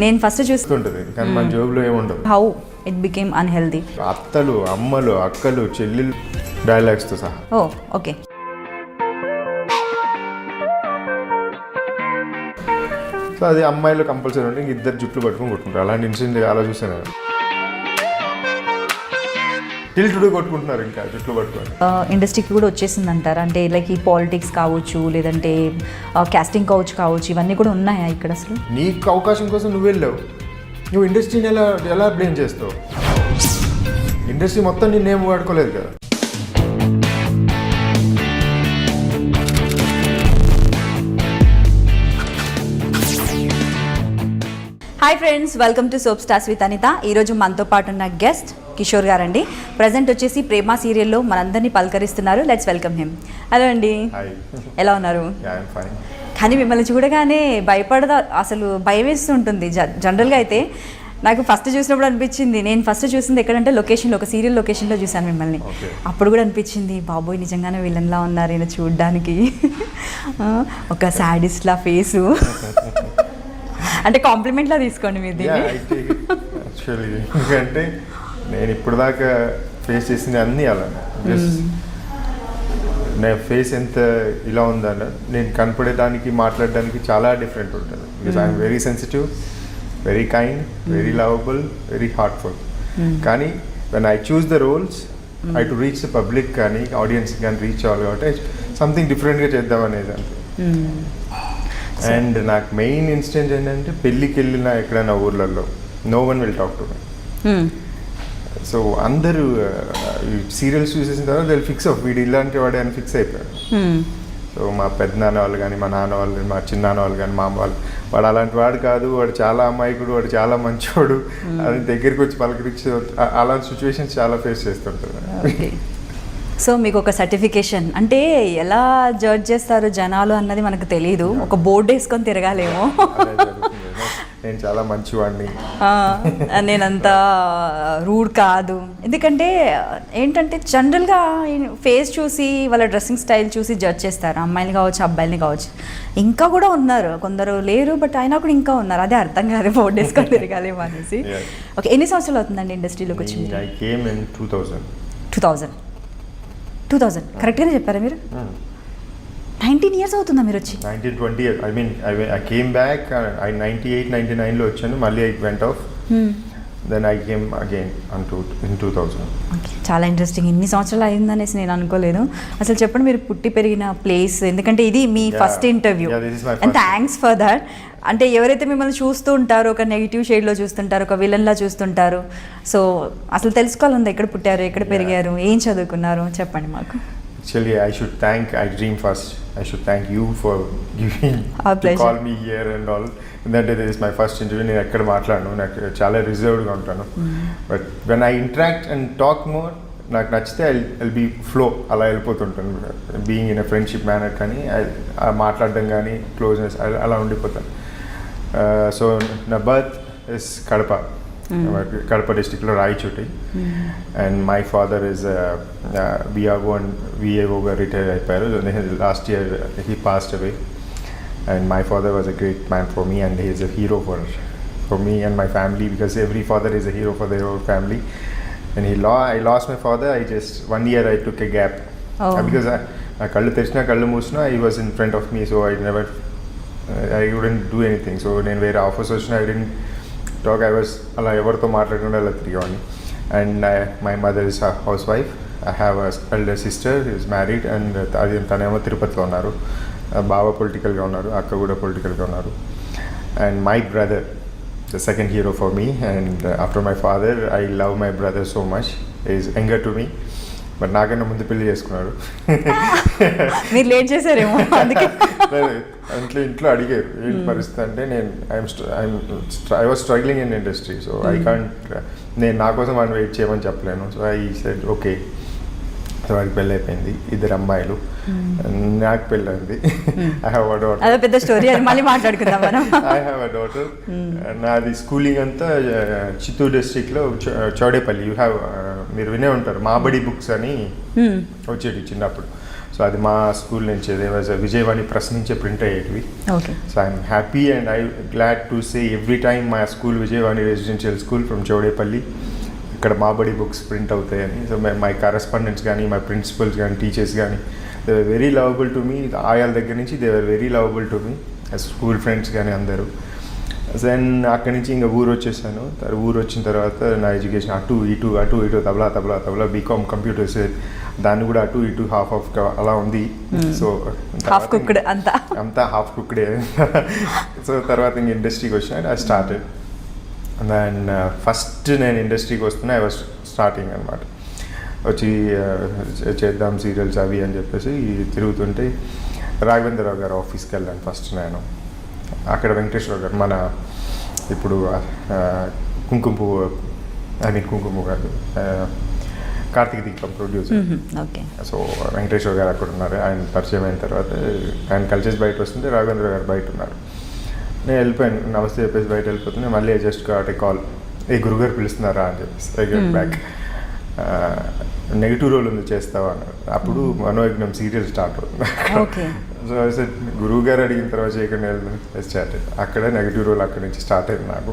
నేను ఫస్ట్ చూస్తుంటది కానీ మన జోబులో ఏముండదు. How it became unhealthy. అత్తలు, అమ్మలు, అక్కలు, చెల్లెలు డైలాగ్స్తో సహా. ఓ ఓకే. సో అది అమ్మాయిలు కంపల్సరీ ఉంటే ఇద్దరు జుట్లు పట్టుకొని కొట్టుకుంటారు. అలాంటి ఇన్సిడెంట్ అలా చూసాను. టిల్ టుడే కొట్టుకుంటున్నారు ఇంకా జుట్లు పట్టుకొని. ఇండస్ట్రీకి కూడా వచ్చేసింది అంటారు, అంటే లైక్ ఈ పాలిటిక్స్ కావచ్చు, లేదంటే కాస్టింగ్ కౌచ్ కావచ్చు, ఇవన్నీ కూడా ఉన్నాయా ఇక్కడ అసలు? నీకు అవకాశం కోసం నువ్వు వెళ్ళావు, నువ్వు ఇండస్ట్రీని ఎలా బ్లేమ్ చేస్తావు? ఇండస్ట్రీ మొత్తం నిన్నేం వాడుకోలేదు కదా. Hi friends, welcome to soap stars with Anitha. ఈరోజు మనతో పాటు ఉన్న గెస్ట్ కిషోర్ గారండి. ప్రజెంట్ వచ్చేసి ప్రేమ సీరియల్లో మనందరినీ పలకరిస్తున్నారు. Let's welcome him. హలో అండి, ఎలా ఉన్నారు? కానీ మిమ్మల్ని చూడగానే అసలు భయం వేస్తుంటుంది. జనరల్గా అయితే నాకు ఫస్ట్ చూసినప్పుడు అనిపించింది, నేను ఫస్ట్ చూసింది ఎక్కడంటే లొకేషన్లో, ఒక సీరియల్ లొకేషన్లో చూశాను మిమ్మల్ని. అప్పుడు కూడా అనిపించింది, బాబోయ్ నిజంగానే విలన్లా ఉన్నారు ఈయన చూడ్డానికి, ఒక సాడిస్ట్లా ఫేసు. అంటే కాంప్లిమెంట్లా తీసుకోండి మీది. యాక్చువల్లీ ఎందుకంటే నేను ఇప్పుడు దాకా ఫేస్ చేసింది అన్నీ అలా. నేను ఫేస్ ఎంత ఇలా ఉందన్న నేను కనపడేదానికి మాట్లాడడానికి చాలా డిఫరెంట్ ఉంటుంది. Because I'm very sensitive, very kind, very lovable, very heartful. కానీ when I choose the roles I to reach the public కానీ ఆడియన్స్ కానీ రీచ్ అవ్వాలి కాబట్టి సంథింగ్ డిఫరెంట్గా చేద్దాం అనేది అంతే. అండ్ నాకు మెయిన్ ఇన్సిడెంట్ ఏంటంటే పెళ్ళికి వెళ్ళిన ఎక్కడైనా ఊర్లలో no one will talk to me. So అందరూ సీరియల్స్ చూసేసిన తర్వాత వాళ్ళు ఫిక్స్ అవ్వ వీడు ఇలాంటి వాడే అని ఫిక్స్ అయిపోయారు. సో మా పెద్ద నాన్న వాళ్ళు కానీ, మా నాన్న వాళ్ళు కానీ, మా చిన్నాన్న వాళ్ళు కానీ, మా అమ్మ వాళ్ళు, వాడు అలాంటి వాడు కాదు, వాడు చాలా అమాయకుడు, వాడు చాలా మంచివాడు అది దగ్గరికి వచ్చి పలకరించి అలాంటి సిచ్యువేషన్స్ చాలా ఫేస్ చేస్తుంటారు. సో మీకు ఒక సర్టిఫికేషన్ అంటే ఎలా జడ్జ్ చేస్తారు జనాలు అన్నది మనకు తెలియదు. ఒక బోర్డు వేసుకొని తిరగాలేమో. నేను చాలా మంచివాడిని, నేనంతా రూడ్ కాదు. ఎందుకంటే ఏంటంటే జనరల్గా ఫేస్ చూసి వాళ్ళ డ్రెస్సింగ్ స్టైల్ చూసి జడ్జ్ చేస్తారు, అమ్మాయిని కావచ్చు, అబ్బాయిని కావచ్చు. ఇంకా కూడా ఉన్నారు, కొందరు లేరు, బట్ అయినా కూడా ఇంకా ఉన్నారు. అదే అర్థం కాదు బోర్డు వేసుకొని తిరగాలేమో అనేసి. ఓకే, ఎన్ని సంవత్సరాలు అవుతుందండి ఇండస్ట్రీలోకి వచ్చి? 2000 కరెక్ట్గానే చెప్పారా మీరు? 19 years అవుతుందా మీరు వచ్చి? 1920. I mean I came back 98, 99లో వచ్చాను, మళ్ళీ I went off, then I came again in 2000. Okay, చాలా ఇంట్రెస్టింగ్. ఇన్ని సంవత్సరాలు అయిందనేసి నేను అనుకోలేదు. అసలు చెప్పండి మీరు పుట్టి పెరిగిన ప్లేస్, ఎందుకంటే ఇది మీ first interview and thanks for that. అంటే ఎవరైతే మిమ్మల్ని చూస్తూ ఉంటారో, ఒక నెగిటివ్ షేడ్లో చూస్తుంటారు, ఒక విలన్లా చూస్తుంటారు. సో అసలు తెలుసుకోవాలందా ఎక్కడ పుట్టారు, ఎక్కడ పెరిగారు, ఏం చదువుకున్నారు, చెప్పండి మాకు. Actually, I should thank you for giving to call me here and all. That this is my first interview. నేను ఎక్కడ మాట్లాడను, నాకు చాలా రిజర్వ్డ్గా ఉంటాను. But when I interact and talk more, నాకు నచ్చితే ఐ బీ ఫ్లో, అలా వెళ్ళిపోతుంటాను. Being in a friendship manner కానీ మాట్లాడడం కానీ క్లోజ్నెస్ అలా ఉండిపోతాను. సో నా బర్త్ ఇస్ కడప డిస్ట్రిక్ట్లో Rayachoti. And my father is విఏఓగా రిటైర్ అయిపోయారు. Last year he passed away. And my father was a great man for me and he is a hero for me and my family, because every father is a hero for their whole family. And I lost my father. One year I took a gap. Because kallu terchina kallu moosna, he was in front of me, so I wouldn't do anything. So నేను వేరే office వచ్చిన I didn't talk. I was అలా ఎవరితో మాట్లాడకుండా అలా తిరిగేవాడిని. And my mother is a housewife. I have a elder sister who is married, and తనేమో తిరుపతిలో ఉన్నారు. బావ పొలిటికల్గా ఉన్నారు, అక్క కూడా పొలిటికల్గా ఉన్నారు. And my brother, the second hero for me, and after my father, I love my brother so much. He is younger to me, but నాకన్నా ముందు పెళ్లి చేసుకున్నాడు. మీరు లేట్ చేశారేమో అందుకే. ఇంట్లో అడిగారు ఏంటి పరిస్థితి అంటే, I was struggling in industry, so I can't, నేను నా కోసం వాడిని వెయిట్ చేయమని చెప్పలేను. So I said okay. So వాడికి పెళ్ళి అయిపోయింది, 2 అమ్మాయిలు, నాకు పెళ్ళి అయింది. I have a daughter. అదే పెద్ద స్టోరీ, అది మళ్ళీ మాట్లాడుకుందాం మనం. I have a daughter. నాది స్కూలింగ్ అంతా చిత్తూరు డిస్ట్రిక్ట్లో చౌడేపల్లి. మీరు వినే ఉంటారు, మాబడి బుక్స్ అని వచ్చేటి చిన్నప్పుడు. సో అది మా స్కూల్ నుంచి విజయవాణి ప్రెస్ నుంచే ప్రింట్ అయ్యేటివి. Okay. So I'm happy and I glad to say every time మా school Vijayavani residential school from Chowdepalli, ఇక్కడ మాబడి బుక్స్ ప్రింట్ అవుతాయని. సో మై కరెస్పాండెంట్స్ కానీ, మై ప్రిన్సిపల్స్ కానీ, టీచర్స్ కానీ, they were very lovable to me. ఆయాల దగ్గర నుంచి they were very lovable to me, school friends కానీ అందరూ. దెన్ అక్కడి నుంచి ఇంకా ఊరు వచ్చేసాను. ఊరు వచ్చిన తర్వాత నా ఎడ్యుకేషన్ అటు ఇటు తబలా బీకామ్ కంప్యూటర్స్, దాన్ని కూడా అటు ఇటు హాఫ్ అలా ఉంది. సో హాఫ్ కుక్డ్ అంతా హాఫ్ కుక్డే. సో తర్వాత ఇంక ఇండస్ట్రీకి వచ్చిన ఐ స్టార్టెడ్. అండ్ ఫస్ట్ నేను ఇండస్ట్రీకి వస్తున్నా ఐ వాజ్ స్టార్టింగ్ అనమాట. వచ్చి చేద్దాం సీరియల్స్ అవి అని చెప్పేసి తిరుగుతుంటే రాఘవేంద్రరావు గారు ఆఫీస్కి వెళ్ళాను ఫస్ట్ నేను. అక్కడ వెంకటేశ్వర గారు మన ఇప్పుడు కుంకుమ పువ్వు కాదు కార్తీక దీపం ప్రొడ్యూసర్. ఓకే. సో వెంకటేశ్వర గారు అక్కడ ఉన్నారు. ఆయన పరిచయం అయిన తర్వాత ఆయన కలిసేసి బయట వస్తుంటే రాఘవేంద్ర గారు బయట ఉన్నారు. నేను వెళ్ళిపోయాను, నమస్తే చెప్పేసి బయట వెళ్ళిపోతున్నా. మళ్ళీ జస్ట్ గాట్ ఏ కాల్, ఏ గురుగారు పిలుస్తున్నారా అని చెప్పేసి I get back. Negative role ఉంది చేస్తావా అన్నారు. అప్పుడు మనోయజ్ఞం సీరియల్ స్టార్ట్ అవుతుంది. సో గురువు గారు అడిగిన తర్వాత చేయకుండా స్టార్ట్ అక్కడ నెగిటివ్ రోల్ అక్కడి నుంచి స్టార్ట్ అయింది నాకు.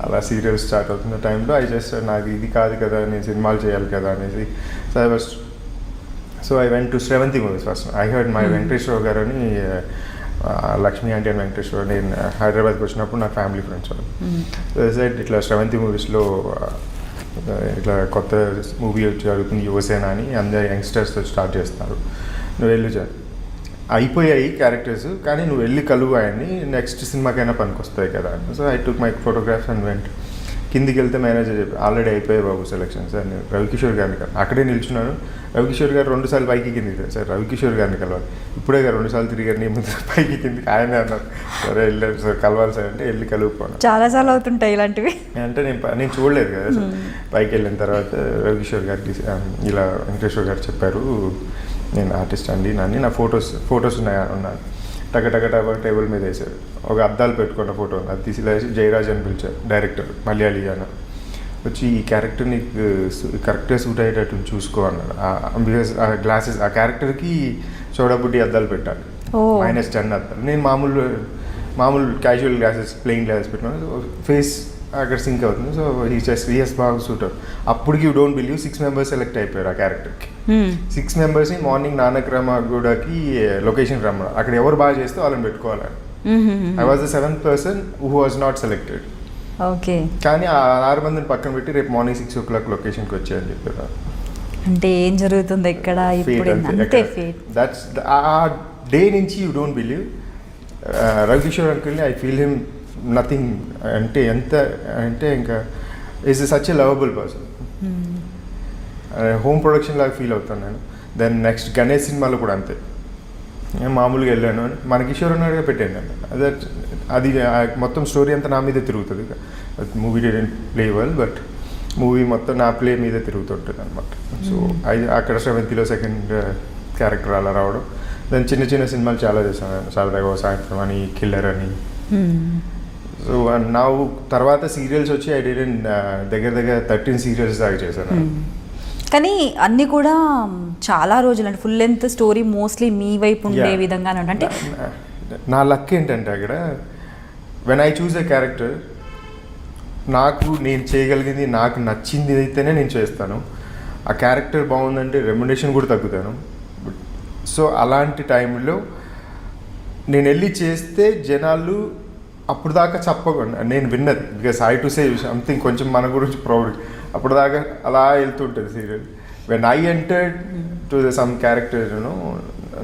అలా సీరియల్ స్టార్ట్ అవుతున్న టైంలో ఐ జస్ట్ నాకు ఇది కాదు కదా, నేను సినిమాలు చేయాలి కదా అనేసి. So I went to Sravanthi movies first. I heard my Venkateswara గారు అని లక్ష్మీ ఆంటీ అండ్ వెంకటేశ్వర, నేను హైదరాబాద్కి వచ్చినప్పుడు నా ఫ్యామిలీ ఫ్రెండ్స్ వాళ్ళు. సో ఇట్లా శ్రవంతి మూవీస్లో ఇట్లా కొత్త మూవీ జరుగుతుంది యువసేన అని, అందరు యంగ్స్టర్స్తో స్టార్ట్ చేస్తున్నారు, నువ్వు వెళ్ళి అయిపోయాయి క్యారెక్టర్స్ కానీ నువ్వు వెళ్ళి కలువు ఆయన్ని, నెక్స్ట్ సినిమాకైనా పనికొస్తాయి కదా అని. So I took my photographs and went. కిందికి వెళ్తే మేనేజర్ చెప్పి ఆల్రెడీ అయిపోయాయి బాబు సెలెక్షన్స్ అని. నేను రవికిషోర్ గారిని అక్కడే నిల్చున్నాను. రవికిషోర్ గారు 2 సార్లు పైకి కిందికి సార్ రవికిషోర్ గారిని కలవాలి, ఇప్పుడే గారు 2 సార్లు తిరిగారు నీ ముందు పైకి కిందికి ఆయనే అన్నారు. సరే వెళ్ళారు సార్ కలవాలి సార్ అంటే వెళ్ళి కలుపుకోను. చాలాసార్లు అవుతుంటాయి ఇలాంటివి అంటే నేను చూడలేదు కదా సార్. పైకి వెళ్ళిన తర్వాత రవికిషోర్ గారికి ఇలా వెంకటేశ్వర్ గారు చెప్పారు, నేను ఆర్టిస్ట్ అండి నాన్ని, నా ఫొటోస్ ఉన్నాను. టక టేబుల్ మీద వేసారు. ఒక అద్దాలు పెట్టుకున్న ఫోటో అది తీసిలేసి జయరాజ్ అని పిలిచారు డైరెక్టర్, మలయాళీ అని. వచ్చి ఈ క్యారెక్టర్ నీకు కరెక్ట్గా సూట్ అయ్యేటట్టు చూసుకో అన్నాడు. బికాస్ ఆ గ్లాసెస్ ఆ క్యారెక్టర్కి చోడబుడ్డి అద్దాలు పెట్టాలి, -10 అద్దాలు. నేను మామూలు క్యాజువల్ గ్లాసెస్, ప్లెయిన్ గ్లాసెస్ పెట్టినాను. ఫేస్ అక్కడ సింక్ అవుతుంది. సో హీఎస్ బాగా సూట్ అవుతుంది. అప్పటికి you don't believe 6 members select అయిపోయారు ఆ క్యారెక్టర్కి. 6 మెంబర్స్ని మార్నింగ్ నానక్రమగూడకి లొకేషన్ రమ్మను, అక్కడ ఎవరు బాగా చేస్తే వాళ్ళని పెట్టుకోవాలని. I was the 7th person who was not selected. Okay. కానీ ఆ 6 మందిని పక్కన పెట్టి రేపు మార్నింగ్ 6 o'clock లొకేషన్కి వచ్చాయని చెప్పారు. అంటే ఏం జరుగుతుంది ఇక్కడ దట్స్ ఆ డే నుంచి యూ డోంట్ బిలీవ్. రవికిషోర్ అంకుల్ని ఐ ఫీల్ హిమ్ నథింగ్ అంటే ఇంకా is such a lovable person. Home production లాగా ఫీల్ అవుతాను నేను. దెన్ నెక్స్ట్ గణేష్ సినిమాలో కూడా అంతే, నేను మామూలుగా వెళ్ళాను, మన కిషోర్ ఉన్నాడుగా పెట్టాను అదే. అది మొత్తం స్టోరీ అంతా నా మీద తిరుగుతుంది. Movie didn't play well but movie మొత్తం నా ప్లే మీద తిరుగుతుంటుంది అనమాట. సో అక్కడ శ్రవంతిలో సెకండ్ క్యారెక్టర్ అలా రావడం. దాని చిన్న సినిమాలు చాలా చేశాను, సరదాగా సాయంత్రం అని, కిల్లర్ అని. సో నా తర్వాత సీరియల్స్ వచ్చి ఐ డిడెంట్ దగ్గర 13 సీరియల్స్ దాకా చేశాను. కానీ అన్నీ కూడా చాలా రోజులు అంటే ఫుల్ లెంత్ స్టోరీ మోస్ట్లీ మీ వైపు ఉండే విధంగా అంటే నా లక్ ఏంటంటే అక్కడ when I choose a character నాకు నేను చేయగలిగింది నాకు నచ్చింది అయితేనే నేను చేస్తాను. ఆ క్యారెక్టర్ బాగుందంటే రెమ్యునరేషన్ కూడా తగ్గుతాను. సో అలాంటి టైంలో నేను వెళ్ళి చేస్తే జనాలు అప్పుడు దాకా చెప్పకుండా నేను విన్నది, because I to say something కొంచెం మన గురించి ప్రౌడ్. అప్పుడు దాకా అలా వెళ్తుంటుంది serial. When I entered to some character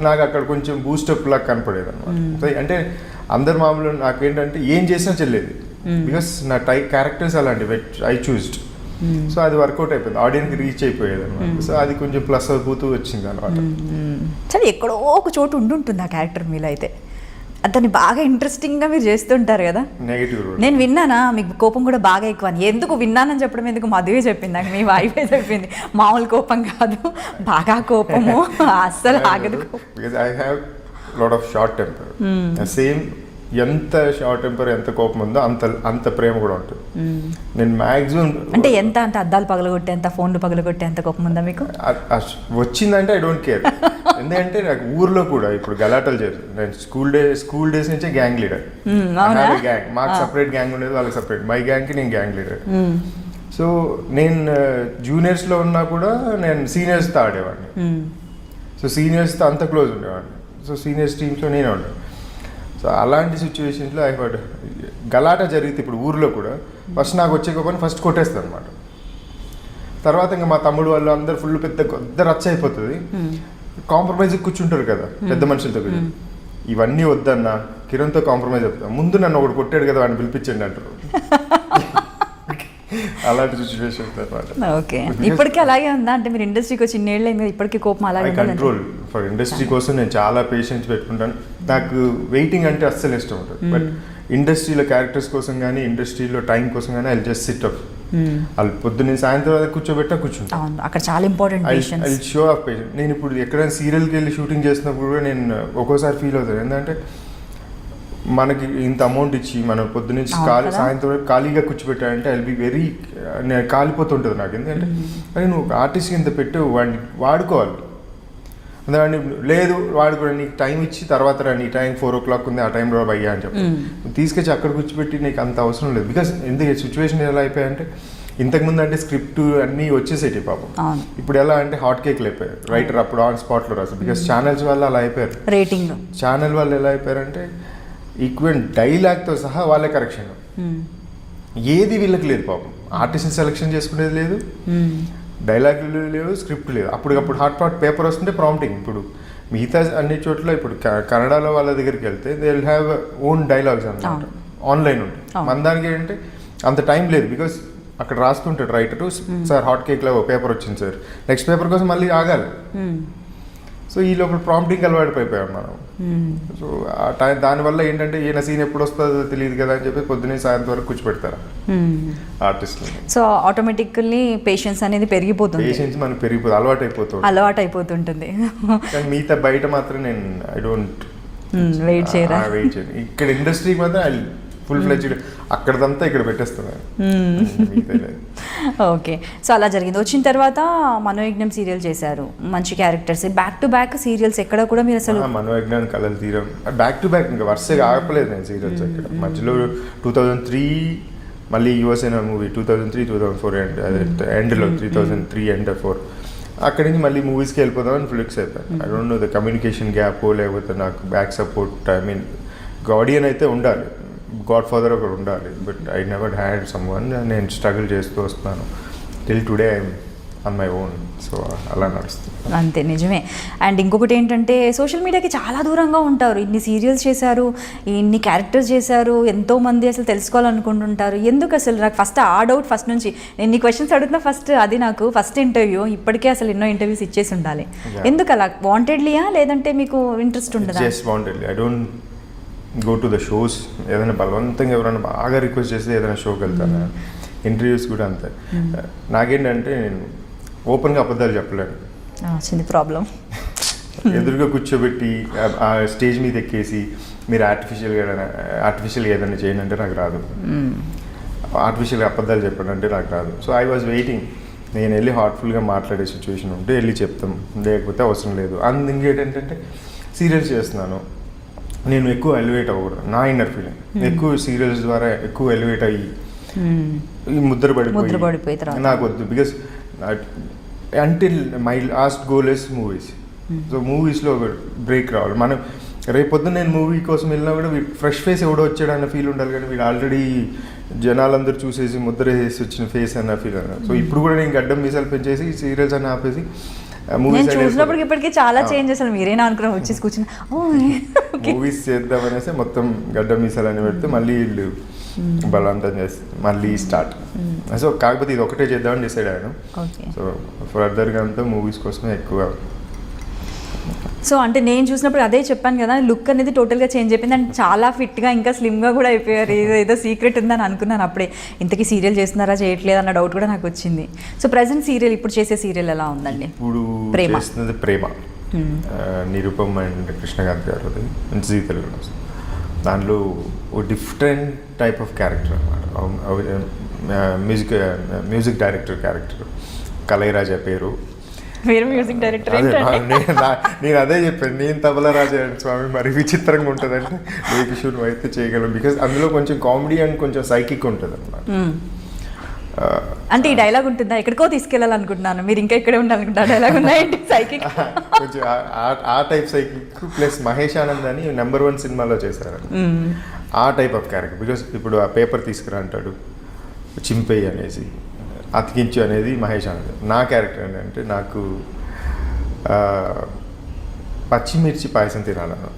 నాకు అక్కడ కొంచెం బూస్టప్ లాగా కనపడేది అనమాట. అంటే అందరు మామూలు నాకేంటంటే ఏం చేసినా చెల్లేది, బికాస్ నా క్యారెక్టర్స్ అలాంటివి ఐ చూస్డ్. సో అది వర్కౌట్ అయిపోయింది, ఆడియన్స్కి రీచ్ అయిపోయేది అనమాట. సో అది కొంచెం ప్లస్ అయిపోతూ వచ్చింది అనమాట. సరే ఎక్కడో ఒక చోటు ఉంటుంటుంది ఆ క్యారెక్టర్ మీలో అయితే, అతన్ని బాగా ఇంట్రెస్టింగ్గా మీరు చేస్తుంటారు కదా. నెగిటివ్ నేను విన్నానా మీకు కోపం కూడా బాగా ఎక్కువ అని. ఎందుకు విన్నానని చెప్పడం ఎందుకు, మధువే చెప్పింది నాకు, మీ వైఫే చెప్పింది. మామూలు కోపం కాదు, బాగా కోపము, అస్సలు ఆగదు. Because I have lot of short temper. Same ఎంత షార్ట్ టెంపర్ ఎంత కోపం ఉందో అంత ప్రేమ కూడా ఉంటుంది. నేను మ్యాక్సిమం అంటే ఎంత అంటే అద్దాలు పగలగొట్టే అంత, ఫోన్లు పగలగొట్టే అంత కోపం ఉందా మీకు? వచ్చిందంటే ఐ డోంట్ కేర్. ఎందుకంటే నాకు ఊర్లో కూడా ఇప్పుడు గలాటలు చేస్తాను. నేను స్కూల్ డేస్ నుంచే గ్యాంగ్ లీడర్. అవునా? గ్యాంగ్ మాకు సపరేట్ గ్యాంగ్ ఉండేది, వాళ్ళకి సపరేట్. మై గ్యాంగ్కి నేను గ్యాంగ్ లీడర్. సో నేను జూనియర్స్లో ఉన్నా కూడా నేను సీనియర్స్తో ఆడేవాడిని. సో సీనియర్స్తో అంత క్లోజ్ ఉండేవాడిని. సో సీనియర్స్ టీమ్స్లో నేనే ఉండేవాడిని. సో అలాంటి సిచ్యువేషన్స్లో ఐ హర్డ్ గలాటా జరిగితే ఇప్పుడు ఊర్లో కూడా ఫస్ట్ నాకు వచ్చే కోపని ఫస్ట్ కొట్టేస్తాను అనమాట. తర్వాత ఇంకా మా తమ్ముడు వాళ్ళు అందరు ఫుల్ పెద్ద రచ్చ అయిపోతుంది. కాంప్రమైజ్ కూర్చుంటారు కదా పెద్ద మనుషులతో కూడా. ఇవన్నీ వద్దన్నా కిరణ్తో కాంప్రమైజ్ అవుతాను. ముందు నన్ను ఒకటి కొట్టాడు కదా వాడిని పిలిపించండి అంటారు. అలాంటి సిచ్యువేషన్ అనమాట. ఓకే, ఇప్పటికీ అలాగే ఉందా? అంటే మీరు ఇండస్ట్రీకి వచ్చి ఇన్నేళ్ళు అయింది, ఇప్పటికీ కోపం అలాగే కంట్రోల్ ఫర్ ఇండస్ట్రీ కోసం నేను చాలా పేషెన్స్ పెట్టుకుంటాను. నాకు వెయిటింగ్ అంటే అస్సలు ఇష్టం ఉంటుంది. బట్ ఇండస్ట్రీలో క్యారెక్టర్స్ కోసం కానీ ఇండస్ట్రీలో టైం కోసం కానీ ఐ జస్ట్ సిట్ అప్. వాళ్ళు పొద్దున్న సాయంత్రం వరకు కూర్చుంటాను. అక్కడ చాలా important I show off patience. నేను ఇప్పుడు ఎక్కడైనా సీరియల్కి వెళ్ళి షూటింగ్ చేసినప్పుడు కూడా నేను ఒక్కోసారి ఫీల్ అవుతాను. ఏంటంటే మనకి ఇంత అమౌంట్ ఇచ్చి మనం పొద్దునుంచి సాయంత్రం వరకు ఖాళీగా కూర్చోబెట్టాడంటే ఐ బి వెరీ నేను కాలిపోతుంటుంది నాకు. ఎందుకంటే అరే నువ్వు ఒక ఆర్టిస్ట్కి ఇంత పెట్టు, వాడిని వాడుకోవాలి. అందుకని లేదు వాడుకోవడం నీకు టైం ఇచ్చి తర్వాత నీ టైం 4 o'clock ఉంది, ఆ టైంలో అయ్యా అని చెప్పి తీసుకొచ్చి అక్కడ కూర్చోబెట్టి నీకు అంత అవసరం లేదు. బికాస్ ఎందుకు సిచ్యువేషన్ ఎలా అయిపోయాయంటే ఇంతకుముందు అంటే స్క్రిప్ట్ అన్నీ వచ్చేసేటి పాపం. ఇప్పుడు ఎలా అంటే హాట్ కేక్లు అయిపోయారు. రైటర్ అప్పుడు ఆన్ స్పాట్లో రాస్తారు. బికాస్ ఛానల్స్ వల్ల అలా అయిపోయారు. రేటింగ్ ఛానల్ వాళ్ళు ఎలా అయిపోయారంటే ఈక్వెన్ డైలాగ్తో సహా వాళ్ళే కరెక్షన్. ఏది వీళ్ళకి లేదు పాపం. ఆర్టిస్ట్ని సెలెక్షన్ చేసుకునేది లేదు, డైలాగులు లేవు, స్క్రిప్ట్ లేదు. అప్పటికప్పుడు హాట్ పేపర్ వస్తుంటే ప్రాంప్టింగ్. ఇప్పుడు మిగతా అన్ని చోట్ల ఇప్పుడు కన్నడలో వాళ్ళ దగ్గరికి వెళ్తే they will have own dialogues అన్నమాట, ఆన్లైన్ ఉంటాయి. మన దానికి ఏంటంటే అంత టైం లేదు. బికాస్ అక్కడ రాస్తుంటాడు రైటరు, సార్ హాట్ కేక్లో పేపర్ వచ్చింది సార్, నెక్స్ట్ పేపర్ కోసం మళ్ళీ ఆగాలి. సో ఈ లోపల ప్రాంప్టింగ్ అలవాటు అయిపోయాం మనం. సో ఆ టైం దానివల్ల ఏంటంటే ఈయన సీన్ ఎప్పుడు వస్తుందో తెలియదు కదా అని చెప్పి పొద్దున్నే సాయంత్రం వరకు కూర్చోపెడతారు ఆర్టిస్ట్లు. సో ఆటోమేటికల్లీ పేషెన్స్ అనేది పెరిగిపోతుంది. పేషెన్స్ మనకు పెరిగిపోతుంది, అలవాటు అయిపోతుంది. కానీ మిగతా బయట మాత్రం నేను ఐ డోంట్ వెయిట్ చేయను. ఇక్కడ ఇండస్ట్రీకి మాత్రం ఐ ఫుల్ ఫ్లెడ్జ్డ్ అక్కడదంతా ఇక్కడ పెట్టేస్తున్నాను. ఓకే, సో అలా జరిగింది. వచ్చిన తర్వాత మనోయజ్ఞం సీరియల్ చేశారు, మంచి characters, back to back serials. ఎక్కడ కూడా మీరు అసలు మనోయజ్ఞం, కలలు తీరం బ్యాక్ టు బ్యాక్ ఇంకా వరుసగా ఆగలేదు నేను సీరియల్స్. అక్కడ మధ్యలో 2003 మళ్ళీ యువసేన మూవీ 2003, 2004 ఎండ్లో 2003 ఎండ్ 4 అక్కడి నుంచి మళ్ళీ మూవీస్కి వెళ్ళిపోదామని ఫిక్స్ అయిపోయాను. I don't know the communication gap లేకపోతే నాకు back support, I mean Guardian అయితే ఉండాలి, గాడ్ ఫాదర్ ఒకరు ఉండాలి. But I never had some one. నేను స్ట్రగుల్ చేస్తూ వస్తున్నాను till today I'm on my own. So అలా నడుస్తుంది అంతే, నిజమే. అండ్ ఇంకొకటి ఏంటంటే సోషల్ మీడియాకి చాలా దూరంగా ఉంటారు. ఇన్ని సీరియల్స్ చేశారు, ఇన్ని క్యారెక్టర్స్ చేశారు, ఎంతోమంది అసలు తెలుసుకోవాలనుకుంటుంటారు. ఎందుకు అసలు? నాకు ఫస్ట్ ఆ డౌట్ ఫస్ట్ నుంచి. నేను ఈ క్వశ్చన్స్ అడుగుతున్నా ఫస్ట్, అది నాకు ఫస్ట్ ఇంటర్వ్యూ. ఇప్పటికే అసలు ఎన్నో ఇంటర్వ్యూస్ ఇచ్చేసి ఉండాలి. ఎందుకు అలా? వాంటెడ్లీయా లేదంటే మీకు ఇంట్రెస్ట్ ఉండదా? Just wantedly. I don't go to the shows. ఏదైనా బలవంతంగా ఎవరైనా బాగా రిక్వెస్ట్ చేస్తే ఏదైనా షోకి వెళ్తాను. ఇంటర్వ్యూస్ కూడా అంతే. నాకేంటంటే నేను ఓపెన్గా అబద్ధాలు చెప్పలేను. చిన్న ప్రాబ్లం. ఎదురుగా కూర్చోబెట్టి ఆ స్టేజ్ మీద ఎక్కేసి మీరు ఆర్టిఫిషియల్గా ఏదైనా చేయండి అంటే నాకు రాదు. ఆర్టిఫిషియల్గా అబద్ధాలు చెప్పండి అంటే నాకు రాదు. So I was waiting. నేను వెళ్ళి హార్ట్ఫుల్గా మాట్లాడే సిచ్యువేషన్ ఉంటే వెళ్ళి చెప్తాం, లేకపోతే అవసరం లేదు. అందుకు ఏంటంటే సీరియల్స్ చేస్తున్నాను, నేను ఎక్కువ ఎలివేట్ అవ్వకూడదు. నా ఇన్నర్ ఫీలింగ్ ఎక్కువ సీరియల్స్ ద్వారా ఎక్కువ ఎలివేట్ అయ్యి ముద్ర పడిపోయి నాకు వద్దు. Because until my last goal is movies. So మూవీస్లో ఒక బ్రేక్ రావాలి. మనం రేపొద్దున నేను మూవీ కోసం వెళ్ళినా కూడా ఫ్రెష్ ఫేస్ ఎవడో వచ్చాడు అన్న ఫీల్ ఉండాలి. కానీ వీడు ఆల్రెడీ జనాలందరూ చూసేసి ముద్ర వేసి వచ్చిన ఫేస్ అన్న ఫీల్ అన్నారు. సో ఇప్పుడు కూడా నేను గడ్డం మీసాలు పెంచేసి సీరియల్స్ అని ఆపేసి చూసినప్పటికి ఇప్పటికీ చాలా చేంజ్. అసలు మీరేనా అనుకున్నా వచ్చేసి కూర్చుని మూవీస్ చేద్దామనేసి మొత్తం గడ్డ మీసాలని పెడితే మళ్ళీ వీళ్ళు బలవంతం చేస్తే మళ్ళీ స్టార్ట్. సో కాకపోతే ఇది ఒకటే చేద్దామని డిసైడ్ అయ్యాను. సో ఫర్దర్గా అంతా మూవీస్ కోసమే ఎక్కువ. సో అంటే నేను చూసినప్పుడు అదే చెప్పాను కదా, లుక్ అనేది టోటల్గా చేంజ్ అయిపోయింది. అండ్ చాలా ఫిట్గా ఇంకా స్లిమ్గా కూడా అయిపోయారు. ఏదో సీక్రెట్ ఉందని అనుకున్నాను అప్పుడే. ఇంతకీ సీరియల్ చేస్తున్నారా చేయట్లేదు అన్న డౌట్ కూడా నాకు వచ్చింది. సో ప్రజెంట్ సీరియల్, ఇప్పుడు చేసే సీరియల్ ఎలా ఉందండి? ఇప్పుడు చేస్తున్నది ప్రేమ, నిరుపమ్ అండ్ కృష్ణకాంత్ గారు, జీ తెలుగులో. దాంట్లో ఓ డిఫరెంట్ టైప్ ఆఫ్ క్యారెక్టర్ అన్నమాట. మ్యూజిక్ డైరెక్టర్ క్యారెక్టర్, కలైరాజా పేరు. మీరు మ్యూజిక్ డైరెక్టర్ అదే ఏంటంటే నేను అదే చెప్పాను, నేను తబలా రాజా స్వామి మరి విచిత్రంగా ఉంటుందంటే ఏ కిషోర్ నువ్వు అయితే చేయగలను, బికాస్ అందులో కొంచెం కామెడీ అండ్ కొంచెం సైకిక్ ఉంటుంది అనమాట. అంటే ఈ డైలాగ్ ఉంటుందా, ఎక్కడికో తీసుకెళ్ళాలనుకుంటున్నాను, మీరు ఇంకా ఇక్కడే ఉండాలనుకుంటా డైలాగ్ ఉన్నాయండి సైకిక్. కొంచెం ఆ type psychic plus Mahesh Anand అని నెంబర్ 1 సినిమాలో చేశారు ఆ టైప్ ఆఫ్ క్యారెక్టర్. బికాస్ ఇప్పుడు ఆ పేపర్ తీసుకురా అంటాడు, చింపేయి అనేసి, అతికించు అనేది మహేష్ ఆనంద్. నా క్యారెక్టర్ ఏంటంటే నాకు పచ్చిమిర్చి పాయసం తినాలను,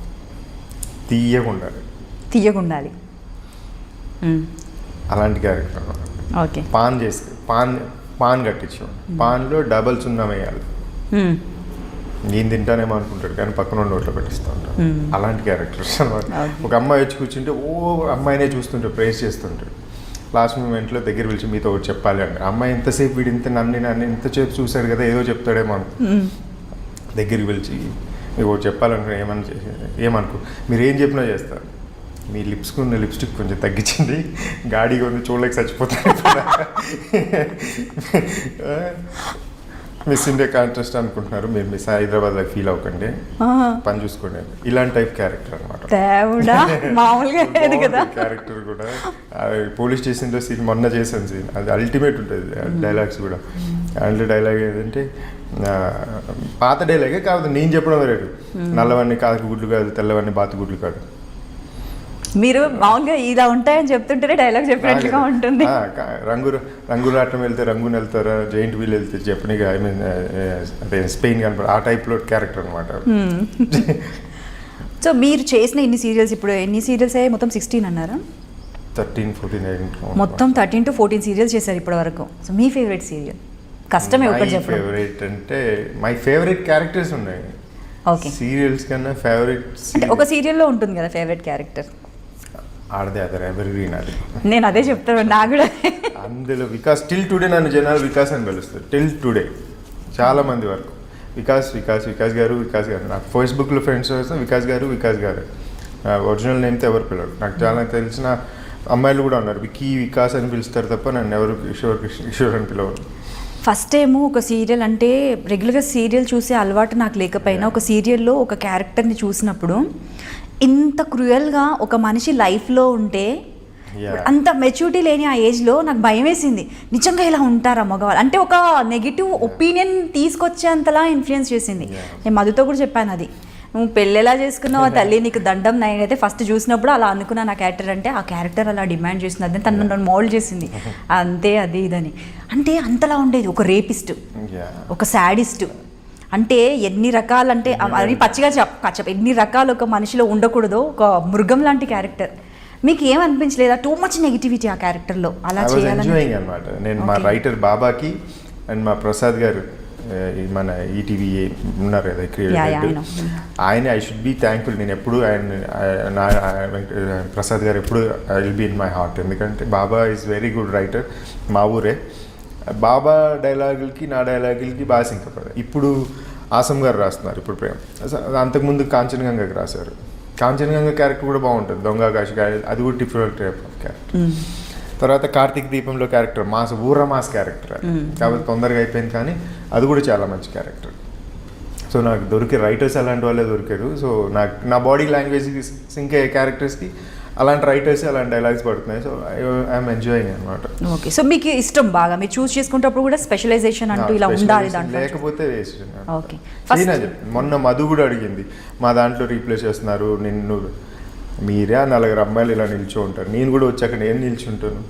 తీయగుండాలి అలాంటి క్యారెక్టర్. ఓకే. పాన్ కట్టించాం, పాన్లో డబల్ సున్నం వేయాలి, నేను తింటానేమో అనుకుంటాడు కానీ పక్కన నోట్లో పెట్టిస్తూ ఉంటాడు. అలాంటి క్యారెక్టర్స్ అనమాట. ఒక అమ్మాయి వచ్చి కూర్చుంటే అమ్మాయినే చూస్తుంటాడు, ప్రేస్ చేస్తుంటాడు. లాస్ట్ మూమెంట్లో దగ్గర పిలిచి మీతో ఒకటి చెప్పాలి అంటే, అమ్మాయి ఎంతసేపు వీడు నన్ను ఇంతసేపు చూశాడు కదా ఏదో చెప్తాడేమో అనుకో, దగ్గరికి పిలిచి మీకు ఒకటి చెప్పాలనుకున్నా ఏమనుకో మీరు ఏం చెప్పినా చేస్తారు, మీ లిప్స్కి ఉన్న లిప్స్టిక్ కొంచెం తగ్గించింది, గాడిగా ఉంది చూడలేక చచ్చిపోతాను, మిస్ ఇండియా కాంటెస్ట్ అనుకుంటున్నారు మీరు, మిస్ హైదరాబాద్లో ఫీల్ అవ్వకండి, పని చూసుకోండి. ఇలాంటి టైప్ క్యారెక్టర్ అనమాట. క్యారెక్టర్ కూడా పోలీస్ స్టేషన్లో సీన్ మొన్న చేశాను సీన్, అది అల్టిమేట్ ఉంటుంది డైలాగ్స్ కూడా. దాంట్లో డైలాగ్ ఏంటంటే పాత డైలాగే కాదు, నేను చెప్పడం వేరే, నల్లవన్నీ కాకు గుడ్లు కాదు, తెల్లవన్నీ బాతు గుడ్లు కాదు. మీరు మామూలుగా ఇలా ఉంటాయని చెప్తుంటేనే డైలాగ్ చెప్పినట్లుగా ఉంటుంది. రంగురాటం వెళ్తే రంగుని వెళ్తారా, జైంట్ వీల్ వెళ్తే జపనీగా, ఐ మీన్ అదే స్పెయిన్ కనపడ ఆ టైప్లో క్యారెక్టర్ అనమాట. సో మీరు చేసిన ఇన్ని సీరియల్స్, ఇప్పుడు ఎన్ని సీరియల్స్ అయ్యాయి మొత్తం? 16 అన్నారా? 13, 14 మొత్తం 13 to 14 సీరియల్స్ చేశారు ఇప్పటి వరకు. సో మీ ఫేవరెట్ సీరియల్ కష్టమే ఒకటి చెప్పండి. ఫేవరెట్ అంటే మై ఫేవరెట్ క్యారెక్టర్స్ ఉన్నాయి. ఓకే. సీరియల్స్ కన్నా ఫేవరెట్ అంటే ఒక సీరియల్లో ఉంటుంది కదా ఫేవరెట్ క్యారెక్టర్, ఆడదే అదర్ ఎవర్ గ్రీన్. అది నేను అదే చెప్తాను నాకు కూడా. అందులో వికాస్ టిల్ టుడే నన్ను జనాలు వికాస్ అని పిలుస్తారు, టిల్ టుడే చాలా మంది వరకు వికాస్ గారు నాకు ఫేస్బుక్లో ఫ్రెండ్స్ వస్తే వికాస్ గారు ఒరిజినల్ నేమ్తో ఎవరు పిలవరు. నాకు చాలా తెలిసిన అమ్మాయిలు కూడా ఉన్నారు వికాస్ అని పిలుస్తారు తప్ప నన్ను ఎవరు కిషోర్ అని పిలవరు. ఫస్ట్ టైము ఒక సీరియల్, అంటే రెగ్యులర్గా సీరియల్ చూసే అలవాటు నాకు లేకపోయినా ఒక సీరియల్లో ఒక క్యారెక్టర్ని చూసినప్పుడు ఇంత క్రూయల్గా ఒక మనిషి లైఫ్లో ఉంటే, అంత మెచ్యూరిటీ లేని ఆ ఏజ్లో నాకు భయం వేసింది, నిజంగా ఇలా ఉంటారా మగవాళ్ళు అంటే, ఒక నెగిటివ్ ఒపీనియన్ తీసుకొచ్చేంతలా ఇన్ఫ్లుయెన్స్ చేసింది. నేను మధుతో కూడా చెప్పాను, అది నువ్వు పెళ్ళి ఎలా చేసుకున్నావు తల్లి నీకు దండం. నేనైతే ఫస్ట్ చూసినప్పుడు అలా అనుకున్నాను నా క్యారెక్టర్ అంటే, ఆ క్యారెక్టర్ అలా డిమాండ్ చేసింది, అదే తను నన్ను మోల్డ్ చేసింది అంతే, అది ఇదని. అంటే అంతలా ఉండేది, ఒక రేపిస్ట్, ఒక శాడిస్ట్, అంటే ఎన్ని రకాలంటే అది పచ్చిగా ఎన్ని రకాలు ఒక మనిషిలో ఉండకూడదో, ఒక మృగం లాంటి క్యారెక్టర్. మీకు ఏమనిపించలేదా టూ మచ్ నెగిటివిటీ ఆ క్యారెక్టర్లో అలా చేయాలని? అనమాట. నేను మా రైటర్ బాబాకి అండ్ మా ప్రసాద్ గారు, మన ఈటీవీ ఉన్నారు కదా ఆయన, ఐ షుడ్ బీ థ్యాంక్ఫుల్. నేను ఎప్పుడు ఆయన ప్రసాద్ గారు ఎప్పుడు I will be in my heart. ఎందుకంటే Baba is very good writer, మా ఊరే. బాబా డైలాగులకి నా డైలాగులకి బాగా సింక్ పడతాయి. ఇప్పుడు ఆసం గారు రాస్తున్నారు, ఇప్పుడు ప్రేమ. అంతకుముందు కాంచనగంగకి రాశారు. కాంచనగంగ క్యారెక్టర్ కూడా బాగుంటుంది, దొంగ కాశి, అది కూడా డిఫరెంట్ టైప్ ఆఫ్ క్యారెక్టర్. తర్వాత కార్తీక్ దీపంలో క్యారెక్టర్ మాస్ క్యారెక్టర్, కాబట్టి తొందరగా అయిపోయింది, కానీ అది కూడా చాలా మంచి క్యారెక్టర్. సో నాకు దొరికే రైటర్స్ అలాంటి వాళ్ళే దొరికారు. సో నాకు నా బాడీ లాంగ్వేజ్కి సింక్ అయ్యే క్యారెక్టర్స్కి అలాంటి రైటర్స్ అలాంటి డైలాగ్స్ పడుతున్నాయి. సో ఐఎమ్ ఎంజాయింగ్ అనమాట. ఓకే. సో మీకు ఇష్టం బాగా, మీరు చూస్ చేసుకునేటప్పుడు కూడా స్పెషలైజేషన్ అంటూ ఇలా ఉండాలి దాంట్లో, లేకపోతే వేస్ట్. ఓకే. మొన్న మధు కూడా అడిగింది, మా దాంట్లో రీప్లేస్ చేస్తున్నారు నిన్ను, మీరే 4 అమ్మాయిలు ఇలా నిల్చో ఉంటారు, నేను కూడా వచ్చాక నేను నిల్చుంటాను,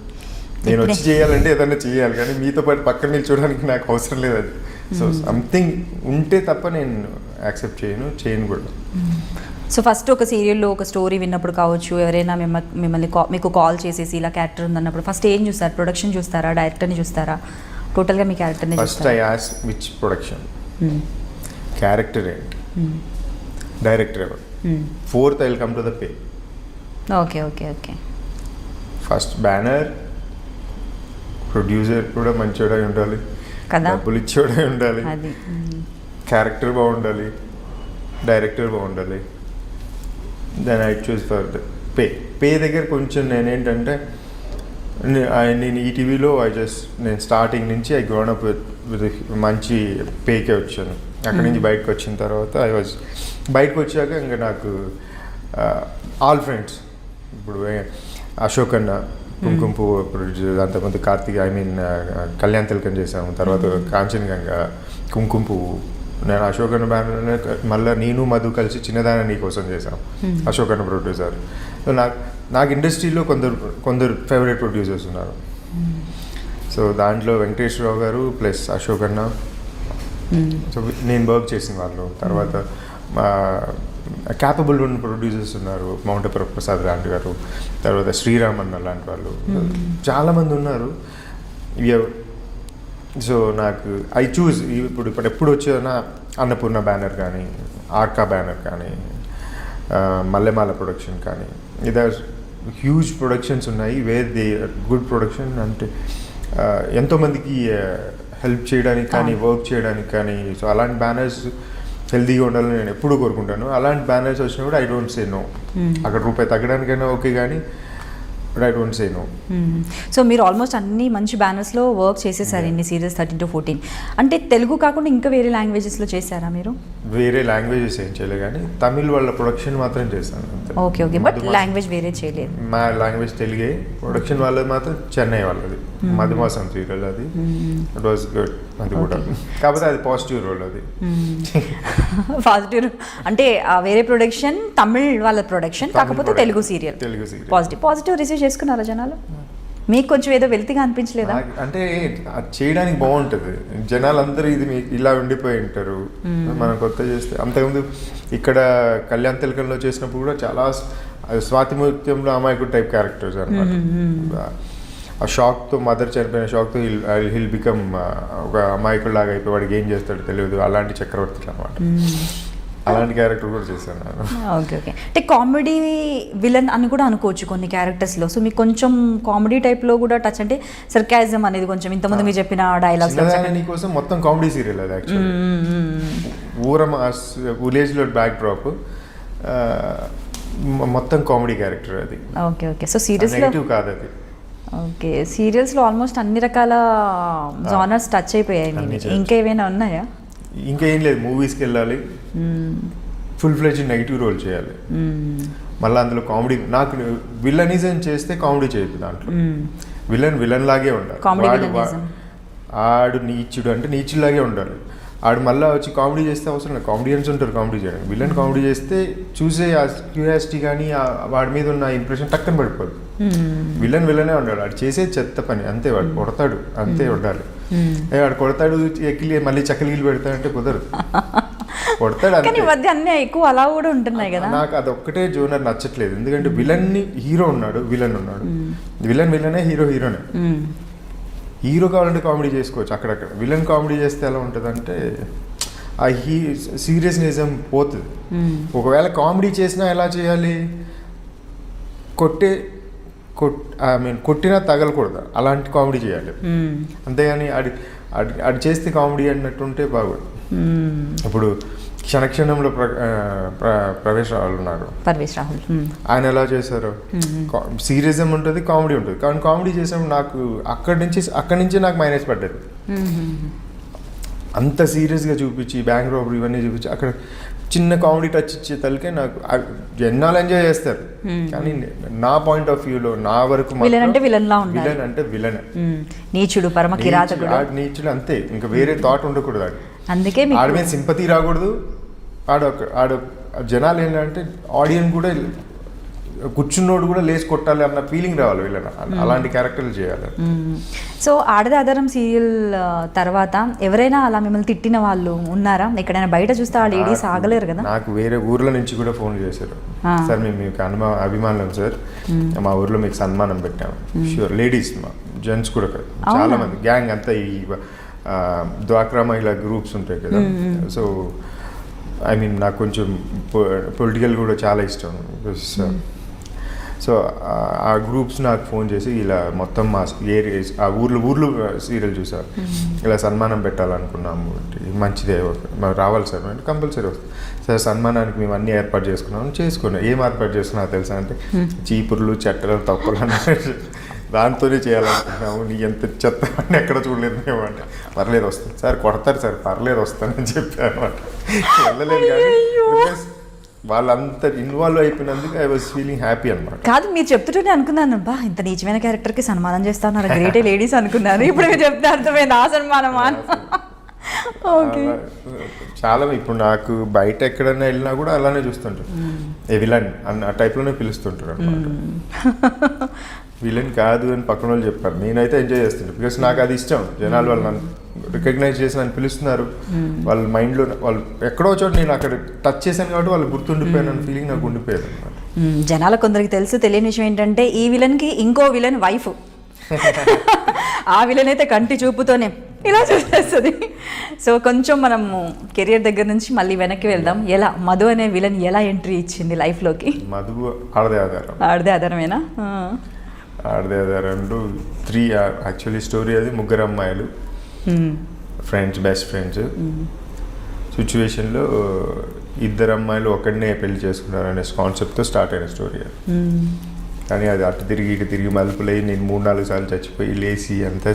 నేను వచ్చి చేయాలంటే ఏదైనా చేయాలి, కానీ మీతో పాటు పక్కన నిల్చోడానికి నాకు అవసరం లేదు అది. సో సంథింగ్ ఉంటే తప్ప నేను యాక్సెప్ట్ చేయను కూడా. సో ఫస్ట్ ఒక సీరియల్లో ఒక స్టోరీ విన్నప్పుడు కావచ్చు, ఎవరైనా మిమ్మల్ని మీకు కాల్ చేసేసి ఇలా క్యారెక్టర్ ఉందన్నప్పుడు ఫస్ట్ ఏం చూస్తారు? ప్రొడక్షన్ చూస్తారా, డైరెక్టర్ని చూస్తారా, టోటల్గా మీ క్యారెక్టర్ని? First I ask which production, character ఏంటి, డైరెక్టర్ ఎవరు, fourth I will come to the pay. Okay. First banner, producer కూడా మంచివాడై ఉండాలి కదా, డబ్బులు ఇచ్చేవాడై ఉండాలి, క్యారెక్టర్ బాగుండాలి, డైరెక్టర్ బాగుండాలి. Then I choose for the pay దగ్గర కొంచెం నేనేంటంటే నేను ఈ టీవీలో నేను స్టార్టింగ్ నుంచి ఐ గ్రోన్ అప్ విత్ మంచి పేకే వచ్చాను. అక్కడి నుంచి బయటకు వచ్చిన తర్వాత బయటకు వచ్చాక ఇంకా నాకు ఆల్ ఫ్రెండ్స్, ఇప్పుడు అశోక్ అన్న కుంకుమ పువ్వు ప్రొడ్యూసర్, అంతకుముందు కార్తీక్ కళ్యాణ్ తిలకం చేసాము, తర్వాత కాంచన్ గంగా, కుంకుమ పువ్వు. నేను అశోక్ అన్న బ్యానర్ మళ్ళీ నేను మధు కలిసి చిన్నదాన నీ కోసం చేసాం, అశోక్ అన్న ప్రొడ్యూసర్. సో నాకు ఇండస్ట్రీలో కొందరు ఫేవరెట్ ప్రొడ్యూసర్స్ ఉన్నారు. సో దాంట్లో వెంకటేశ్వరరావు గారు ప్లస్ అశోక్ అన్న, సో నేను వర్క్ చేసిన వాళ్ళు. తర్వాత క్యాపబుల్ ఉన్న ప్రొడ్యూసర్స్ ఉన్నారు, మౌంటపుర ప్రసాద్ లాంటి గారు, తర్వాత శ్రీరామ్ అన్న లాంటి వాళ్ళు, చాలామంది ఉన్నారు. సో నాకు ఐ చూస్ ఇప్పుడు ఎప్పుడు వచ్చానా అన్నపూర్ణ బ్యానర్ కానీ, ఆర్కా బ్యానర్ కానీ, మల్లెమాల ప్రొడక్షన్ కానీ, ఇదర్ హ్యూజ్ ప్రొడక్షన్స్ ఉన్నాయి వేర్ దే గుడ్ ప్రొడక్షన్. అంటే ఎంతోమందికి హెల్ప్ చేయడానికి కానీ, వర్క్ చేయడానికి కానీ. సో అలాంటి బ్యానర్స్ హెల్తీగా ఉండాలని నేను ఎప్పుడూ కోరుకుంటాను. అలాంటి బ్యానర్స్ వచ్చినా కూడా ఐ డోంట్ సే నో. అక్కడ రూపాయి తగ్గడానికైనా ఓకే, కానీ but I don't say no. So మీరు ఆల్మోస్ట్ అన్ని మంచి బ్యానర్స్లో వర్క్ చేసేసారు ఇన్ని సీరియల్స్ 13 to 14. అంటే తెలుగు కాకుండా ఇంకా వేరే లాంగ్వేజెస్లో చేశారా మీరు? వేరే లాంగ్వేజెస్ ఏం చేయలేదు, కానీ తమిళ్ వాళ్ళ ప్రొడక్షన్ మాత్రం చేశాను. ఓకే, బట్ లాంగ్వేజ్ వేరే చేయలేదు. మా లాంగ్వేజ్ తెలుగే, ప్రొడక్షన్ వాళ్ళది మాత్రం చెన్నై వాళ్ళది, మధుమాసం సీరియల్ అది. ఇట్ వాజ్ గుడ్, అది కూడా. కాకపోతే అది పాజిటివ్ రోల్. అది పాజిటివ్ అంటే వేరే ప్రొడక్షన్, తమిళ్ వాళ్ళ ప్రొడక్షన్, కాకపోతే తెలుగు సీరియల్. పాజిటివ్ రిసీవ్ చేసుకున్నారా జనాలు? మీకు కొంచెం ఏదో వెల్తిగా అనిపించలేదా? అంటే అది చేయడానికి బాగుంటుంది, జనాలందరూ ఇది ఇలా ఉండిపోయి ఉంటారు. మనం కొత్త చేస్తే, అంతకుముందు ఇక్కడ కళ్యాణ్ తిలకంలో చేసినప్పుడు కూడా చాలా స్వాతిముత్యంలో అమాయకుడు టైప్ క్యారెక్టర్స్ అనమాట. ఆ షాక్తో, మదర్ చనిపోయిన షాక్తో హిల్ బికమ్ ఒక అమాయకుడు లాగా అయిపోయి వాడికి ఏం చేస్తాడో తెలియదు, అలాంటి చక్రవర్తి అనమాట. అలాంటి క్యారెక్టర్ కూడా చేశాను నేను. ఓకే, అంటే కామెడీ విలన్ అని కూడా అనుకోవచ్చు కొన్ని క్యారెక్టర్స్లో. సో మీకు కొంచెం కామెడీ టైప్లో కూడా టచ్, అంటే సర్కాజం అనేది కొంచెం ఇంతకుముందు మీరు చెప్పిన డైలాగ్స్. కోసం మొత్తం కామెడీ సీరియల్ అది యాక్చువల్లీ. విలేజ్లో బ్యాక్ డ్రాప్, మొత్తం కామెడీ క్యారెక్టర్ అది. ఓకే, సో సీరియస్లో కాదు అది. ఓకే, సీరియల్స్లో ఆల్మోస్ట్ అన్ని రకాల జానర్స్ టచ్ అయిపోయాయి. ఇంకా ఏమైనా ఉన్నాయా? ఇంకా ఏం లేదు, మూవీస్కి వెళ్ళాలి, ఫుల్ ఫ్లెడ్జ్ నెగిటివ్ రోల్ చేయాలి, మళ్ళీ అందులో కామెడీ. నాకు విలనిజం చేస్తే కామెడీ చేయదు, దాంట్లో విలన్ లాగే ఉండాలి. ఆడు నీచుడు అంటే నీచులాగే ఉండాలి. ఆడు మళ్ళీ వచ్చి కామెడీ చేస్తే అవసరం లేదు, కామెడియన్స్ ఉంటారు కామెడీ చేయడానికి. విలన్ కామెడీ చేస్తే చూసే ఆ క్యూరియాసిటీ కానీ వాడి మీద ఉన్న ఇంప్రెషన్ టక్కన పడిపోదు. విలనే ఉండాలి, వాడు చేసే చెత్త పని అంతే, వాడు కొడతాడు అంతే ఉండాలి. వాడు కొడతాడు ఎక్కిలి మళ్ళీ చక్కలిగిలి పెడతాడంటే కుదరదు, కొడతాడు అంతే. మధ్య అన్నీ ఎక్కువ అలా కూడా ఉంటున్నాయి కదా. నాకు అదొక్కటే జోనర్ నచ్చట్లేదు, ఎందుకంటే హీరో ఉన్నాడు, విలన్ ఉన్నాడు. విలనే, హీరోనే. హీరో కావాలంటే కామెడీ చేసుకోవచ్చు అక్కడక్కడ, విలన్ కామెడీ చేస్తే ఎలా ఉంటుంది అంటే ఆ సీరియస్నిజం పోతుంది. ఒకవేళ కామెడీ చేసినా ఎలా చేయాలి, కొట్టినా తగలకూడదు, అలాంటి కామెడీ చేయాలి. అంతేగాని అది చేస్తే కామెడీ అన్నట్టుంటే బాగుంది. ఇప్పుడు క్షణక్షణంలో ప్రవేశ్ రాహుల్ ఉన్నారు, ఆయన ఎలా చేశారు, సీరియస్గా ఉంటుంది, కామెడీ ఉంటుంది. కానీ కామెడీ చేసాము, నాకు అక్కడి నుంచి నాకు మైనస్ పడ్డది. అంత సీరియస్గా చూపించి బ్యాంక్ రాబరీ ఇవన్నీ చూపించి అక్కడ చిన్న కామెడీ టచ్ ఇచ్చే తలకే నాకు జనాలు ఎంజాయ్ చేస్తారు. కానీ నా పాయింట్ ఆఫ్ వ్యూలో నా వరకు విలన్ అంటే విలన్, నీచుడు, పరమ కిరాతకుడు, నీచుడు అంతే, ఇంకా వేరే థాట్ ఉండకూడదు. అందుకే ఆడి మీద సింపతి రాకూడదు. ఆడ జనాలు ఏంటంటే ఆడియన్స్ కూడా కూర్చున్నోడు కూడా లేచి కొట్టాలి అన్న ఫీలింగ్ రావాలి వీళ్ళని, అలాంటి క్యారెక్టర్లు చేయాలి. సో ఆడది ఆధారం సీరియల్ తర్వాత ఎవరైనా అలా మిమ్మల్ని తిట్టిన వాళ్ళు ఉన్నారా? ఎక్కడైనా బయట చూస్తే ఆ లేడీస్ ఆగలేరు కదా. నాకు వేరే ఊర్ల నుంచి కూడా ఫోన్ చేశారు, సార్ మేము మీకు అభిమానం సార్, మా ఊర్లో మీకు సన్మానం పెట్టాము. ష్యూర్, లేడీస్, జెంట్స్ కూడా కాదు, చాలా మంది గ్యాంగ్ అంతా ఈ డ్వాక్రా మహిళా గ్రూప్స్ ఉంటాయి కదా. సో ఐ మీన్ నాకు కొంచెం పొలిటికల్ కూడా చాలా ఇష్టం. సో ఆ గ్రూప్స్ నాకు ఫోన్ చేసి ఇలా మొత్తం మా ఏరియా ఆ ఊర్లు సీరియల్ చూసారు, ఇలా సన్మానం పెట్టాలనుకున్నాము, మంచిదే రావాలి సార్ అంటే కంపల్సరీ వస్తుంది సార్. సన్మానానికి మేము అన్నీ ఏర్పాటు చేసుకున్నాం. ఏం ఏర్పాటు చేసుకున్నా తెలుసా అంటే చీపుర్లు, చెట్టలు, తప్పులు అన్నట్టు దాంతోనే చేయాలనుకుంటున్నాము, నీ ఎంత చెత్త అని ఎక్కడ చూడలేదు మేము అంటే, పర్లేదు వస్తాను సార్, కొడతారు సార్, పర్లేదు వస్తానని చెప్పాను అనమాట. వెళ్ళలేదు కానీ because వాళ్ళంతా ఇన్వాల్వ్ అయిపోయినందుకు ఐ వాజ్ ఫీలింగ్ హ్యాపీ అనమాట. కాదు, మీరు చెప్తుంటే అనుకున్నాను, బా ఇంత నీచమైన క్యారెక్టర్కి సన్మానం చేస్తున్నారు, గ్రేటే లేడీస్ అనుకున్నాను. ఇప్పుడు మీరు చెప్తే అర్థమైంది ఆ సన్మానమా. ఓకే, చాలా ఇప్పుడు నాకు బయట ఎక్కడైనా వెళ్ళినా కూడా అలానే చూస్తుంటారు, ఏ విలన్ అన్న టైప్లోనే పిలుస్తుంటారు అనమాట. విలన్ కాదు అని పక్కన వాళ్ళు చెప్పారు, నేనైతే ఎంజాయ్ చేస్తుంటాను బికాస్ నాకు అది ఇష్టం. జనాలు వాళ్ళు నన్ను రికగ్నైజ్ చేసి నన్ను పిలుస్తున్నారు, వాళ్ళ మైండ్లో వాళ్ళు ఎక్కడో చోట నేను అక్కడ టచ్ చేశాను కాబట్టి వాళ్ళు గుర్తుండిపోయాను అన్న ఫీలింగ్ నాకు ఉండిపోయేది అనమాట. జనాల కొందరికి తెలుసు తెలియని విషయం ఏంటంటే ఈ విలన్కి ఇంకో విలన్ వైఫ్, ఆ విలన్ అయితే కంటి చూపుతోనే ఇలా చూసేస్తుంది. సో కొంచెం మనము కెరియర్ దగ్గర నుంచి మళ్ళీ వెనక్కి వెళ్దాం. ఎలా మధు అనే విలన్ ఎలా ఎంట్రీ ఇచ్చింది లైఫ్లోకి? మధు ఆడదే ఆధారం. ఆడదే ఆధారమేనా? ఆడదే ఆధారం 3 యాక్చువల్లీ స్టోరీ. అది ముగ్గురు అమ్మాయిలు ఫ్రెండ్స్, బెస్ట్ ఫ్రెండ్స్. సిచ్యువేషన్లో 2 అమ్మాయిలు ఒకడినే పెళ్లి చేసుకున్నారు అనే కాన్సెప్ట్తో స్టార్ట్ అయిన స్టోరీ అది. కానీ అది అటు తిరిగి ఇటు తిరిగి మలుపులై నేను 3-4 సార్లు చచ్చిపోయి లేచి అంతా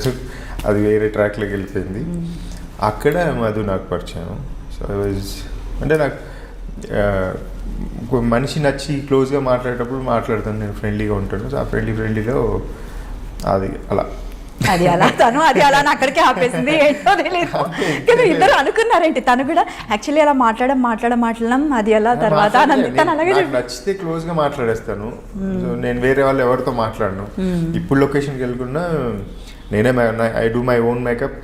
అది వేరే ట్రాక్లోకి వెళ్ళిపోయింది. అక్కడ మధు నాకు పరిచయం. సో ఐ వాజ్ అంటే నాకు మనిషి నచ్చి క్లోజ్గా మాట్లాడేటప్పుడు మాట్లాడతాను, నేను ఫ్రెండ్లీగా ఉంటాను. సో ఆ ఫ్రెండ్లీలో అది అలా అది అలా తను అది అలా అక్కడికే ఆపేసింది, ఏంటో తెలియదు. కానీ ఇద్దరు అనుకున్నారేంటి, తను కూడా యాక్చువల్లీ అలా మాట్లాడడం అది అలా తర్వాత తను అలాగే నచ్చితే క్లోజ్ గా మాట్లాడేస్తాను. నేను వేరే వాళ్ళు ఎవరితో మాట్లాడను. ఇప్పుడు లొకేషన్కి వెళ్ళుకున్నా నేనే I do my own makeup.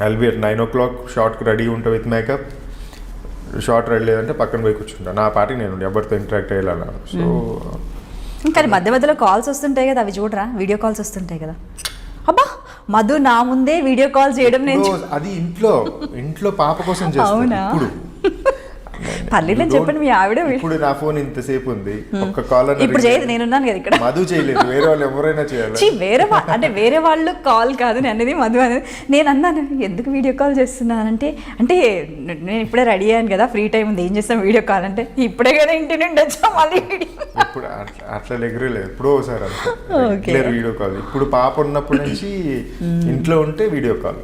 I'll be at 9 o'clock షార్ట్కి రెడీ ఉంటా విత్ మేకప్. షార్ట్ రెడీ లేదంటే పక్కన పోయి కూర్చుంటా, నా పార్టీ నేను ఎవరితో ఇంటరాక్ట్ అయ్యేలా. సో కానీ మధ్య మధ్యలో కాల్స్ వస్తుంటాయి కదా, అవి చూడరా? వీడియో కాల్స్ వస్తుంటాయి కదా. అబ్బా మధు నా ముందే వీడియో కాల్ చేయడం నేను అది ఇంట్లో పాప కోసం చేస్తాను. ఇప్పుడు పర్లేదని చెప్పండి మీ ఆవిడ. ఇప్పుడు నా ఫోన్ ఇంతసేపు ఉంది, ఒక్క కాల్ ఇప్పుడు చేయదు, నేనున్నాను కదా ఇక్కడ. మధు చేయలేదు, వేరే వాళ్ళు ఎవరైనా చేయాలి. అంటే వేరే వాళ్ళు కాల్ కాదు నేను అనేది, మధు అనేది. నేను అన్నాను ఎందుకు వీడియో కాల్ చేస్తున్నానంటే, అంటే నేను ఇప్పుడే రెడీ అయ్యాను కదా, ఫ్రీ టైం ఉంది, ఏం చేస్తాం వీడియో కాల్ అంటే, ఇప్పుడే కదా ఇంటి నుండి వచ్చాం మళ్ళీ ఇప్పుడు అట్లా ఎగరలేదు, ఎప్పుడో ఒకసారి అంతే వీడియో కాల్. ఇప్పుడు పాప ఉన్నప్పటి నుంచి ఇంట్లో ఉంటే వీడియో కాల్,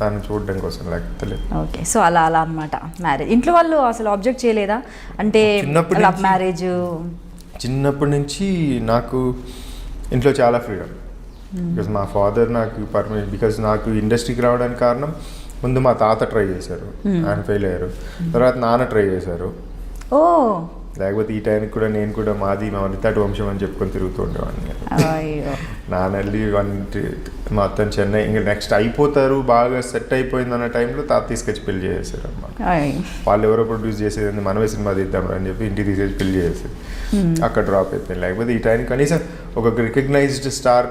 తను చూడడం కోసం, లేకపోతే. ఓకే, సో అలా అనమాట మ్యారేజ్. ఇంట్లో వాళ్ళు అసలు ఆబ్జెక్ట్ చేయలేదా? అంటే లవ్ మ్యారేజ్ చిన్నప్పటి నుంచి నాకు ఇంట్లో చాలా ఫ్రీడమ్. బికాజ్ మా ఫాదర్ నాకు పర్మిషన్, బికాజ్ నాకు ఇండస్ట్రీకి రావడానికి కారణం ముందు మా తాత ట్రై చేశారు, ఆయన ఫెయిల్ అయ్యారు. తర్వాత నాన్న ట్రై చేశారు. ఓ, లేకపోతే ఈ టైంకి కూడా నేను కూడా మాది మా వనితాటి వంశం అని చెప్పుకొని తిరుగుతూ ఉండేవాడిని. నాన్న వెళ్ళి మొత్తం చెన్నై ఇంకా నెక్స్ట్ అయిపోతారు, బాగా సెట్ అయిపోయింది అన్న టైంలో తాత తీసుకొచ్చి పెళ్లి చేసేసారు అనమాట. వాళ్ళు ఎవరో ప్రొడ్యూస్ చేసేది, మనమే సినిమా తీద్దాం అని చెప్పి ఇంటికి తీసుకొచ్చి పెళ్లి చేసేది. అక్కడ డ్రాప్ అయిపోయింది. లేకపోతే ఈ టైంకి కనీసం ఒక రికగ్నైజ్డ్ స్టార్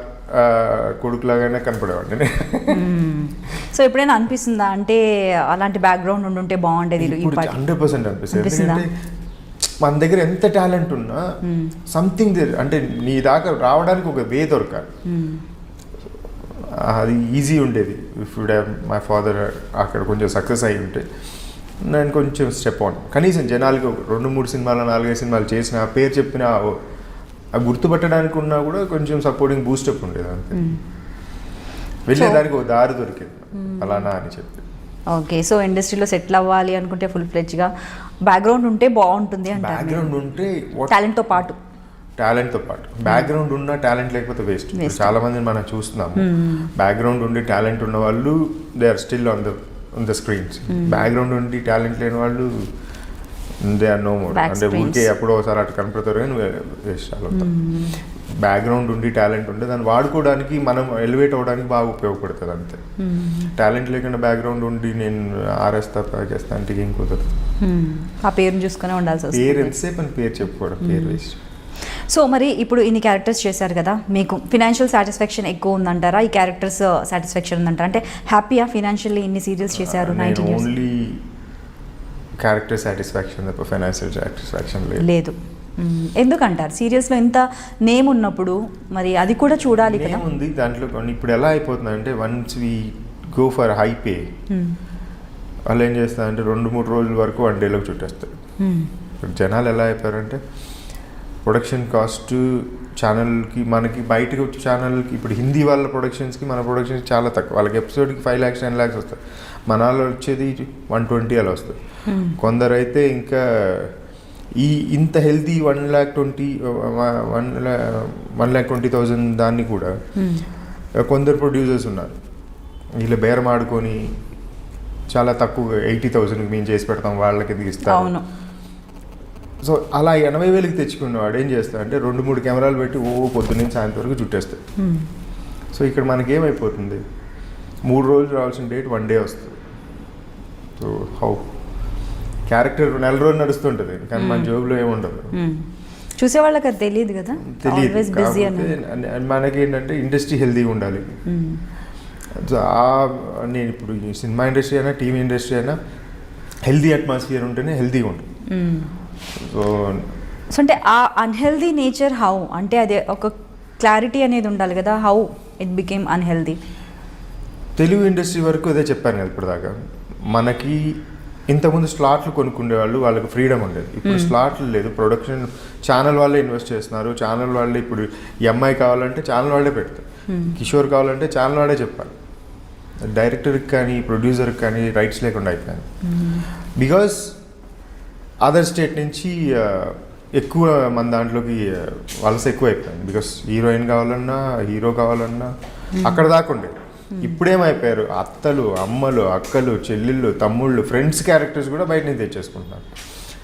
కొడుకులాగానే కనపడేవాడిని. సో ఎప్పుడైనా అనిపిస్తుందా అంటే అలాంటి బ్యాక్గ్రౌండ్ ఉండుంటే బాగుండేది? 100% అనిపిస్తుంది. మన దగ్గర ఎంత టాలెంట్ ఉన్నా సంథింగ్ అంటే నీ దాకా రావడానికి ఒక వే దొరకాలి. అది ఈజీ ఉండేది. If would have my father అక్కడ కొంచెం సక్సెస్ అయి ఉంటే నేను కొంచెం స్టెప్ ఆన్, కనీసం జనాలకి 2-3 సినిమాలు 4-5 సినిమాలు చేసిన పేరు చెప్పిన గుర్తుపట్టడానికి ఉన్నా కూడా కొంచెం సపోర్టింగ్ బూస్టప్ ఉండేది. అంతే, వెళ్ళేదానికి ఒక దారి దొరికేది అలానా అని చెప్పి. ఓకే, సో ఇండస్ట్రీలో సెటిల్ అవ్వాలి అనుకుంటే ఫుల్ ఫ్లెడ్జ్గా బ్యాక్గ్రౌండ్ ఉంటే బాగుంటుంది అంటే, బ్యాక్గ్రౌండ్ ఉంటే టాలెంట్తో పాటు బ్యాక్గ్రౌండ్ ఉన్న టాలెంట్ లేకపోతే వేస్ట్. చాలా మందిని మనం చూస్తున్నాము, బ్యాక్గ్రౌండ్ ఉండి టాలెంట్ ఉన్న వాళ్ళు they are still on the screens. Background ఉండి టాలెంట్ లేని వాళ్ళు దే ఆర్ నో మోర్. అంటే ఊరికే ఎప్పుడో ఒకసారి అటు కనపడతారు కానీ వేస్ట్ అవుతాం. బ్యాక్గ్రౌండ్ ఉండి టాలెంట్ ఉంటే దాన్ని వాడుకోవడానికి, మనం ఎలివేట్ అవ్వడానికి బాగా ఉపయోగపడుతుంది అంతే. టాలెంట్ లేకుండా బ్యాక్గ్రౌండ్ ఉండి నేను ఆరేస్తా చేస్తా అంటే ఏం కుదరదు. ఆ పేరుని చూసుకునే ఉండాల్సి వస్తుంది. పేరు ఎంతసేపు అని పేరు చెప్పుకోవడం, పేరు వేస్ట్. సో మరి ఇప్పుడు ఇన్ని క్యారెక్టర్స్ చేశారు కదా, మీకు ఫినాన్షియల్ సాటిస్ఫాక్షన్ ఎక్కువ ఉందంటారా, ఈ క్యారెక్టర్స్ సాటిస్ఫాక్షన్ ఉందంటారా? అంటే హ్యాపీయా ఫినాన్షియల్లీ ఇన్ని సీరియల్స్ చేశారు? 19 years ఓన్లీ క్యారెక్టర్ సాటిస్ఫాక్షన్ తప్ప ఫైనాన్షియల్ సాటిస్ఫాక్షన్ లేదు. ఎందుకంటారు? సీరియల్స్లో ఇంత నేమ్ ఉన్నప్పుడు మరి అది కూడా చూడాలి కదా. ఉంది దాంట్లో. కొన్ని ఇప్పుడు ఎలా అయిపోతుంది అంటే once we go for high pay, వాళ్ళు ఏం చేస్తారంటే 2-3 రోజుల వరకు 1 dayలోకి చుట్టేస్తారు. ఇప్పుడు జనాలు ఎలా అయిపోయారంటే ప్రొడక్షన్ కాస్ట్ ఛానల్కి మనకి బయటకు వచ్చే ఛానల్కి ఇప్పుడు హిందీ వాళ్ళ ప్రొడక్షన్స్కి మన ప్రొడక్షన్స్ చాలా తక్కువ. వాళ్ళకి ఎపిసోడ్కి 5 lakhs 10 lakhs వస్తాయి, మన వాళ్ళు వచ్చేది 120 అలా వస్తుంది. కొందరైతే ఇంకా ఇంత హెల్తీ 1,20,000 దాన్ని కూడా కొందరు ప్రొడ్యూసర్స్ ఉన్నారు, వీళ్ళు బేరం ఆడుకొని చాలా తక్కువ 80,000కి మేము చేసి పెడతాం వాళ్ళకి ఇస్తాం. సో అలా 80,000కి తెచ్చుకున్నవాడు ఏం చేస్తాడంటే 2-3 కెమెరాలు పెట్టి పొద్దున్నే సాయంత్రం వరకు చుట్టేస్తాడు. సో ఇక్కడ మనకి ఏమైపోతుంది, 3 రోజులు రావాల్సిన డేట్ 1 day వస్తుంది. సో హౌ క్యారెక్టర్ 4 రోజులు నడుస్తుంటుంది, కానీ మన జోబులో ఏముండదు. చూసే వాళ్ళకి అది తెలియదు కదా, తెలియదు. మనకేంటంటే ఇండస్ట్రీ హెల్తీగా ఉండాలి. నేను ఇప్పుడు సినిమా ఇండస్ట్రీ అయినా టీవీ ఇండస్ట్రీ అయినా హెల్తీ అట్మాస్ఫియర్ ఉంటేనే హెల్తీగా ఉంటుంది. సో అంటే ఆ అన్హెల్దీ నేచర్ హౌ అంటే అదే ఒక క్లారిటీ అనేది ఉండాలి కదా, how it became unhealthy. Telugu industry వరకు అదే చెప్పాను కదా ఇప్పటిదాకా. మనకి ఇంతకుముందు స్లాట్లు కొనుక్కునేవాళ్ళు, వాళ్ళకి ఫ్రీడమ్ ఉండేది. ఇప్పుడు స్లాట్లు లేదు, ప్రొడక్షన్ ఛానల్ వాళ్ళే ఇన్వెస్ట్ చేస్తున్నారు. ఛానల్ వాళ్ళే ఇప్పుడు ఎంఐ కావాలంటే ఛానల్ వాళ్ళే పెడతారు, కిషోర్ కావాలంటే ఛానల్ వాడే చెప్పాలి. డైరెక్టర్కి కానీ ప్రొడ్యూసర్కి కానీ రైట్స్ లేకుండా అయిపోయాను. బికాస్ అదర్ స్టేట్ నుంచి ఎక్కువ మన దాంట్లోకి వలస ఎక్కువ అయిపోయింది. బికాస్ హీరోయిన్ కావాలన్నా హీరో కావాలన్నా అక్కడ దాకా ఉండేది. ఇప్పుడేమైపోయారు, అత్తలు అమ్మలు అక్కలు చెల్లెళ్ళు తమ్ముళ్ళు ఫ్రెండ్స్ క్యారెక్టర్స్ కూడా బయట నుంచి తెచ్చేసుకుంటున్నారు.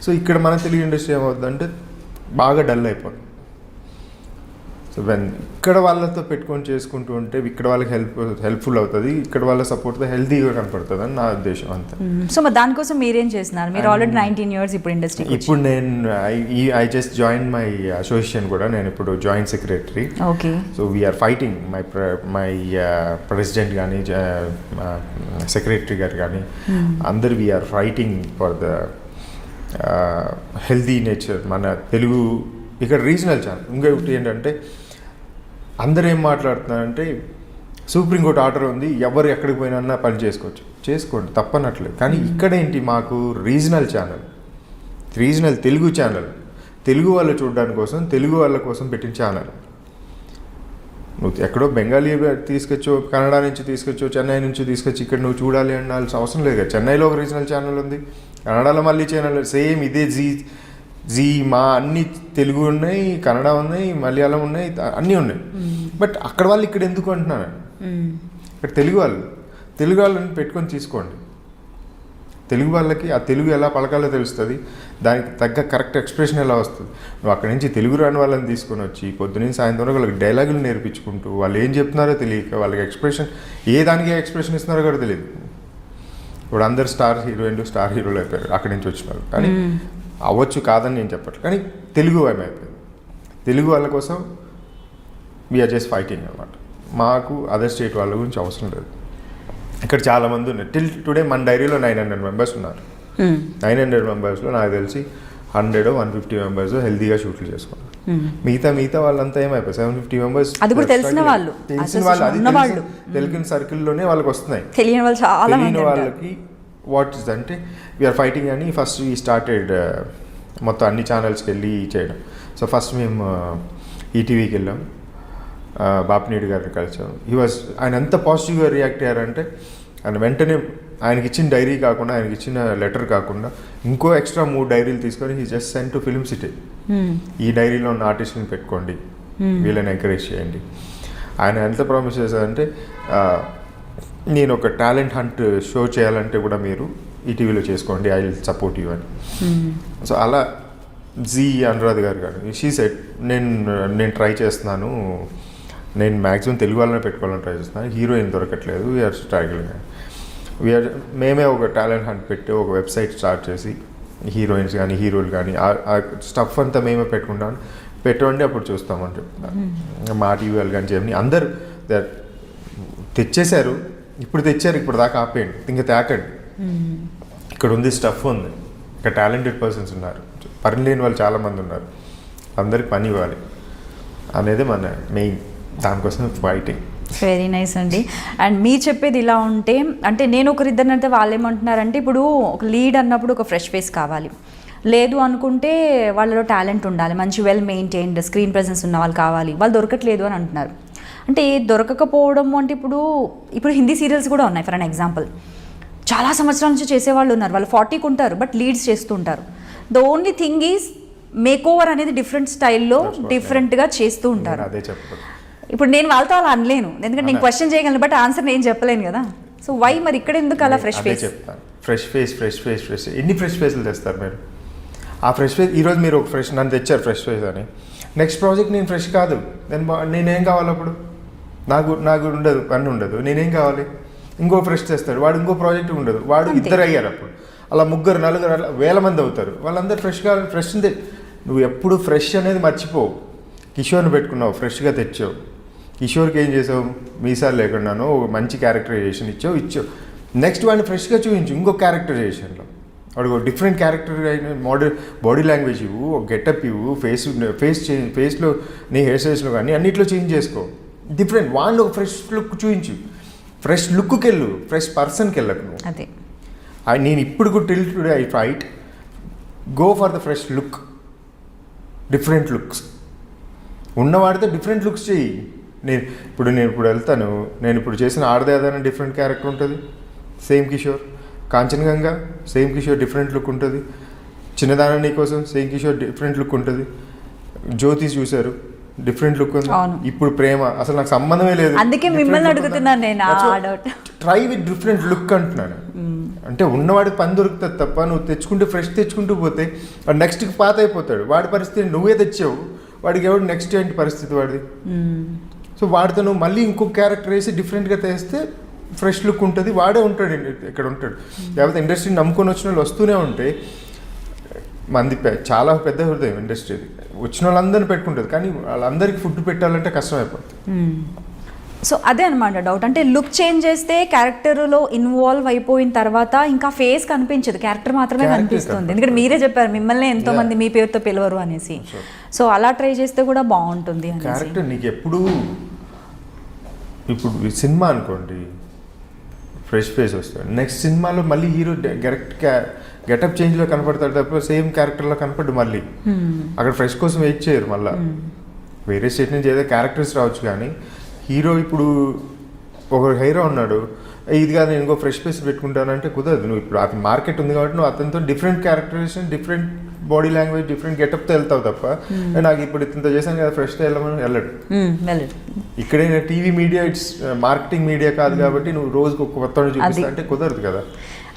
సో ఇక్కడ మన తెలుగు ఇండస్ట్రీ ఏమవుతుందంటే బాగా డల్ అయిపోతుంది. సో ఇక్కడ వాళ్ళతో పెట్టుకొని చేసుకుంటూ ఉంటే ఇక్కడ వాళ్ళకి హెల్ప్ఫుల్ అవుతుంది, ఇక్కడ వాళ్ళ సపోర్ట్తో హెల్తీగా కనపడుతుంది అని నా ఉద్దేశం అంతే. సో మరి దానికోసం మీరేం చేస్తున్నారు? మీరు ఆల్రెడీ 19 years ఇప్పుడు ఇండస్ట్రీ. ఇప్పుడు నేను I just join my association కూడా, నేను ఇప్పుడు joint secretary. Okay. So we're fighting my president కానీ సెక్రటరీ గారు కానీ అందరు we're fighting for the healthy nature మన తెలుగు. ఇక్కడ రీజనల్ ఛానల్ ఇంకొకటి ఏంటంటే అందరూ ఏం మాట్లాడుతున్నారంటే సుప్రీంకోర్టు ఆర్డర్ ఉంది, ఎవరు ఎక్కడికి పోయినా పని చేసుకోండి తప్పనట్లేదు. కానీ ఇక్కడేంటి, మాకు regional channel, regional Telugu channel, Telugu వాళ్ళు చూడడానికి కోసం, తెలుగు వాళ్ళ కోసం పెట్టిన ఛానల్. నువ్వు ఎక్కడో బెంగాలీ తీసుకొచ్చో, కన్నడ నుంచి తీసుకొచ్చో, చెన్నై నుంచి తీసుకొచ్చి ఇక్కడ నువ్వు చూడాలి అనాల్సిన అవసరం లేదు కదా. చెన్నైలో ఒక రీజనల్ ఛానల్ ఉంది, కన్నడలో మళ్ళీ ఛానల్ సేమ్ ఇదే జీ మా అన్ని తెలుగు ఉన్నాయి, కన్నడ ఉన్నాయి, మలయాళం ఉన్నాయి, అన్నీ ఉన్నాయి. బట్ అక్కడ వాళ్ళు ఇక్కడ ఎందుకు అంటున్నాను, ఇక్కడ తెలుగు వాళ్ళని పెట్టుకొని తీసుకోండి. తెలుగు వాళ్ళకి ఆ తెలుగు ఎలా పలకాలో తెలుస్తుంది, దానికి తగ్గ కరెక్ట్ ఎక్స్ప్రెషన్ ఎలా వస్తుంది. నువ్వు అక్కడి నుంచి తెలుగు రాని వాళ్ళని తీసుకొని వచ్చి పొద్దున్న సాయంత్రం వాళ్ళకి డైలాగులు నేర్పించుకుంటూ వాళ్ళు ఏం చెప్తున్నారో తెలియక వాళ్ళకి ఎక్స్ప్రెషన్ ఏ దానికి ఎక్స్ప్రెషన్ ఇస్తున్నారో కూడా తెలియదు. ఇప్పుడు అందరు స్టార్ హీరోయిన్లు స్టార్ హీరోలు అయిపోయారు అక్కడి నుంచి వచ్చినారు. కానీ అవ్వచ్చు కాదని నేను చెప్పట్లేదు, కానీ తెలుగు ఏమైపోయింది. తెలుగు వాళ్ళ కోసం వీఆర్ జస్ట్ ఫైటింగ్ అనమాట. మాకు అదర్ స్టేట్ వాళ్ళ గురించి అవసరం లేదు. ఇక్కడ చాలామంది ఉన్నారు. టిల్ టుడే మన డైరీలో 900 members ఉన్నారు. 900 membersలో నాకు తెలిసి 100-150 members హెల్తీగా షూట్లు చేసుకున్నారు. మిగతా వాళ్ళంతా ఏమైపోయి 750 members అది కూడా తెలిసిన వాళ్ళు తెలిసిన సర్కిల్లోనే వాళ్ళకి వస్తున్నాయి. తెలియని వాళ్ళకి వాట్ ఇస్ అంటే వీఆర్ ఫైటింగ్ అని ఫస్ట్ వీ స్టార్టెడ్ మొత్తం అన్ని ఛానల్స్కి వెళ్ళి చేయడం. సో ఫస్ట్ మేము ఈటీవీకి వెళ్ళాం, బాపినేడు గారిని కలిసాం. ఆయన ఎంత పాజిటివ్గా రియాక్ట్ అయ్యారంటే ఆయన వెంటనే ఆయనకి ఇచ్చిన డైరీ కాకుండా, ఆయనకి ఇచ్చిన లెటర్ కాకుండా ఇంకో ఎక్స్ట్రా 3 డైరీలు తీసుకొని he just send to film city. ఈ డైరీలో ఉన్న ఆర్టిస్ట్ని పెట్టుకోండి, వీళ్ళని ఎంకరేజ్ చేయండి. ఆయన ఎంత ప్రామిస్ చేశారంటే నేను ఒక టాలెంట్ హంట్ షో చేయాలంటే కూడా మీరు ఈటీవీలో చేసుకోండి, ఐ విల్ సపోర్ట్ యూ అని. సో అలా జీ అనురాధ్ గారు కానీ షీ సెట్ నేను ట్రై చేస్తున్నాను, నేను మ్యాక్సిమం తెలుగు వాళ్ళని పెట్టుకోవాలని ట్రై చేస్తున్నాను, హీరోయిన్ దొరకట్లేదు, వీఆర్ స్ట్రగ్లింగ్. మేమే ఒక టాలెంట్ హంట్ పెట్టి ఒక వెబ్సైట్ స్టార్ట్ చేసి హీరోయిన్స్ కానీ హీరోలు కానీ ఆ స్టఫ్ అంతా మేమే పెట్టుకుంటాను, పెట్టండి అప్పుడు చూస్తామని చెప్తున్నారు. మా టీవీ వాళ్ళు కానీ చెప్పి అందరు తెచ్చేశారు, ఇప్పుడు తెచ్చారు, ఇప్పుడు దాకా ఆపేయండి, ఇంకా తేకండి. ఇక్కడ ఉంది, స్టఫ్ ఉంది, ఇక్కడ టాలెంటెడ్ పర్సన్స్ ఉన్నారు, పని లేని వాళ్ళు చాలామంది ఉన్నారు, అందరికి పని ఇవ్వాలి అనేది మన మెయిన్, దానికోసం ఫైటింగ్. వెరీ నైస్ అండి. అండ్ మీరు చెప్పేది ఇలా ఉంటే, అంటే నేను ఒకరిద్దరిని అంటే వాళ్ళు ఏమంటున్నారంటే ఇప్పుడు ఒక లీడ్ అన్నప్పుడు ఒక ఫ్రెష్ ఫేస్ కావాలి, లేదు అనుకుంటే వాళ్ళలో టాలెంట్ ఉండాలి, మంచి వెల్ మెయింటైన్డ్ స్క్రీన్ ప్రెజెన్స్ ఉన్న వాళ్ళు కావాలి, వాళ్ళు దొరకట్లేదు అని అంటున్నారు. అంటే దొరకకపోవడం అంటే ఇప్పుడు హిందీ సీరియల్స్ కూడా ఉన్నాయి ఫర్ అన్ ఎగ్జాంపుల్. చాలా సంవత్సరాల నుంచి చేసేవాళ్ళు ఉన్నారు, వాళ్ళు 40కి ఉంటారు బట్ లీడ్స్ చేస్తూ ఉంటారు. The only thing is make over అనేది డిఫరెంట్ స్టైల్లో డిఫరెంట్గా చేస్తూ ఉంటారు. అదే చెప్పాలి. ఇప్పుడు నేను వాళ్ళతో అలా అనలేను, ఎందుకంటే నేను క్వశ్చన్ చేయగలను బట్ ఆన్సర్ నేను చెప్పలేను కదా. సో వై మరి ఇక్కడ ఎందుకు అలా ఫ్రెష్ ఫేస్? చెప్తాను, ఫ్రెష్ ఫేస్ ఎన్ని ఫ్రెష్ ఫేస్లు తెస్తారు మీరు? ఆ ఫ్రెష్ ఫేస్ ఈరోజు మీరు ఒక ఫ్రెష్ నన్ను తెచ్చారు ఫ్రెష్ ఫేస్ అని, నెక్స్ట్ ప్రాజెక్ట్ నేను ఫ్రెష్ కాదు, నేనేం కావాలి అప్పుడు? నాకు ఉండదు, పని ఉండదు, నేనేం కావాలి? ఇంకో ఫ్రెష్ తెస్తాడు వాడు, ఇంకో ప్రాజెక్ట్ ఉండదు, వాడు ఇద్దరు అయ్యారు. అప్పుడు అలా ముగ్గురు నలుగురు అలా 1000 మంది అవుతారు. వాళ్ళందరూ ఫ్రెష్ ఉంది. నువ్వు ఎప్పుడు ఫ్రెష్ అనేది మర్చిపోవు. కిషోర్ని పెట్టుకున్నావు, ఫ్రెష్గా తెచ్చావు. కిషోర్కి ఏం చేసావు? మీసాలు లేకుండాను ఒక మంచి క్యారెక్టరైజేషన్ ఇచ్చావు. నెక్స్ట్ వాడిని ఫ్రెష్గా చూపించు ఇంకో క్యారెక్టరైజేషన్లో. వాడు ఒక డిఫరెంట్ క్యారెక్టర్ బాడీ లాంగ్వేజ్ ఇవ్వు, ఒక గెటప్ ఇవ్వు, ఫేస్లో నీ హెయిర్ స్టైల్స్లో కానీ అన్నిట్లో చేంజ్ చేసుకో. డిఫరెంట్ వాడిని ఒక ఫ్రెష్ లుక్ చూపించు. ఫ్రెష్ లుక్కి వెళ్ళు, ఫ్రెష్ పర్సన్కి వెళ్ళకు నువ్వు. అదే నేను ఇప్పుడు కూడా till today I fight go for the fresh look, different looks ఉన్నవాడితో డిఫరెంట్ లుక్స్ చెయ్యి. నేను ఇప్పుడు వెళ్తాను, నేను ఇప్పుడు చేసిన ఆడదేదాన డిఫరెంట్ క్యారెక్టర్ ఉంటుంది, same Kishore. Kanchanaganga same Kishore, different look ఉంటుంది. చిన్నదాన నీకోసం సేమ్ కిషోర్, డిఫరెంట్ లుక్ ఉంటుంది. జ్యోతి చూశారు, డిఫరెంట్ లుక్ ఉంది. ఇప్పుడు ప్రేమ అసలు నాకు సంబంధమే లేదు, అందుకే మిమ్మల్ని అడుగుతున్నాను నేను. ట్రై విత్ డిఫరెంట్ లుక్ అంటున్నాను. అంటే ఉన్నవాడికి పని దొరుకుతుంది తప్ప నువ్వు తెచ్చుకుంటే ఫ్రెష్ తెచ్చుకుంటూ పోతే వాడు నెక్స్ట్కి పాత అయిపోతాడు. వాడి పరిస్థితి నువ్వే తెచ్చావు, వాడికి ఎవడు నెక్స్ట్ ఏంటి పరిస్థితి వాడిది? సో వాడితో నువ్వు మళ్ళీ ఇంకొక క్యారెక్టర్ వేసి డిఫరెంట్గా తెస్తే ఫ్రెష్ లుక్ ఉంటుంది, వాడే ఉంటాడు ఇక్కడ ఉంటాడు. లేకపోతే ఇండస్ట్రీని నమ్ముకొని వచ్చిన వాళ్ళు వస్తూనే ఉంటే మంది చాలా పెద్ద హృదయం ఇండస్ట్రీది, వచ్చిన వాళ్ళందరినీ పెట్టుకుంటుంది, కానీ వాళ్ళందరికీ ఫుడ్ పెట్టాలంటే కష్టం అయిపోతుంది. సో అదే అనమాట డౌట్. అంటే లుక్ చేంజ్ చేస్తే క్యారెక్టర్లో ఇన్వాల్వ్ అయిపోయిన తర్వాత ఇంకా ఫేస్ కనిపించదు, క్యారెక్టర్ మాత్రమే కనిపిస్తుంది. ఎందుకంటే మీరే చెప్పారు మిమ్మల్ని ఎంతో మంది మీ పేరుతో పిలవరు అనేసి. సో అలా ట్రై చేస్తే కూడా బాగుంటుంది. క్యారెక్టర్ నీకు ఎప్పుడు ఇప్పుడు సినిమా అనుకోండి ఫ్రెష్ ఫేస్ వస్తాడు, నెక్స్ట్ సినిమాలో మళ్ళీ హీరో గెటప్ చేంజ్లో కనపడతాడు తప్ప సేమ్ క్యారెక్టర్లో కనపడ్డు. మళ్ళీ అక్కడ ఫ్రెష్ కోసం వెయిట్ చేయరు. మళ్ళీ వేరే స్టేట్ నుంచి ఏదో క్యారెక్టర్స్ రావచ్చు, కానీ హీరో ఇప్పుడు ఒక హీరో ఉన్నాడు, ఇది కాదు నేను ఇంకో ఫ్రెష్ ఫేస్ పెట్టుకుంటానంటే కుదరదు. నువ్వు ఇప్పుడు అతని మార్కెట్ ఉంది కాబట్టి నువ్వు అతనితో different characterisation, different body language, different గెటప్తో వెళ్తావు తప్ప నాకు ఇప్పుడు ఇంత చేశాను కదా ఫ్రెష్తో వెళ్ళడు. ఇక్కడే TV media it's marketing media కాదు కాబట్టి నువ్వు రోజుకు ఒక కొత్త చూపిస్తా అంటే కుదరదు కదా.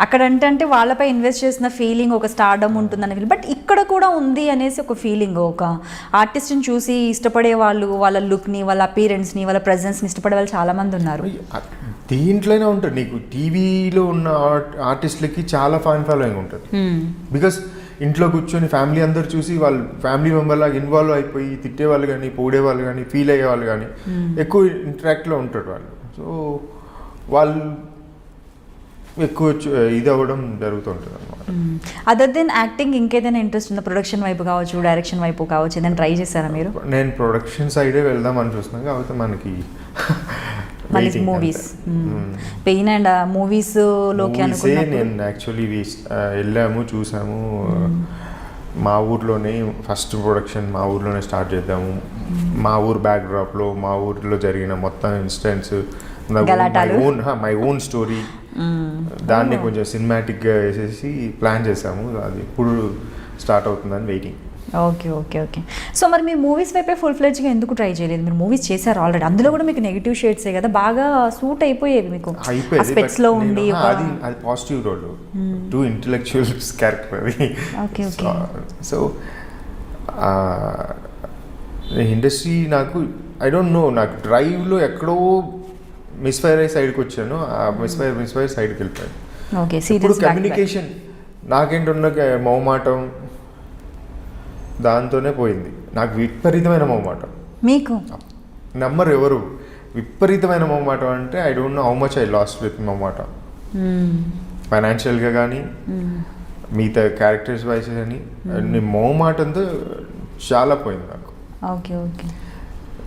అక్కడ అంటే వాళ్ళపై ఇన్వెస్ట్ చేసిన ఫీలింగ్, ఒక స్టార్డమ్ ఉంటుందనే ఫీలింగ్. బట్ ఇక్కడ కూడా ఉంది అనేసి ఒక ఫీలింగ్, ఒక ఆర్టిస్ట్ని చూసి ఇష్టపడే వాళ్ళు, వాళ్ళ లుక్ని, వాళ్ళ అపీరెన్స్ని, వాళ్ళ ప్రెజెన్స్ని ఇష్టపడే వాళ్ళు చాలామంది ఉన్నారు. దీంట్లోనే ఉంటుంది. నీకు టీవీలో ఉన్న ఆర్టిస్టులకి చాలా ఫ్యాన్ ఫాలోయింగ్ ఉంటుంది. బికాస్ ఇంట్లో కూర్చొని ఫ్యామిలీ అందరు చూసి వాళ్ళు ఫ్యామిలీ మెంబర్ లాగా ఇన్వాల్వ్ అయిపోయి తిట్టేవాళ్ళు కానీ, పొగిడేవాళ్ళు కానీ, ఫీల్ అయ్యేవాళ్ళు కానీ ఎక్కువ ఇంటరాక్ట్లో ఉంటారు వాళ్ళు. సో వాళ్ళు ఎక్కువ ఇది అవ్వడం జరుగుతుంటుంది అనమాట. అదర్ దెన్ యాక్టింగ్ ఇంకేదైనా ఇంట్రెస్ట్ ఉందా? ప్రొడక్షన్ వైపు కావచ్చు, డైరెక్షన్ వైపు కావచ్చు, ఏదైనా ట్రై చేశారా మీరు? నేను ప్రొడక్షన్ సైడే వెళ్దాం అని చూస్తున్నాను, కాబట్టి మనకి మూవీస్ పెయిన్ అండ్ మూవీస్లోకి అనుకున్నాను. నేను యాక్చువల్లీ వెళ్ళాము, చూసాము. మా ఊర్లోనే ఫస్ట్ ప్రొడక్షన్ మా ఊర్లోనే స్టార్ట్ చేద్దాము. మా ఊరు బ్యాక్డ్రాప్లో మా ఊర్లో జరిగిన మొత్తం ఇన్సిడెంట్స్, మై ఓన్ స్టోరీ, దాన్ని కొంచెం సినిమాటిక్గా వేసేసి ప్లాన్ చేసాము. అది ఇప్పుడు స్టార్ట్ అవుతుందని waiting. Okay okay okay. So మరి మీరు మూవీస్ వైపే ఫుల్ ఫ్లెడ్జ్గా ఎందుకు ట్రై చేయలేదు? మీరు మూవీస్ చేశారు ఆల్రెడీ, అందులో కూడా మీకు నెగిటివ్ షేడ్సే కదా, బాగా సూట్ అయిపోయేవి మీకు. స్పెట్స్లో ఉండి అది positive role, too intellectual character అది. Okay okay. సో ఇండస్ట్రీ నాకు ఐ డోంట్ నో, నాకు డ్రైవ్లో ఎక్కడో మిస్ఫైర్ అయ్యి సైడ్కి వచ్చాను, ఆ మిస్ఫైర్ సైడ్కి వెళ్ళిపోయాను. ఓకే. ఇప్పుడు కమ్యూనికేషన్ నాకేంటున్న మొహమాటం దాంతోనే పోయింది. నాకు విపరీతమైన మొహమాటం. మీకు నమ్మరు ఎవరు, విపరీతమైన మొహమాటం అంటే I don't know how much I last with మొహమాటం. ఫైనాన్షియల్గా కానీ, మిగతా క్యారెక్టర్స్ వైస్ కానీ మొహమాటంతో చాలా పోయింది నాకు. Okay okay.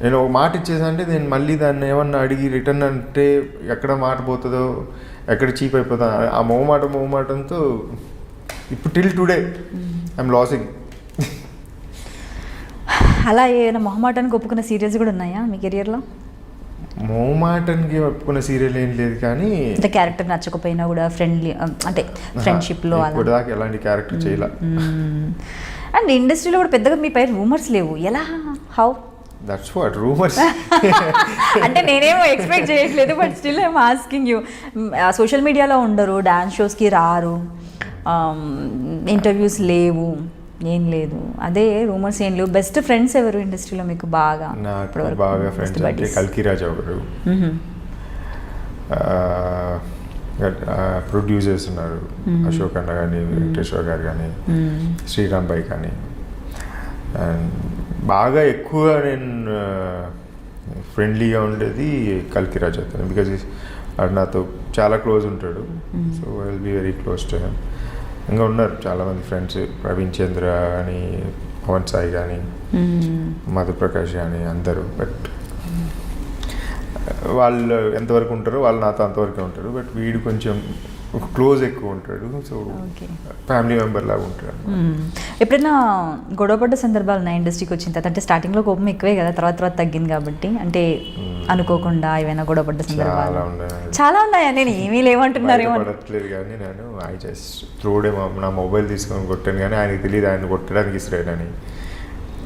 నేను ఒక మాట ఇచ్చేసానంటే నేను మళ్ళీ దాన్ని ఏమన్నా అడిగి రిటర్న్ అంటే ఎక్కడ మాట పోతుందో, ఎక్కడ చీప్ అయిపోతుందో ఆ మొహమాటంతో ఇప్పుడు టిల్ టుడే ఐఎమ్ లాసింగ్. అలా ఏమైనా మొహమాటానికి ఒప్పుకున్న సీరియల్స్ కూడా ఉన్నాయా మీ కెరియర్లో? మోమాటన్కి ఒప్పుకున్న సీరియల్ ఏం లేదు కానీ అంటే క్యారెక్టర్ నచ్చకపోయినా కూడా ఫ్రెండ్లీ అంటే ఫ్రెండ్షిప్లో ఇప్పుడు దాకా ఎలాంటి క్యారెక్టర్ చేయాల. అండ్ ఇండస్ట్రీలో కూడా పెద్దగా మీ పైన రూమర్స్ లేవు, ఎలా హౌ? That's what rumours. అంటే నేనేమో ఎక్స్పెక్ట్ చేయట్లేదు, but still I'm asking you. Social మీడియాలో ఉండరు, డాన్స్ షోస్కి రారు, ఇంటర్వ్యూస్ లేవు, ఏం లేదు, అదే రూమర్స్ ఏం లేవు. బెస్ట్ ఫ్రెండ్స్ ఎవరు ఇండస్ట్రీలో మీకు బాగా? నాకు బాగా ఫ్రెండ్స్ అంటే కల్కి రాజా ఒకరు, ప్రొడ్యూసర్స్ ఉన్నారు, అశోక్ అన్న కానీ, వెంకటేశ్వర గారు కానీ, శ్రీరామ్ భాయ్ కానీ. అండ్ బాగా ఎక్కువ నేను ఫ్రెండ్లీగా ఉండేది కల్కి రాజా, బికాజ్ వాడు నాతో చాలా క్లోజ్ ఉంటాడు. So I will be very close to him. ఇంకా ఉన్నారు చాలామంది ఫ్రెండ్స్, ప్రవీణ్ చంద్ర కానీ, పవన్ సాయి కానీ, మధుప్రకాష్ కానీ, అందరూ. బట్ వాళ్ళు ఎంతవరకు ఉంటారో వాళ్ళు నాతో అంతవరకే ఉంటారు. బట్ వీడు కొంచెం క్లోజ్ ఎక్కువ ఉంటాడు, సో ఫ్యామిలీ మెంబర్ లాగా ఉంటాడు. ఎప్పుడైనా గొడవపడ్డ సందర్భాలు ఉన్నాయి ఇండస్ట్రీకి వచ్చిన తర్వాత? అంటే స్టార్టింగ్లో కోపం ఎక్కువే కదా, తర్వాత తర్వాత తగ్గింది కాబట్టి. అంటే అనుకోకుండా ఏమైనా గొడవపడ్డ సందర్భాలు చాలా ఉన్నాయా? నేను ఏమీ లేవంటున్నారేమో పడట్లేదు కానీ నేను ఐ జస్ట్ త్రోడే నా మొబైల్ తీసుకొని కొట్టాను కానీ ఆయనకి తెలియదు ఆయన కొట్టడానికి ఇస్తాడని.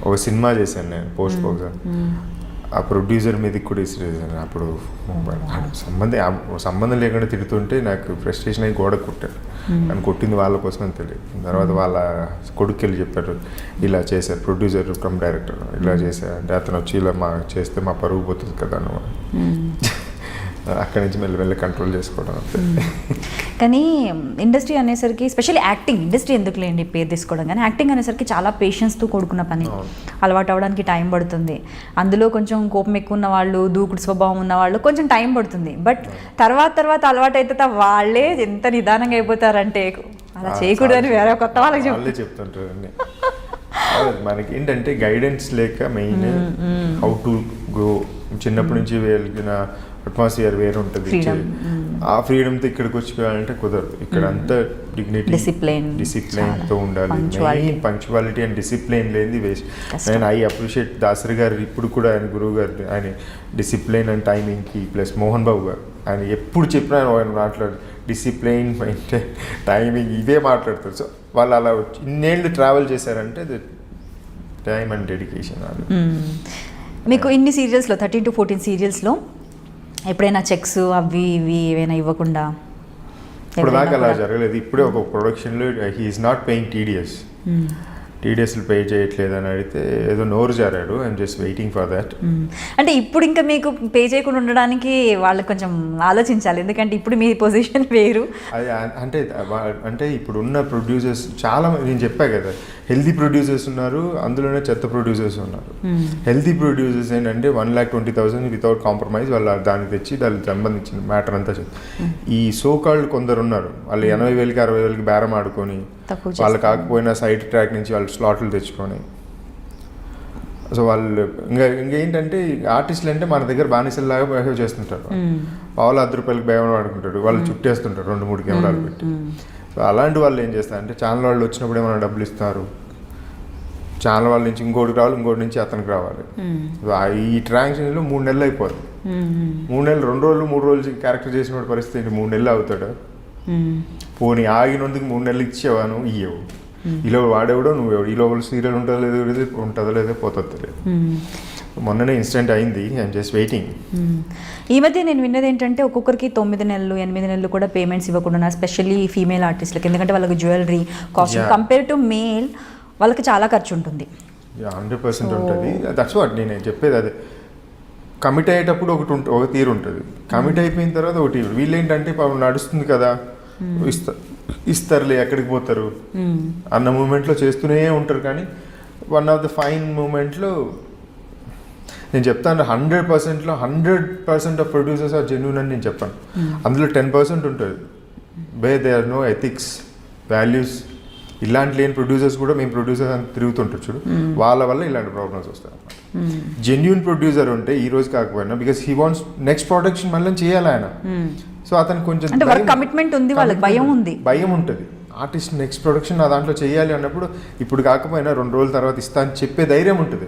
ఒక సినిమా చేశాను నేను, పోస్ట్ పోగ్జాన్, ఆ ప్రొడ్యూసర్ మీదకి కూడా ఇసిరేసాను. అప్పుడు సంబంధం లేకుండా తిడుతుంటే నాకు ఫ్రస్ట్రేషన్ అయ్యి గోడ కొట్టాను. అని కొట్టింది వాళ్ళ కోసం అని తెలియదు. తర్వాత వాళ్ళ కొడుకు వెళ్ళి చెప్పారు, ఇలా చేశారు ప్రొడ్యూసర్ కమ్ డైరెక్టర్, ఇలా చేశారు అంటే అతను వచ్చి ఇలా చేస్తే మా పరుగు పోతుంది కదా అని అక్కడి నుంచి మెల్లమెల్ల కంట్రోల్ చేసుకోవడం అంతే. కానీ ఇండస్ట్రీ అనేసరికి, స్పెషల్లీ యాక్టింగ్ ఇండస్ట్రీ ఎందుకు లేండి పేరు తీసుకోవడం, కానీ యాక్టింగ్ అనేసరికి చాలా పేషెన్స్తో కూడుకున్న పని, అలవాటు అవ్వడానికి టైం పడుతుంది. అందులో కొంచెం కోపం ఎక్కువ ఉన్న వాళ్ళు, దూకుడు స్వభావం ఉన్న వాళ్ళు కొంచెం టైం పడుతుంది. బట్ తర్వాత అలవాటు అయితే వాళ్ళే ఎంత నిదానంగా అయిపోతారంటే అలా చేయకూడదని వేరే కొత్త వాళ్ళకి చెప్తుంటారు. మనకి ఏంటంటే గైడెన్స్ లేక మెయిన్ హౌ టు గ్రో. చిన్నప్పటి నుంచి వెళ్ళిన అట్మాస్ఫియర్ వేరే ఉంటుంది. ఆ ఫ్రీడమ్తో ఇక్కడికి వచ్చిపోయాలంటే కుదరదు. ఇక్కడ అంతా డిగ్నిటీ, డిసిప్లైన్తో ఉండాలి. మెయిన్ పంక్చువాలిటీ అండ్ డిసిప్లైన్ లేనిది వేస్ట్. నేను ఐ అప్రిషియేట్ దాసరి గారు, ఇప్పుడు కూడా ఆయన గురువు గారు, ఆయన discipline and టైమింగ్కి, plus Mohan Babu గారు, ఆయన ఎప్పుడు చెప్పినా ఆయన మాట్లాడు డిసిప్లైన్, మెయింటైన్, టైమింగ్, ఇవే మాట్లాడతారు. సో వాళ్ళు అలా ఇన్నేళ్ళు ట్రావెల్ చేశారంటే టైమ్ అండ్ డెడికేషన్. మీకు ఇన్ని సీరియల్స్లో 13 to 14 సీరియల్స్లో ఎప్పుడైనా చెక్స్ అవి ఇవి ఏమైనా ఇవ్వకుండా? ఇప్పుడు దాకా అలా జరగలేదు. ఇప్పుడే ఒక ప్రొడక్షన్లో హీఈస్ నాట్ పేయింగ్ టీడీఎస్లు పే చేయట్లేదు అని అడిగితే ఏదో నోరు జారాడు. I'm just waiting for that. అంటే ఇప్పుడు ఇంకా మీకు పే చేయకుండా ఉండడానికి వాళ్ళకి కొంచెం ఆలోచించాలి, ఎందుకంటే ఇప్పుడు మీ పొజిషన్ వేరు. అది అంటే ఇప్పుడు ఉన్న ప్రొడ్యూసర్స్ చాలా, నేను చెప్పా కదా, హెల్దీ ప్రొడ్యూసర్స్ ఉన్నారు, అందులోనే చెత్త ప్రొడ్యూసర్స్ ఉన్నారు. హెల్దీ ప్రొడ్యూసర్స్ ఏంటంటే 1,20,000 వితౌట్ కాంప్రమైజ్ వాళ్ళు దాన్ని తెచ్చి దానికి సంబంధించిన మ్యాటర్ అంతా చెప్తారు. ఈ సోకాల్డ్ కొందరు ఉన్నారు, వాళ్ళు 80,000కి 60,000కి బేరం ఆడుకొని, వాళ్ళు కాకపోయినా సైడ్ ట్రాక్ నుంచి వాళ్ళు స్లాట్లు తెచ్చుకొని, సో వాళ్ళు ఇంకా ఏంటంటే ఆర్టిస్టులు అంటే మన దగ్గర బానిసల్లాగా బిహేవ్ చేస్తుంటారు. పావులు 10 రూపాయలకి బేరం ఆడుకుంటాడు, వాళ్ళు చుట్టేస్తుంటారు 2-3 కెమెరాలు పెట్టి. సో అలాంటి వాళ్ళు ఏం చేస్తారంటే ఛానల్ వాళ్ళు వచ్చినప్పుడు ఏమైనా డబ్బులు ఇస్తారు, ఛానల్ వాళ్ళ నుంచి ఇంకోటికి రావాలి, ఇంకోటి నుంచి అతనికి రావాలి. ఈ ట్రాన్సాక్షన్లో 3 నెలలు అయిపోతుంది. 3 నెలలు, 2 రోజులు 3 రోజులు క్యారెక్టర్ చేసిన పరిస్థితి 3 నెలలు అవుతాడు. పోనీ ఆగినందుకు 3 నెలలు ఇచ్చేవాను, ఇయ్యవు. ఈలో వాడేవాడో నువ్వెవడు, ఈలో సీరియల్ ఉంటుందో లేదో పోతుంది లేదు. మొన్ననే ఇన్సిడెంట్ అయింది. I'm just waiting. ఈ మధ్య నేను విన్నది ఏంటంటే ఒక్కొక్కరికి 9 నెలలు 8 నెలలు కూడా పేమెంట్స్ ఇవ్వకుండా, స్పెషల్లీ ఫీమేల్ ఆర్టిస్టులకి, ఎందుకంటే వాళ్ళకి jewellery costume compare to male వాళ్ళకి చాలా ఖర్చు ఉంటుంది. 100% ఉంటుంది. దట్స్ వాట్ నేను చెప్పేది. అదే కమిట్ అయ్యేటప్పుడు ఒక తీరు ఉంటుంది, కమిట్ అయిపోయిన తర్వాత ఒకటి. వీళ్ళు ఏంటంటే పాపం నడుస్తుంది కదా, ఇస్తారులే ఎక్కడికి పోతారు అన్న మూమెంట్లో చేస్తూనే ఉంటారు. కానీ వన్ ఆఫ్ ద ఫైన్ మూమెంట్లో నేను చెప్తాను, 100%లో 100% ఆఫ్ ప్రొడ్యూసర్స్ ఆర్ జెన్యూన్ అని నేను చెప్పాను. అందులో 10% ఉంటుంది but they are no ethics, values. ఇలాంటి లేని ప్రొడ్యూసర్స్ కూడా మేము ప్రొడ్యూసర్స్ అని తిరుగుతుంటారు చూడు, వాళ్ళ వల్ల ఇలాంటి ప్రాబ్లమ్స్ వస్తాయి అన్నమాట. జెన్యూన్ ప్రొడ్యూసర్ ఉంటే ఈ రోజు కాకపోయినా, because he wants next production మళ్ళీ చేయాలి ఆయన. సో అతను కొంచెం కమిట్మెంట్ ఉంది, వాళ్ళకి భయం ఉంది, భయం ఉంటుంది. ఆర్టిస్ట్ నెక్స్ట్ ప్రొడక్షన్ నా దాంట్లో చేయాలి అన్నప్పుడు ఇప్పుడు కాకపోయినా 2 రోజుల తర్వాత ఇస్తా అని చెప్పే ధైర్యం ఉంటుంది.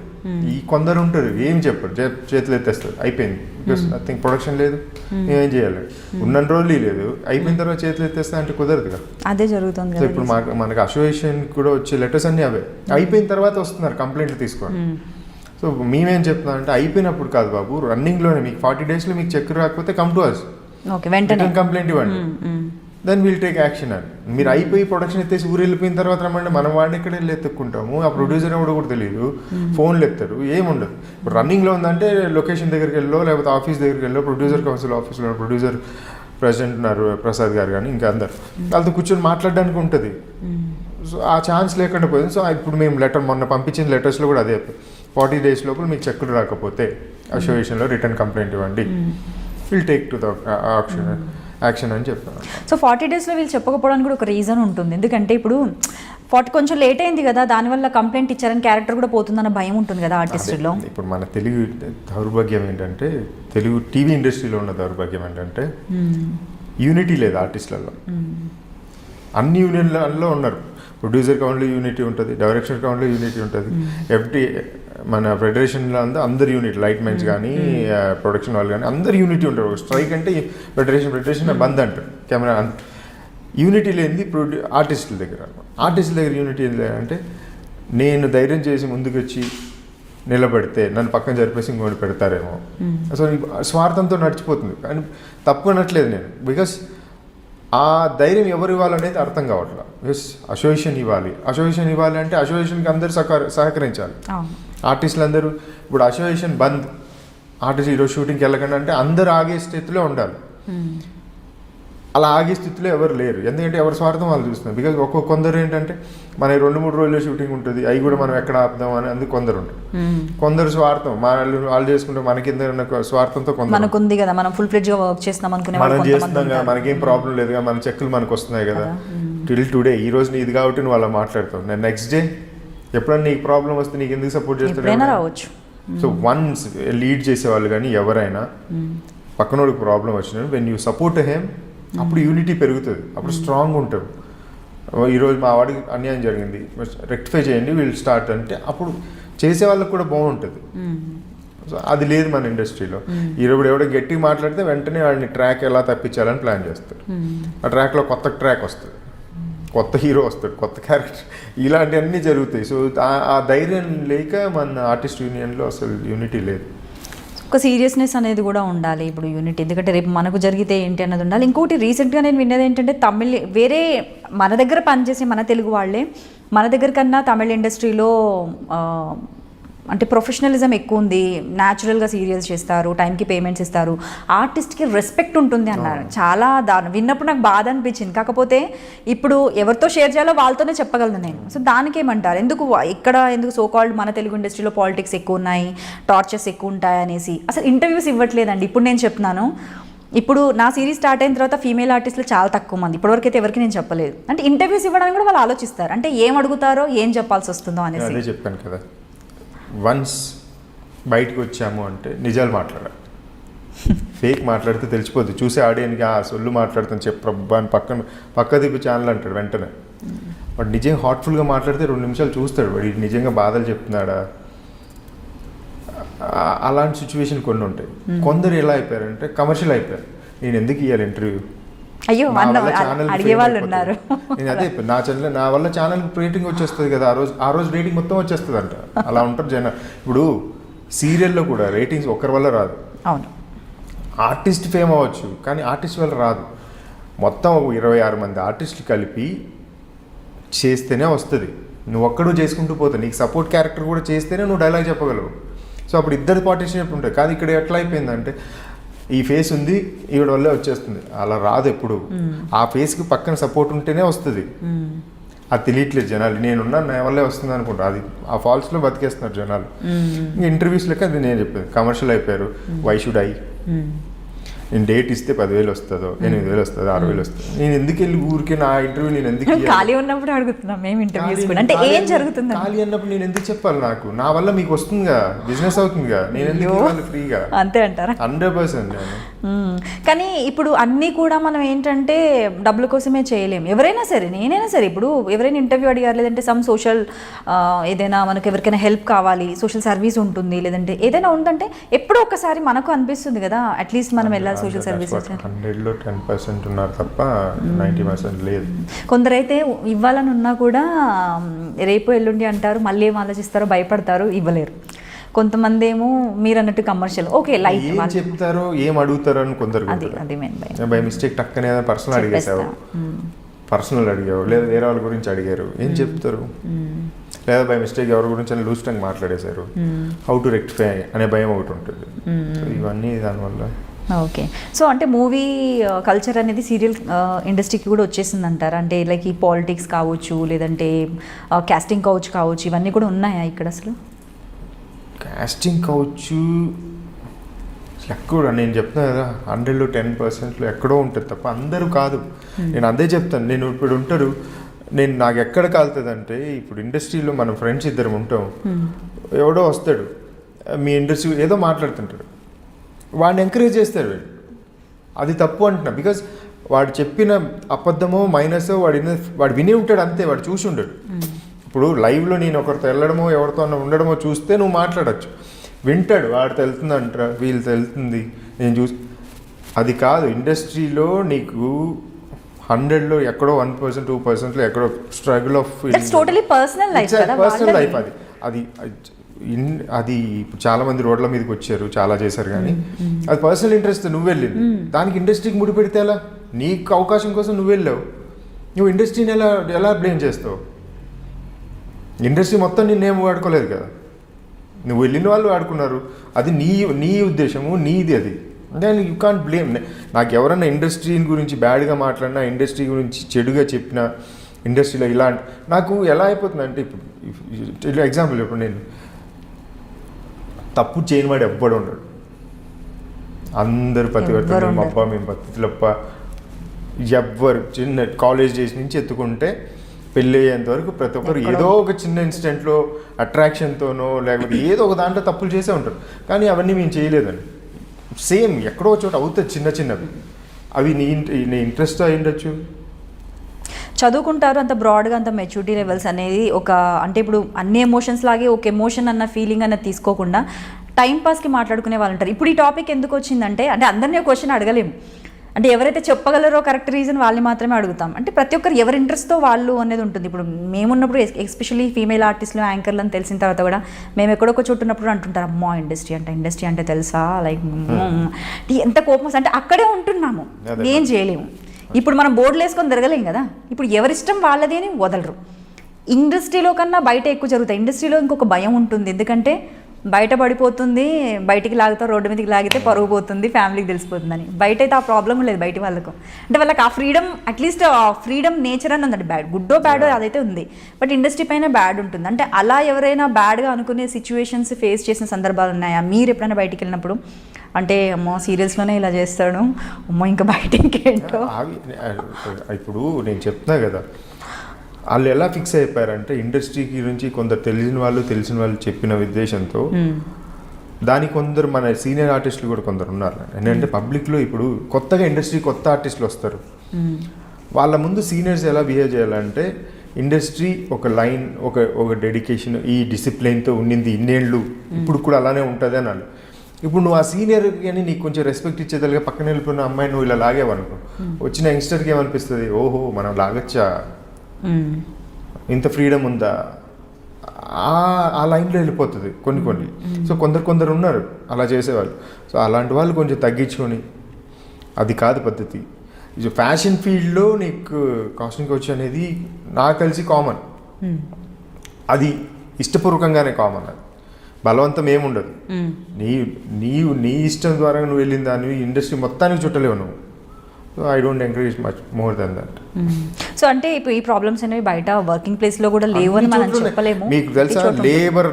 ఈ కొందరు ఉంటారు ఏం చెప్పరు, చేతులు ఎత్తేస్తారు, అయిపోయింది, బికాస్ నథింగ్, ప్రొడక్షన్ లేదు, మేమేం చేయాలి, ఉన్న రోజులు లేదు, అయిపోయిన తర్వాత చేతులు ఎత్తేస్తా అంటే కుదరదు కదా. అదే జరుగుతుంది. సో ఇప్పుడు మనకు అసోసియేషన్ కూడా వచ్చే లెటర్స్ అన్నీ అవే, అయిపోయిన తర్వాత వస్తున్నారు కంప్లైంట్లు తీసుకొని. సో మేమేం చెప్తున్నాం అంటే అయిపోయినప్పుడు కాదు బాబు, రన్నింగ్లోనే మీకు 40 daysలో మీకు చెక్ రాకపోతే కమ్ టు అస్, వెంటనే కంప్లైంట్ ఇవ్వండి, దెన్ విల్ టేక్ యాక్షన్ అని. మీరు అయిపోయి ప్రొడక్షన్ ఎత్తేసి ఊరు వెళ్ళిపోయిన తర్వాత రమ్మంటే మనం వాడిని ఎక్కడ వెళ్ళి ఎత్తుక్కుంటాము, ఆ ప్రొడ్యూసర్ ఎవడో కూడా తెలియదు, ఫోన్లు ఎత్తారు, ఏముండదు. ఇప్పుడు రన్నింగ్లో ఉందంటే లొకేషన్ దగ్గరికి వెళ్ళో లేకపోతే ఆఫీస్ దగ్గరికి వెళ్ళో, ప్రొడ్యూసర్ కౌన్సిల్ ఆఫీస్లో ప్రొడ్యూసర్ ప్రెసిడెంట్ ఉన్నారు ప్రసాద్ గారు కానీ ఇంకా అందరు వాళ్ళతో కూర్చొని మాట్లాడడానికి ఉంటుంది. సో ఆ ఛాన్స్ లేకుండా పోయింది. సో ఇప్పుడు మేము లెటర్ మొన్న పంపించిన లెటర్స్లో కూడా అదే 40 days లోపల మీకు చెక్కులు రాకపోతే అసోసియేషన్లో రిటర్న్ కంప్లైంట్ ఇవ్వండి, will take to the action అని చెప్తాను. సో 40 daysలో వీళ్ళు చెప్పకపోవడానికి కూడా ఒక రీజన్ ఉంటుంది. ఎందుకంటే ఇప్పుడు 40 కొంచెం లేట్ అయింది కదా, దానివల్ల కంప్లైంట్ ఇచ్చారని క్యారెక్టర్ కూడా పోతుందన్న భయం ఉంటుంది కదా ఆర్టిస్టులో. ఇప్పుడు మన తెలుగు దౌర్భాగ్యం ఏంటంటే, తెలుగు టీవీ ఇండస్ట్రీలో ఉన్న దౌర్భాగ్యం ఏంటంటే యూనిటీ లేదు ఆర్టిస్టులలో. అన్ని యూనియన్లలో ఉన్నారు, ప్రొడ్యూసర్ కౌంట్లో యూనిటీ ఉంటుంది, డైరెక్టర్ కౌంట్లో యూనిటీ ఉంటుంది, మన ఫెడరేషన్లో అందరు యూనిట్, లైట్ మెన్స్ కానీ ప్రొడక్షన్ వాళ్ళు కానీ అందరు యూనిటీ ఉంటారు. స్ట్రైక్ అంటే ఫెడరేషన్ బంద్ అంటారు, కెమెరా యూనిటీ లేనిది ఆర్టిస్టుల దగ్గర యూనిటీ ఏం లేదంటే, నేను ధైర్యం చేసి ముందుకు వచ్చి నిలబడితే నన్ను పక్కన జరిపేసి ఇంకోటి పెడతారేమో. సో స్వార్థంతో నడిచిపోతుంది, కానీ తప్పు అనట్లేదు నేను, బికాస్ ఆ ధైర్యం ఎవరు ఇవ్వాలనేది అర్థం కావట్లేదు. బికాస్ అసోసియేషన్ ఇవ్వాలి అంటే అసోసియేషన్కి అందరూ సహకరించాలి. ఆర్టిస్టులు అందరూ ఇప్పుడు అసోసియేషన్ బంద్, ఆర్టిస్ట్ ఈరోజు షూటింగ్కి వెళ్ళకండి అంటే అందరూ ఆగే స్థితిలో ఉండాలి. అలా ఆగే స్థితిలో ఎవరు లేరు, ఎందుకంటే ఎవరి స్వార్థం వాళ్ళు చూస్తున్నారు. బికాజ్ కొందరు ఏంటంటే మన 2-3 రోజుల్లో షూటింగ్ ఉంటుంది, అవి కూడా మనం ఎక్కడ ఆపుదాం అని అందుకు కొందరు ఉంటారు. కొందరు స్వార్థం, వాళ్ళు చేసుకుంటే మనకి స్వార్థంతో మనకుంది కదా, మనం ఫుల్ ఫ్లెడ్జ్గా వర్క్ చేస్తున్నాం అనుకునే మనం చేస్తున్నాం కదా, మనకేం ప్రాబ్లం లేదు కదా, మన చెక్కులు మనకు వస్తున్నాయి కదా, టిల్ టుడే ఈ రోజు నీది కాబట్టి నువ్వు అలా మాట్లాడతావు, నేను నెక్స్ట్ డే ఎప్పుడన్నా నీకు ప్రాబ్లం వస్తే నీకు ఎందుకు సపోర్ట్ చేస్తాడు రావచ్చు. సో వన్స్ లీడ్ చేసేవాళ్ళు కానీ ఎవరైనా పక్కనోడికి ప్రాబ్లం వచ్చిన వెన్ యూ సపోర్ట్ హేమ్, అప్పుడు యూనిటీ పెరుగుతుంది, అప్పుడు స్ట్రాంగ్ ఉంటుంది. ఈరోజు మా వాడికి అన్యాయం జరిగింది, రెక్టిఫై చేయండి, విల్ స్టార్ట్ అంటే అప్పుడు చేసే వాళ్ళకి కూడా బాగుంటుంది. సో అది లేదు మన ఇండస్ట్రీలో. ఈరోజు ఎవడో గట్టిగా మాట్లాడితే వెంటనే వాడిని ట్రాక్ ఎలా తప్పించాలని ప్లాన్ చేస్తారు. ఆ ట్రాక్లో కొత్త ట్రాక్ వస్తుంది, కొత్త హీరో వస్తాడు, కొత్త క్యారెక్టర్, ఇలాంటివన్నీ జరుగుతాయి. సో ఆ ధైర్యం లేక మన ఆర్టిస్ట్ యూనియన్లో అసలు యూనిటీ లేదు. ఒక సీరియస్నెస్ అనేది కూడా ఉండాలి ఇప్పుడు యూనిట్, ఎందుకంటే రేపు మనకు జరిగితే ఏంటి అన్నది ఉండాలి. ఇంకోటి రీసెంట్గా నేను విన్నది ఏంటంటే వేరే మన దగ్గర పనిచేసే మన తెలుగు వాళ్ళే మన దగ్గర కన్నా తమిళ ఇండస్ట్రీలో అంటే ప్రొఫెషనలిజం ఎక్కువ ఉంది, న్యాచురల్గా సీరియల్స్ చేస్తారు, టైంకి పేమెంట్స్ ఇస్తారు, ఆర్టిస్ట్కి రెస్పెక్ట్ ఉంటుంది అన్నారు. చాలా దారుణం, విన్నప్పుడు నాకు బాధ అనిపించింది. కాకపోతే ఇప్పుడు ఎవరితో షేర్ చేయాలో వాళ్ళతోనే చెప్పగలను నేను. సో దానికి ఏమంటారు, ఎందుకు సో కాల్డ్ మన తెలుగు ఇండస్ట్రీలో పాలిటిక్స్ ఎక్కువ ఉన్నాయి, టార్చర్స్ ఎక్కువ ఉంటాయి అనేసి అసలు ఇంటర్వ్యూస్ ఇవ్వట్లేదండి. ఇప్పుడు నేను చెప్తున్నాను, ఇప్పుడు నా సిరీస్ స్టార్ట్ అయిన తర్వాత ఫీమేల్ ఆర్టిస్టులు చాలా తక్కువ మంది, ఇప్పటివరకు అయితే ఎవరికి నేను చెప్పలేదు. అంటే ఇంటర్వ్యూస్ ఇవ్వడానికి కూడా వాళ్ళు ఆలోచిస్తారు, అంటే ఏం అడుగుతారో ఏం చెప్పాల్సి వస్తుందో అనేసి. అదే చెప్పాను కదా, వన్స్ బయటకు వచ్చాము అంటే నిజాలు మాట్లాడాలి, ఫేక్ మాట్లాడితే తెలిసిపోద్ది. చూసే ఆడియన్కి సొల్లు మాట్లాడుతాను చెప్పబ్బా అని పక్క దిప్పు ఛానల్ అంటాడు వెంటనే. వాడు నిజంగా హార్ట్ఫుల్గా మాట్లాడితే 2 నిమిషాలు చూస్తాడు, వాడు నిజంగా బాధలు చెప్తున్నాడా. అలాంటి సిచ్యువేషన్ కొన్ని ఉంటాయి. కొందరు ఎలా అయిపోయారంటే కమర్షియల్ అయిపోయారు, నేను ఎందుకు ఇవ్వాలి ఇంటర్వ్యూ, అయ్యో అడిగే వాళ్ళు ఉన్నారు. నేను అదే నా వల్ల ఛానల్ రేటింగ్ వచ్చేస్తుంది కదా, ఆ రోజు రేటింగ్ మొత్తం వచ్చేస్తుంది అంట. అలా ఉంటారు జనం. ఇప్పుడు సీరియల్లో కూడా రేటింగ్స్ ఒక్కరి వల్ల రాదు. అవును, ఆర్టిస్ట్ ఫేమ్ అవ్వచ్చు కానీ ఆర్టిస్ట్ వల్ల రాదు. మొత్తం 26 మంది ఆర్టిస్టులు కలిపి చేస్తేనే వస్తుంది. నువ్వు ఒక్కడు చేసుకుంటూ పోతావు, నీకు సపోర్ట్ క్యారెక్టర్ కూడా చేస్తేనే నువ్వు డైలాగ్ చెప్పగలవు. సో అప్పుడు ఇద్దరు పార్టిసిపేట్ ఉంటాయి. కాదు ఇక్కడ ఎట్లా అయిపోయిందంటే ఈ ఫేస్ ఉంది ఈవిడ వల్లే వచ్చేస్తుంది, అలా రాదు ఎప్పుడు. ఆ ఫేస్కి పక్కన సపోర్ట్ ఉంటేనే వస్తుంది. అది తెలియట్లేదు జనాలు, నేనున్నా నా వల్లే వస్తుంది అనుకుంటా. అది ఆ ఫాల్స్లో బతికేస్తున్నారు జనాలు. ఇంకా ఇంటర్వ్యూస్ లెక్క అది నేను చెప్పాను, కమర్షియల్ అయిపోయారు. వై షుడ్ ఐ నేను డేట్ ఇస్తే 10,000 వస్తుందో 8,000 వస్తుందో 6,000 వస్తుందో నేను ఎందుకు వెళ్ళి ఊరికే నా ఇంటర్వ్యూ నేను ఎందుకు ఇయ్యాలి? ఖాళీ ఉన్నప్పుడు అడుగుతున్నాం మేము ఇంటర్వ్యూస్ కూడా, అంటే ఏం జరుగుతుంది ఖాళీ అన్నప్పుడు నేను ఎందుకు చెప్పాలి? నాకు నా వల్ల మీకు వస్తుందిగా, బిజినెస్ అవుతుందిగా, నేను ఎందుకు ఇవ్వాలి ఫ్రీగా? అంతే అంటారా? 100% కానీ ఇప్పుడు అన్నీ కూడా మనం ఏంటంటే డబ్బుల కోసమే చేయలేము. ఎవరైనా సరే, నేనైనా సరే, ఇప్పుడు ఎవరైనా ఇంటర్వ్యూ అడిగారు, లేదంటే సమ్ సోషల్ ఏదైనా మనకు ఎవరికైనా హెల్ప్ కావాలి, సోషల్ సర్వీస్ ఉంటుంది, లేదంటే ఏదైనా ఉందంటే ఎప్పుడో ఒకసారి మనకు అనిపిస్తుంది కదా, అట్లీస్ట్ మనం వెళ్ళాలి సోషల్ సర్వీస్. 100లో 10% ఉన్నారు తప్ప 90% లేదు. కొందరైతే ఇవ్వాలని ఉన్నా కూడా రేపు ఎల్లుండి అంటారు, మళ్ళీ ఏం ఆలోచిస్తారో భయపడతారు, ఇవ్వలేరు. కొంతమంది ఏమో మీరు అన్నట్టు కమర్షియల్ ఓకే లైట్ ఏం చెప్తారో ఏం అడుగుతారో అని కొందరు బై మిస్టేక్ టక్కనే పర్సనల్ అడిగేసావు, పర్సనల్ అడిగావు, లేదా వేరే వాళ్ళ గురించి అడిగారు, ఏం చెప్తారు? లేదా బై మిస్టేక్ ఎవరి గురించి అని లూజ్ టంగ్ మాట్లాడేశారు, హౌ టు రెక్టిఫై అనే భయం ఒకటి ఉంటుంది. ఇవన్నీ దానివల్ల. ఓకే, సో అంటే మూవీ కల్చర్ అనేది సీరియల్ ఇండస్ట్రీకి కూడా వచ్చేసింది అంటారా? అంటే లైక్ ఈ పాలిటిక్స్ కావచ్చు, లేదంటే కాస్టింగ్ కౌచ్ కావచ్చు, ఇవన్నీ కూడా ఉన్నాయా ఇక్కడ? అసలు కాస్టింగ్ కావచ్చు ఎక్కడ, నేను చెప్తాను కదా 100లో 10%లో ఎక్కడో ఉంటుంది తప్ప అందరూ కాదు. నేను అదే చెప్తాను. నేను ఇప్పుడు ఉంటారు, నాకు ఎక్కడ కాలుతుంది అంటే, ఇప్పుడు ఇండస్ట్రీలో మనం ఫ్రెండ్స్ ఇద్దరం ఉంటాం, ఎవడో వస్తాడు మీ ఇండస్ట్రీ ఏదో మాట్లాడుతుంటాడు, వాడిని ఎంకరేజ్ చేస్తాడు. అది తప్పు అంటున్నా, బికాజ్ వాడు చెప్పిన అబద్ధమో మైనసో వాడు విని ఉంటాడు అంతే, వాడు చూసి ఉండడు. ఇప్పుడు లైవ్లో నేను ఒకరితో వెళ్ళడమో ఎవరితో ఉండడమో చూస్తే నువ్వు మాట్లాడచ్చు, వింటాడు, వాడితో వెళ్తుందంట, వీళ్ళతో వెళ్తుంది, నేను చూసి. అది కాదు ఇండస్ట్రీలో నీకు 100లో ఎక్కడో 1% 2%లో ఎక్కడో స్ట్రగుల్ ఆఫ్ పర్సనల్ లైఫ్ అది అది ఇప్పుడు చాలా మంది రోడ్ల మీదకి వచ్చారు, చాలా చేశారు, కానీ అది పర్సనల్ ఇంట్రెస్ట్. నువ్వు వెళ్ళింది దానికి ఇండస్ట్రీకి ముడిపెడితే ఎలా? నీకు అవకాశం కోసం నువ్వు వెళ్ళావు, నువ్వు ఇండస్ట్రీని ఎలా బ్లేమ్ చేస్తావు? ఇండస్ట్రీ మొత్తం నిన్నేం వాడుకోలేదు కదా, నువ్వు వెళ్ళిన వాళ్ళు వాడుకున్నారు, అది నీ ఉద్దేశము, నీది అది. అంటే యూ కాంట్ బ్లేమ్. నాకు ఎవరన్నా ఇండస్ట్రీ గురించి బ్యాడ్గా మాట్లాడినా, ఇండస్ట్రీ గురించి చెడుగా చెప్పినా, ఇండస్ట్రీలో ఇలా నాకు ఎలా అయిపోతుందంటే, ఇప్పుడు ఎగ్జాంపుల్, ఇప్పుడు నేను తప్పు చేయని వాడు ఎవ్వడు ఉండడు, అందరు పతివర్తలు, మా అబ్బా మేము పతిలప్ప, ఎవ్వరు చిన్న కాలేజ్ డేస్ నుంచి ఎత్తుకుంటే పెళ్ళి అయ్యేంత వరకు ప్రతి ఒక్కరు ఏదో ఒక చిన్న ఇన్సిడెంట్లో అట్రాక్షన్తోనో లేకపోతే ఏదో ఒక దాంట్లో తప్పులు చేసే ఉంటారు. కానీ అవన్నీ మేము చేయలేదండి. సేమ్ ఎక్కడో చోట అవుతుంది చిన్నవి, అవి నీ ఇంట్రెస్ట్ అయి ఉండొచ్చు. చదువుకుంటారు, అంత బ్రాడ్గా అంత మెచ్యూరిటీ లెవెల్స్ అనేది ఒక, అంటే ఇప్పుడు అన్ని ఎమోషన్స్ లాగే ఒక ఎమోషన్ అన్న ఫీలింగ్ అన్నది తీసుకోకుండా టైంపాస్కి మాట్లాడుకునే వాళ్ళు ఉంటారు. ఇప్పుడు ఈ టాపిక్ ఎందుకు వచ్చిందంటే, అంటే అందరినీ క్వశ్చన్ అడగలేము, అంటే ఎవరైతే చెప్పగలరో కరెక్ట్ రీజన్ వాళ్ళని మాత్రమే అడుగుతాం. అంటే ప్రతి ఒక్కరు ఎవరి ఇంట్రెస్ట్తో వాళ్ళు అనేది ఉంటుంది. ఇప్పుడు మేమున్నప్పుడు ఎస్పెషల్లీ ఫీమేల్ ఆర్టిస్టులు, యాంకర్లు అని తెలిసిన తర్వాత కూడా మేము ఎక్కడొక చోటు ఉన్నప్పుడు అంటుంటారు, అమ్మో ఇండస్ట్రీ అంటే తెలుసా, లైక్ ఎంత కోపం అంటే అక్కడే ఉంటున్నాము, ఏం చేయలేము. ఇప్పుడు మనం బోర్డులు వేసుకొని తిరగలేం కదా. ఇప్పుడు ఎవరిష్టం వాళ్ళది అని వదలరు. ఇండస్ట్రీలో కన్నా బయట ఎక్కువ జరుగుతాయి. ఇండస్ట్రీలో ఇంకొక భయం ఉంటుంది, ఎందుకంటే బయట పడిపోతుంది, బయటికి లాగుతారు, రోడ్డు మీదకి లాగితే పరుగు పోతుంది, ఫ్యామిలీకి తెలిసిపోతుందని. బయట అయితే ఆ ప్రాబ్లం లేదు బయట వాళ్ళకు. అంటే వాళ్ళకి ఆ ఫ్రీడమ్, అట్లీస్ట్ ఆ ఫ్రీడమ్ నేచర్ అని ఉందండి. బ్యాడ్ గుడ్డో బ్యాడో అదైతే ఉంది, బట్ ఇండస్ట్రీ పైన బ్యాడ్ ఉంటుంది. అంటే అలా ఎవరైనా బ్యాడ్గా అనుకునే సిచ్యువేషన్స్ ఫేస్ చేసిన సందర్భాలు ఉన్నాయా మీరు ఎప్పుడైనా బయటికి వెళ్ళినప్పుడు? అంటే అమ్మో సీరియల్స్లోనే ఇలా చేస్తాడు, అమ్మో ఇంకా బయట ఇంకేంటో. ఇప్పుడు నేను చెప్తున్నా కదా, వాళ్ళు ఎలా ఫిక్స్ అయిపోయారంటే ఇండస్ట్రీ గురించి కొందరు తెలిసిన వాళ్ళు చెప్పిన ఉద్దేశంతో దానికి కొందరు మన సీనియర్ ఆర్టిస్టులు కూడా కొందరు ఉన్నారు. ఏంటంటే పబ్లిక్లో ఇప్పుడు కొత్తగా ఇండస్ట్రీ కొత్త ఆర్టిస్టులు వస్తారు, వాళ్ళ ముందు సీనియర్స్ ఎలా బిహేవ్ చేయాలంటే, ఇండస్ట్రీ ఒక లైన్, ఒక డెడికేషన్, ఈ డిసిప్లిన్తో ఉండింది ఇన్నేళ్ళు, ఇప్పుడు కూడా అలానే ఉంటుంది అన్నాడు. ఇప్పుడు నువ్వు ఆ సీనియర్ కానీ నీకు కొంచెం రెస్పెక్ట్ ఇచ్చేదాలుగా పక్కన వెళ్ళిపోయిన అమ్మాయి నువ్వు ఇలా లాగేవనుకో, వచ్చిన యంగ్స్టర్కి ఏమనిపిస్తుంది, ఓహో మనం లాగచ్చా, ఇంత ఫ్రీడమ్ ఉందా, ఆ లైన్లో వెళ్ళిపోతుంది కొన్ని. సో కొందరు ఉన్నారు అలా చేసేవాళ్ళు. సో అలాంటి వాళ్ళు కొంచెం తగ్గించుకొని, అది కాదు పద్ధతి. ఇది ఫ్యాషన్ ఫీల్డ్లో నీకు కాస్టింగ్ కోచ్ అనేది నాకు తెలిసి కామన్, అది ఇష్టపూర్వకంగానే కామన్, అది బలవంతం ఏముండదు. నీ ఇష్టం ద్వారా నువ్వు వెళ్ళిన దాన్ని ఇండస్ట్రీ మొత్తానికి చుట్టలేవు నువ్వు. So I don't encourage much more than that. So అంటే ఇప్పుడు ఈ ప్రాబ్లమ్స్ అనేవి బయట వర్కింగ్ ప్లేస్ లో కూడా లేవు అని మనం చెప్పలేము. మీకు తెలుసా లేబర్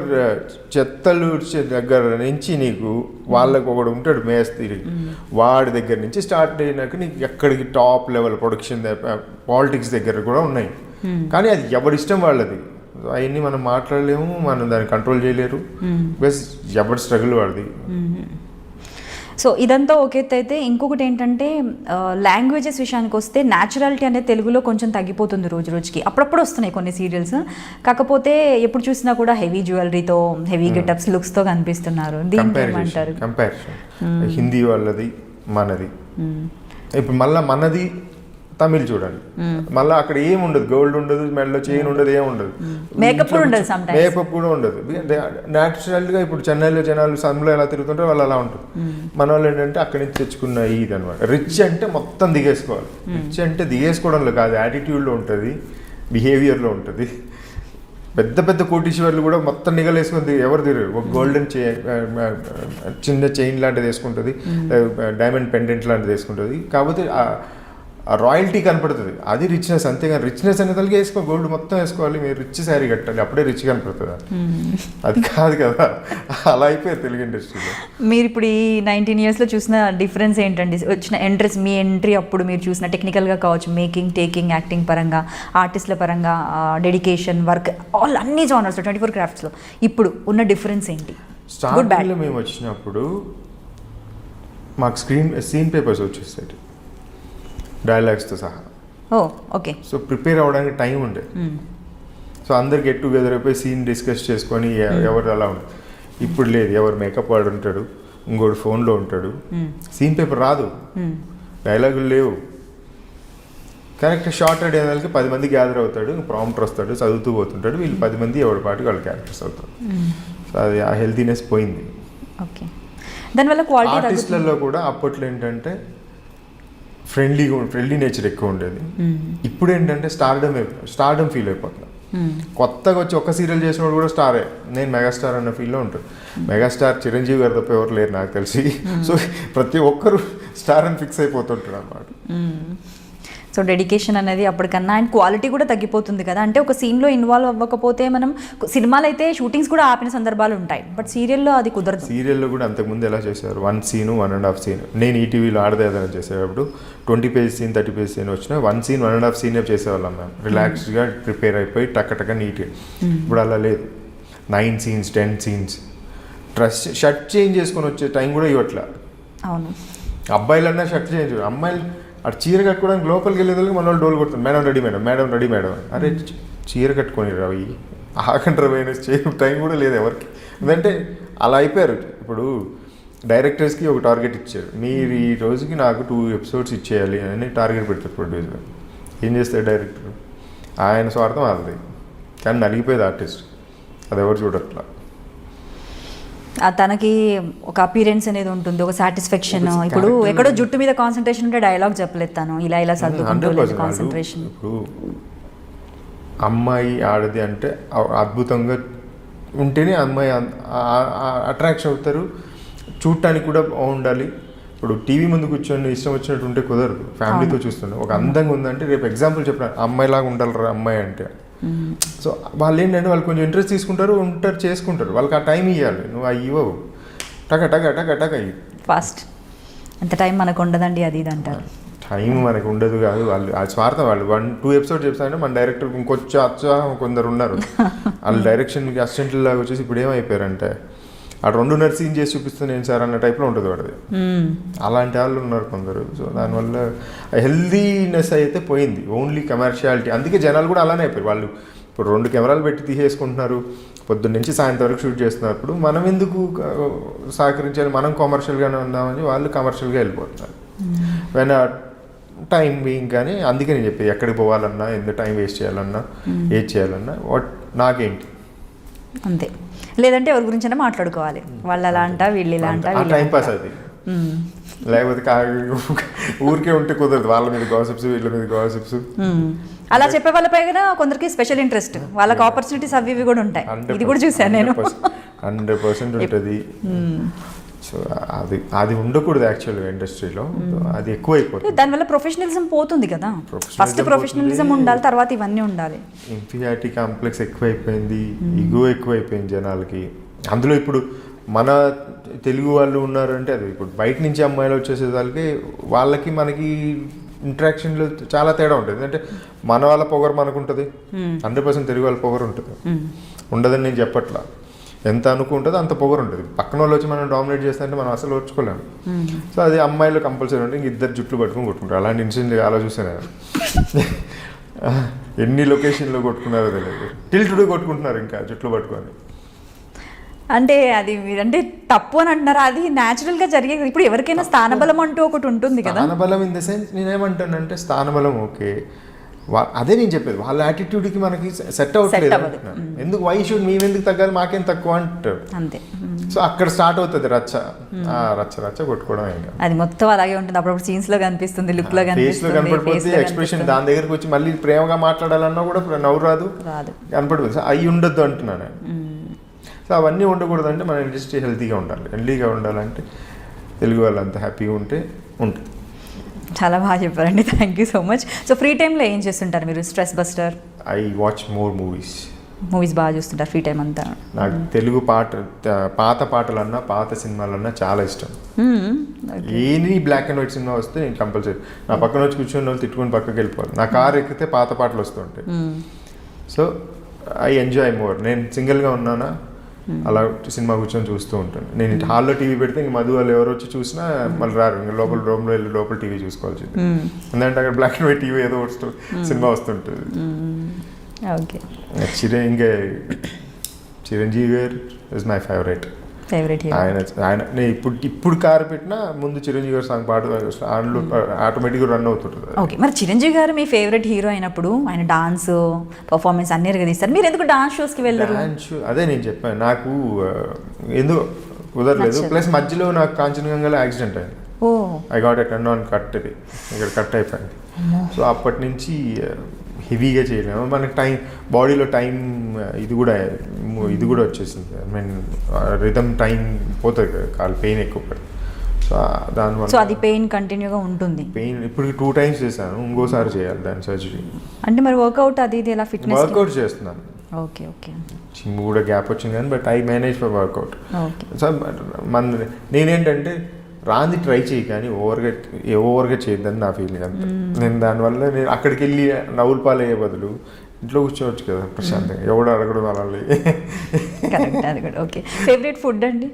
చెత్తలు దగ్గర నుంచి నీకు వాళ్ళకి ఒకడు ఉంటాడు మేస్త్రి, వాడి దగ్గర నుంచి స్టార్ట్ అయినాక నీకు ఎక్కడికి టాప్ లెవెల్ ప్రొడక్షన్ పాలిటిక్స్ దగ్గర కూడా ఉన్నాయి. కానీ అది ఎవరి ఇష్టం వాళ్ళది, అవన్నీ మనం మాట్లాడలేము, మనం దాన్ని కంట్రోల్ చేయలేరు. బస్ ఎవరి స్ట్రగుల్ వాడిది. సో ఇదంతా ఒక ఎత్తు అయితే, ఇంకొకటి ఏంటంటే లాంగ్వేజెస్ విషయానికి వస్తే న్యాచురాలిటీ అనేది తెలుగులో కొంచెం తగ్గిపోతుంది రోజు రోజుకి. అప్పుడప్పుడు వస్తున్నాయి కొన్ని సీరియల్స్, కాకపోతే ఎప్పుడు చూసినా కూడా హెవీ జ్యువెలరీతో హెవీ గెటప్స్ లుక్స్తో కనిపిస్తున్నారు. దీనికి ఏమంటారు? కంపారిజన్ హిందీ వాళ్ళది మనది, ఇప్పుడు మళ్ళీ మనది తమిళ్ చూడండి, మళ్ళీ అక్కడ ఏం ఉండదు, గోల్డ్ ఉండదు, మెడలో చైన్ ఉండదు, ఏం ఉండదు, మేకప్ కూడా ఉండదు. న్యాచురల్గా ఇప్పుడు చెన్నైలో జనాలు సన్లో ఎలా తిరుగుతుంటారో వాళ్ళు అలా ఉంటుంది. మన వాళ్ళు ఏంటంటే అక్కడి నుంచి తెచ్చుకున్న ఇది అనమాట. రిచ్ అంటే మొత్తం దిగేసుకోవాలి. రిచ్ అంటే దిగేసుకోవడంలో కాదు, యాటిట్యూడ్లో ఉంటుంది, బిహేవియర్లో ఉంటుంది. పెద్ద పెద్ద కోటీశ్వర్లు కూడా మొత్తం నిగలేసుకుంది ఎవరు తిరగరు. ఒక గోల్డెన్ చిన్న చైన్ లాంటిది వేసుకుంటుంది, డైమండ్ పెండెంట్ లాంటిది వేసుకుంటుంది. కాకపోతే ఆ రాయల్టీ కనపడుతుంది, అది రిచ్నెస్. అంతేగాని రిచ్నెస్ అనేది కలిగి వేసుకో, గోల్డ్ మొత్తం వేసుకోవాలి, మీరు రిచ్ శారీ కట్టాలి, అప్పుడే రిచ్ కనపడుతుంది. అది కాదు కదా, అలా అయిపోయారు తెలుగు ఇండస్ట్రీలో. మీరు ఇప్పుడు ఈ 19 yearsలో చూసిన డిఫరెన్స్ ఏంటండి? వచ్చిన ఎంట్రీస్, మీ ఎంట్రీ అప్పుడు మీరు చూసిన టెక్నికల్గా కావచ్చు, మేకింగ్, టేకింగ్, యాక్టింగ్ పరంగా, ఆర్టిస్ట్ల పరంగా, డెడికేషన్, వర్క్, ఆల్ అన్ని జానర్స్ 24 craftsలో ఇప్పుడు ఉన్న డిఫరెన్స్ ఏంటి? స్టార్టింగ్లో మేము వచ్చినప్పుడు మాకు సీన్ పేపర్స్ వచ్చేస్తాయి డైలాగ్స్తో సహా. ఓకే. సో ప్రిపేర్ అవ్వడానికి టైం ఉండేది. సో అందరు గెట్ టుగెదర్ అయిపోయి సీన్ డిస్కస్ చేసుకొని ఎవరు అలా ఉంటుంది. ఇప్పుడు లేదు, ఎవరు మేకప్ వాడు ఉంటాడు, ఇంకోటి ఫోన్లో ఉంటాడు, సీన్ పేపర్ రాదు, డైలాగులు లేవు. కరెక్ట్ షార్ట్ రెడీ అయిన 10 మంది గ్యాదర్ అవుతాడు, ప్రాంప్టర్ వస్తాడు, చదువుతూ పోతుంటాడు, వీళ్ళు 10 మంది ఎవరి పాటికి వాళ్ళు క్యారెక్టర్స్ అవుతారు. సో అది ఆ హెల్తీనెస్ పోయింది. ఓకే. దానివల్ల క్వాలిటీ ఆర్టిస్టులలో కూడా అప్పట్లో ఏంటంటే ఫ్రెండ్లీ నేచర్ ఎక్కువ ఉండేది. ఇప్పుడు ఏంటంటే స్టార్డమ్ ఫీల్ అయిపోతున్నా. కొత్తగా వచ్చి ఒక్క సీరియల్ చేసినప్పుడు కూడా స్టారే, నేను మెగాస్టార్ అన్న ఫీల్లో ఉంటుంది. మెగాస్టార్ చిరంజీవి గారు తప్ప ఎవరు లేరు నాకు తెలిసి. సో ప్రతి ఒక్కరు స్టార్ అని ఫిక్స్ అయిపోతుంటారు అన్నమాట. సో డెడికేషన్ అనేది అప్పటికన్నా, అండ్ క్వాలిటీ కూడా తగ్గిపోతుంది కదా. అంటే ఒక సీన్లో ఇన్వాల్వ్ అవ్వకపోతే మనం, సినిమాలు అయితే షూటింగ్స్ కూడా ఆపిన సందర్భాలు ఉంటాయి, బట్ సీరియల్లో అది కుదరదు. సీరియల్లో కూడా అంతకుముందు ఎలా చేశారు, 1 scene 1.5 scene. నేను ఈటీవీలో ఆడదేదైనా చేసేటప్పుడు 20 page scene 30 page scene వచ్చినా 1 scene 1.5 scene చేసేవాళ్ళం మేము. రిలాక్స్డ్గా ప్రిపేర్ అయిపోయి టక్క నీట్గా. ఇప్పుడు అలా లేదు, 9 scenes 10 scenes. షర్ట్ చేంజ్ చేసుకొని వచ్చే టైం కూడా ఇవ్వట్లా. అవును, అబ్బాయిలన్నా షర్ట్ చేంజ్, అమ్మాయిలు అటు చీర కట్టుకోవడానికి లోపలికి వెళ్ళేదానికి మన వాళ్ళు డోలు కొడుతుంది, మేడం రెడీ మేడం. అరే చీర కట్టుకొని రవి ఆకండ్ర పోయిన టైం కూడా లేదు ఎవరికి. ఎందుకంటే అలా అయిపోయారు. ఇప్పుడు డైరెక్టర్స్కి ఒక టార్గెట్ ఇచ్చారు, మీరు ఈ రోజుకి నాకు 2 episodes ఇచ్చేయాలి అని టార్గెట్ పెడతారు ప్రొడ్యూసర్. ఏం చేస్తారు డైరెక్టర్? ఆయన స్వార్థం వాళ్ళది, కానీ నలిగిపోయేది ఆర్టిస్ట్. అది ఎవరు చూడట్లా. తనకి ఒక అపీరెన్స్ అనేది ఉంటుంది, ఒక సాటిస్ఫాక్షన్. ఇప్పుడు ఎక్కడో జుట్టు మీద కాన్సన్ట్రేషన్ ఉంటే డైలాగ్ చెప్పలేస్తాను, ఇలా సర్దుకుంటూ కాన్సన్ట్రేషన్. ఇప్పుడు అమ్మాయి ఆడది అంటే అద్భుతంగా ఉంటేనే అమ్మాయి అట్రాక్షన్ అవుతారు, చూడటానికి కూడా బాగుండాలి. ఇప్పుడు టీవీ ముందు కూర్చొని ఇష్టం వచ్చినట్టు ఉంటే కుదరదు. ఫ్యామిలీతో చూస్తున్నాం, ఒక అందంగా ఉందంటే రేపు ఎగ్జాంపుల్ చెప్పిన అమ్మాయిలాగా ఉండాలి అమ్మాయి అంటే. సో వాళ్ళు ఏంటంటే వాళ్ళు కొంచెం ఇంట్రెస్ట్ తీసుకుంటారు, చేసుకుంటారు. వాళ్ళకి ఆ టైం ఇవ్వాలి, నువ్వు అవి ఇవ్వవు. టక ఫాస్ట్. అంత టైం మనకు ఉండదండి, అది ఇది అంటారు. టైం మనకు ఉండదు కాదు, వాళ్ళు ఆ స్వార్థం. వాళ్ళు 1-2 episodes చెప్తారంటే మన డైరెక్టర్ ఇంకొచ్చే ఉత్సాహం కొందరు ఉన్నారు. వాళ్ళు డైరెక్షన్కి అసిస్టెంట్లు లాగా వచ్చేసి ఇప్పుడు ఏమైపోయారంటే ఆ 2.5 scene చేసి చూపిస్తే నేను సార్ అన్న టైప్లో ఉంటుంది వాడిది. అలాంటి వాళ్ళు ఉన్నారు కొందరు. సో దానివల్ల హెల్దీనెస్ అయితే పోయింది, ఓన్లీ కమర్షియాలిటీ. అందుకే జనాలు కూడా అలానే అయిపోయారు. వాళ్ళు ఇప్పుడు 2 కెమెరాలు పెట్టి తీసేసుకుంటున్నారు, పొద్దున్న నుంచి సాయంత్రం వరకు షూట్ చేస్తున్నప్పుడు మనం ఎందుకు సహకరించాలి, మనం కమర్షియల్గానే ఉందామని వాళ్ళు కమర్షియల్గా వెళ్ళిపోతున్నారు. When time being. కానీ అందుకే నేను చెప్పేది, ఎక్కడికి పోవాలన్నా, ఎంత టైం వేస్ట్ చేయాలన్నా, ఏది చేయాలన్నా నాకేంటి అంతే. లేదంటే ఎవరి గురించైనా మాట్లాడుకోవాలి, వాళ్ళు అలా అంట, వీళ్ళు ఇలా అంట, టైం పాస్ అది. లేకపోతే ఊరికే ఉంటే కుదరదు, వాళ్ళ మీద గాసిప్స్, వీళ్ళ మీద గాసిప్స్. అలా చెప్పే వాళ్ళపై కూడా కొందరికి స్పెషల్ ఇంట్రెస్ట్, వాళ్ళకి ఆపర్చునిటీస్ అవి ఇవి కూడా ఉంటాయి. ఇది కూడా చూసాను నేను. 100% ఉంటుంది. సో అది ఉండకూడదు యాక్చువల్గా ఇండస్ట్రీలో, అది ఎక్కువ అయిపోతుంది. దానివల్ల ప్రొఫెషనలిజం పోతుంది కదా. ఫస్ట్ ప్రొఫెషనలిజం ఉండాలి, తర్వాత ఇవన్నీ ఉండాలి. ఇన్ఫీరియారిటీ కాంప్లెక్స్ ఎక్కువైపోయింది, ఈగో ఎక్కువైపోయింది జనాలకి. అందులో ఇప్పుడు మన తెలుగు వాళ్ళు ఉన్నారంటే అది ఇప్పుడు బయట నుంచి అమ్మాయిలు వచ్చేసేదానికి వాళ్ళకి మనకి ఇంటరాక్షన్లో చాలా తేడా ఉంటుంది. అంటే మన వాళ్ళ పొగరు మనకు ఉంటుంది, 100% తెలుగు వాళ్ళ పొగరు ఉంటుంది. ఉండదని నేను చెప్పట్లా, ఎంత అనుకుంటుందో అంత పొగరు ఉంటుంది. పక్కన వాళ్ళు వచ్చి మనం డామినేట్ చేస్తుంటే మనం అసలు ఓర్చుకోలేము. సో అది అమ్మాయిలు కంపల్సరీ ఉంటే ఇంక ఇద్దరు జుట్లు పట్టుకుని కొట్టుకుంటారు. అలాంటి ఇన్సిడెంట్ చాలా చూసాను నేను. ఎన్ని లొకేషన్లో కొట్టుకున్నారో తెలియదు, టిల్ టుడే కొట్టుకుంటున్నారు ఇంకా జుట్లు పట్టుకొని. అంటే అది మీరంటే తప్పు అని అంటున్నారు, అది న్యాచురల్గా జరిగేది. ఇప్పుడు ఎవరికైనా స్థానబలం అంటూ ఒకటి ఉంటుంది కదా. స్థానబలం ఇన్ ద సెన్స్ నేనేమంటానంటే స్థానబలం ఓకే, అదే నేను చెప్పేది, వాళ్ళ యాటిట్యూడ్కి మనకి సెట్ అవ్వట్లేదు. ఎందుకు వై షుడ్ మేమెందుకు తగ్గాలి, మాకేం తక్కువ అంటారు అంతే. సో అక్కడ స్టార్ట్ అవుతుంది రచ్చ రచ్చ కొట్టుకోవడం. ఇంకా అది మొత్తం అలాగే ఉంటుంది. అప్పుడప్పుడు సీన్స్ లో కనిపిస్తుంది, లుక్ లో కనపడిపోతే ఎక్స్ప్రెషన్ దాని దగ్గరకు వచ్చి మళ్ళీ ప్రేమగా మాట్లాడాలన్నా కూడా నవ్వు రాదు, కనపడిపోతుంది. అవి ఉండొద్దు అంటున్నాను. సో అవన్నీ ఉండకూడదు. అంటే మన ఇండస్ట్రీ హెల్తీగా ఉండాలంటే తెలుగు వాళ్ళు అంత హ్యాపీగా ఉంటే ఉంటుంది. చాలా బాగా చెప్పారండి, thank you so much. So free టైంలో ఏం చేస్తుంటారు మీరు? Stress buster? I watch more movies బాగా చూస్తుంటారు ఫ్రీ టైం అంతా? నాకు తెలుగు పాత పాటలన్నా పాత సినిమాలన్నా చాలా ఇష్టం. ఏని బ్లాక్ అండ్ వైట్ సినిమా వస్తే నేను కంపల్సరీ నా పక్కన వచ్చి కూర్చొని వాళ్ళు తిట్టుకుని పక్కకి వెళ్ళిపోవాలి. నా కారు ఎక్కితే పాత పాటలు వస్తుంటాయి. So I enjoy more. నేను సింగిల్గా ఉన్నానా అలా సినిమా కూర్చొని చూస్తూ ఉంటాను. నేను హాల్లో టీవీ పెడితే ఇంక మధు వాళ్ళు ఎవరు వచ్చి చూసినా మళ్ళీ రారు, ఇంకా లోపల రూమ్లో వెళ్ళి లోపల టీవీ చూసుకోవాల్సింది. ఎందుకంటే అక్కడ బ్లాక్ అండ్ వైట్ టీవీ ఏదో సినిమా వస్తుంటుంది. ఓకే. ఇంకా చిరంజీవి గారు ఇస్ మై ఫేవరెట్. ఆయన నేను ఇప్పుడు కారు పెట్టినా ముందు చిరంజీవి గారు సాంగ్ పాట ఆటోమేటిక్గా రన్ అవుతుంటుంది. ఓకే, మరి చిరంజీవి గారు మీ ఫేవరెట్ హీరో అయినప్పుడు ఆయన డాన్స్ పర్ఫార్మెన్స్ అన్ని తీస్తారు, మీరు ఎందుకు డాన్స్ షోస్కి వెళ్ళారు? అదే నేను చెప్పాను, నాకు ఎందుకు కుదరలేదు. ప్లస్ మధ్యలో నాకు కాంచనగంగలో యాక్సిడెంట్ అయింది. I got a turn on cut, ఇది ఇక్కడ కట్ అయిపోయింది. సో అప్పటి నుంచి హెవీగా చేయలేము. మనకి బాడీలో టైం ఇది కూడా వచ్చేసింది. ఐ మీన్ రిథమ్ టైం పోతుంది కదా, కాలు పెయిన్ ఎక్కువ పడుతుంది. సో దానివల్ల సో అది పెయిన్ కంటిన్యూగా ఉంటుంది. పెయిన్ ఇప్పుడు 2 times చేశాను, ఇంకోసారి చేయాలి దాని సర్జరీ. అంటే మరి వర్కౌట్ అది ఇది ఎలా ఫిట్నెస్? వర్కౌట్ చేస్తున్నాను. ఓకే. కూడా గ్యాప్ వచ్చింది కానీ but I manage for workout. So నేనేంటంటే రాంది ట్రై చేయి కానీ ఓవర్గా చేయొద్దని నా ఫీలింగ్ అంతే. నేను దానివల్ల నేను అక్కడికి వెళ్ళి నవ్వులు పాలయ్యే బదులు ఇంట్లో కూర్చోవచ్చు కదా ప్రశాంతంగా, ఎవడు అడగడం అలా. ఓకే. ఫేవరెట్ ఫుడ్ అండి?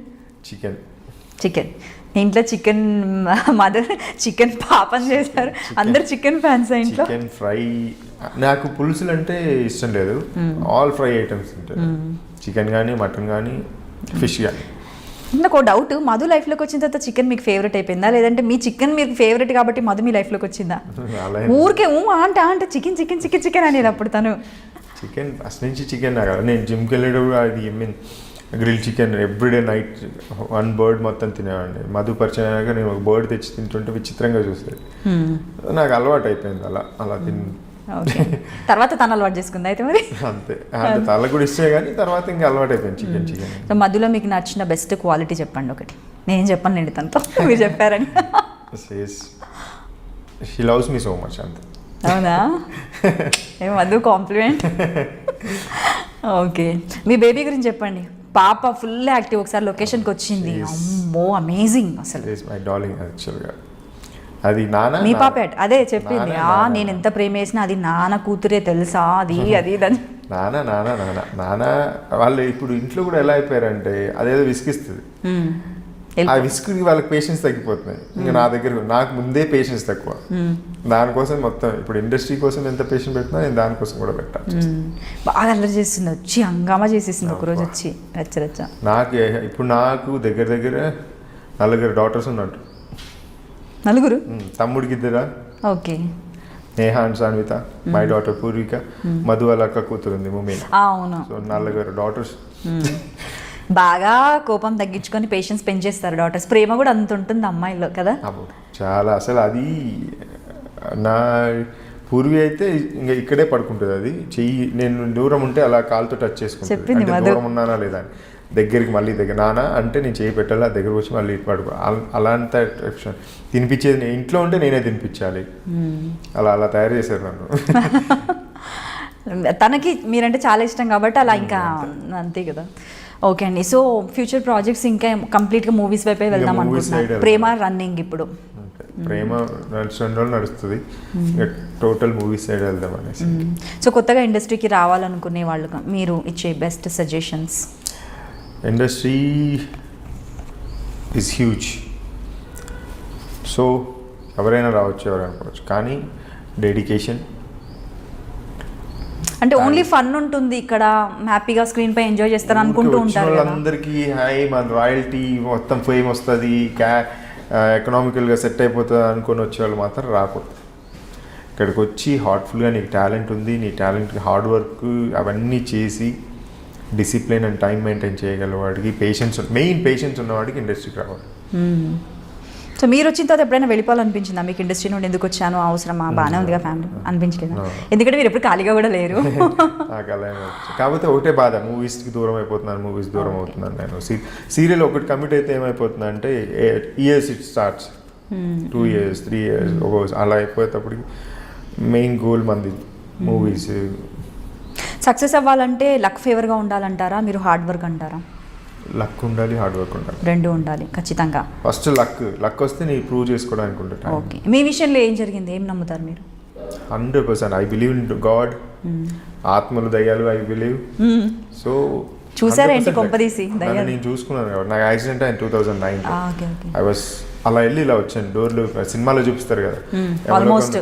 చికెన్. ఇంట్లో చికెన్ మదర్ చికెన్ పాపం చేశారు, అందరు చికెన్ ఫ్యాన్స్ ఇంట్లో. చికెన్ ఫ్రై, నాకు పులుసులు అంటే ఇష్టం లేదు, ఆల్ ఫ్రై ఐటమ్స్ ఉంటాయి. చికెన్ కానీ మటన్ కానీ ఫిష్ కానీ. నాకు ఒక డౌట్, మధు లైఫ్లోకి వచ్చిన తర్వాత చికెన్ మీకు ఫేవరెట్ అయిపోయిందా, లేదంటే మీ చికెన్ మీకు ఫేవరెట్ కాబట్టి మధు మీ లైఫ్లోకి వచ్చిందా? ఊరికే అంటే చికెన్ అనేది అప్పుడు తను చికెన్ ఫస్ట్ నుంచి చికెన్ కదా. నేను జిమ్కి వెళ్ళేటప్పుడు అది grill chicken every day night 1 bird మొత్తం తినేవాడిని. మధు పరిచయం అయ్యాక నేను ఒక బర్డ్ తెచ్చి తింటుంటే విచిత్రంగా చూసేది. నాకు అలవాటు అయిపోయింది అలా తిని. తర్వాత తను అలవాటు చేసుకుంది అయితే మరి అంతే. అంటే తల కూడా ఇస్తే కానీ తర్వాత ఇంకా అలవాటు అయిపోయింది చికెన్. సో మధులో మీకు నచ్చిన బెస్ట్ క్వాలిటీ చెప్పండి ఒకటి. నేను చెప్పను అండి తనతో, మీరు చెప్పారని. She loves me so much అంతే. అవునా? ఏ మధు కాంప్లిమెంట్. ఓకే, మీ బేబీ గురించి చెప్పండి. పాప ఫుల్ యాక్టివ్, ఒకసారి లొకేషన్కి వచ్చింది, అమ్మో అమేజింగ్ అసలు. మై డార్లింగ్ యాక్చువల్గా అది నాన్న. మీ పాప అదే చెప్పింది, నేను ఎంత ప్రేమ వేసినా అది నాన్న కూతురే తెలుసా, అది నాన్న వాళ్ళు ఇప్పుడు ఇంట్లో కూడా ఎలా అయిపోయారంటే అదేదో విసిగిస్తుంది. ఆ విసుగుకి వాళ్ళకి పేషెన్స్ తగ్గిపోతున్నాయి. ఇంకా నా దగ్గర నాకు ముందే పేషెన్స్ తక్కువ. దానికోసం మొత్తం ఇప్పుడు ఇండస్ట్రీ కోసం ఎంత పేషెన్స్ పెట్టినా నేను దానికోసం కూడా పెట్టాను. బాగా అల్లరి చేస్తుంది, వచ్చి హంగామా చేసేసింది ఒకరోజు వచ్చి రచ్చ. నాకు దగ్గర 4 daughters ఉన్నట్టు. 4? తమ్ముడికి 2. Okay. Neha and Sanvitha, my daughter Poorvika, Madhu వాళ్ళ అక్క కూతురు ఉంది ముమేన్. అవును. So 4 daughters. బాగా కోపం తగ్గించుకొని పేషెన్స్ పెంచేస్తారు డాటర్స్. ప్రేమ కూడా అంత ఉంటుంది అమ్మాయిలో కదా. చాలా అసలు అది నా పూర్వి అయితే ఇంకా ఇక్కడే పడుకుంటుంది. అది చెయ్యి నేను దూరం ఉంటే అలా కాలుతో టచ్ చేసుకుంటుంది, దూరం ఉన్నానా లేదా. దగ్గరికి మళ్ళీ దగ్గర నాన్న అంటే నేను చేయి పెట్టాలి ఆ దగ్గరకు వచ్చి మళ్ళీ పడుకో అలాంటి తినిపించేది ఇంట్లో ఉంటే నేనే తినిపించాలి. అలా తయారు చేశారు నన్ను. తనకి మీరంటే చాలా ఇష్టం కాబట్టి అలా ఇంకా అంతే కదా. ఓకే అండి. సో ఫ్యూచర్ ప్రాజెక్ట్స్ ఇంకా కంప్లీట్గా మూవీస్ వైపే వెళ్దాం అనుకుంటున్నాను. ప్రేమ రన్నింగ్ ఇప్పుడు ప్రేమ నడుస్తుంది, టోటల్ మూవీస్ సైడ్ వెళ్దాం అనేసి. సో కొత్తగా ఇండస్ట్రీకి రావాలనుకునే వాళ్ళు మీరు ఇచ్చే best suggestions? Industry is huge, so ఎవరైనా రావచ్చు, ఎవరైనా పోవచ్చు, కానీ డెడికేషన్. అంటే ఓన్లీ ఫన్ ఉంటుంది ఇక్కడ, హ్యాపీగా స్క్రీన్ పై ఎంజాయ్ చేస్తారు అనుకుంటూ ఉంటారు. వాళ్ళందరికీ హై మన రాయల్టీ మొత్తం ఫేమ్ వస్తుంది, ఎకనామికల్గా సెట్ అయిపోతుంది అనుకొని వచ్చేవాళ్ళు మాత్రం రాకూడదు. ఇక్కడికి వచ్చి హార్ట్ఫుల్గా నీకు టాలెంట్ ఉంది, నీ టాలెంట్కి హార్డ్ వర్క్ అవన్నీ చేసి డిసిప్లిన్ అండ్ టైం మెయింటైన్ చేయగల వాడికి, మెయిన్ పేషెన్స్ ఉన్నవాడికి ఇండస్ట్రీకి రావాలి. సో మీరు వచ్చిన తర్వాత ఎప్పుడైనా వెళ్ళిపోవాలనిపించిందా మీకు? ఇండస్ట్రీ నుండి ఎందుకు వచ్చాను, అవసరమా, బాగానే ఉందిగా ఫ్యామిలీ అనిపించలేదు? ఎందుకంటే మీరు ఎప్పుడు ఖాళీగా కూడా లేరు. నాకు అలా కాకపోతే ఒకటే బాధ, మూవీస్కి దూరం అయిపోతున్నాను, మూవీస్ దూరం అవుతున్నాను. నేను సీరియల్ ఒకటి కమిట్ అయితే ఏమైపోతుంది అంటే years it starts 2 years 3 years అలా అయిపోయేటప్పటికి మెయిన్ గోల్ మంది మూవీస్. సక్సెస్ అవ్వాలంటే లక్ ఫేవర్గా ఉండాలంటారా, మీరు హార్డ్ వర్క్ అంటారా? లక్ ఉండాలి, హార్డ్ వర్క్ ఉండాలి, రెండు ఉండాలి ఖచ్చితంగా. ఫస్ట్ లక్ వస్తే నీ ప్రూవ్ చేసుకోవడానికి ఉంటుంది. ఓకే, మీ విషయంలో ఏం జరిగింది, ఏం నమ్ముతారు మీరు? 100% ఐ బిలీవ్ ఇన్ గాడ్, ఆత్మలు దయ్యాలు ఐ బిలీవ్. సో చూసారేంటి కొంపదీసి దయ్యాలు? నేను చూసుకున్నాను కాబట్టి. నాకు యాక్సిడెంట్ అయింది 2009. ఐ వాస్ అలా వెళ్ళి ఇలా వచ్చాను. డోర్లు సినిమాలో చూపిస్తారు కదా, ఆల్మోస్ట్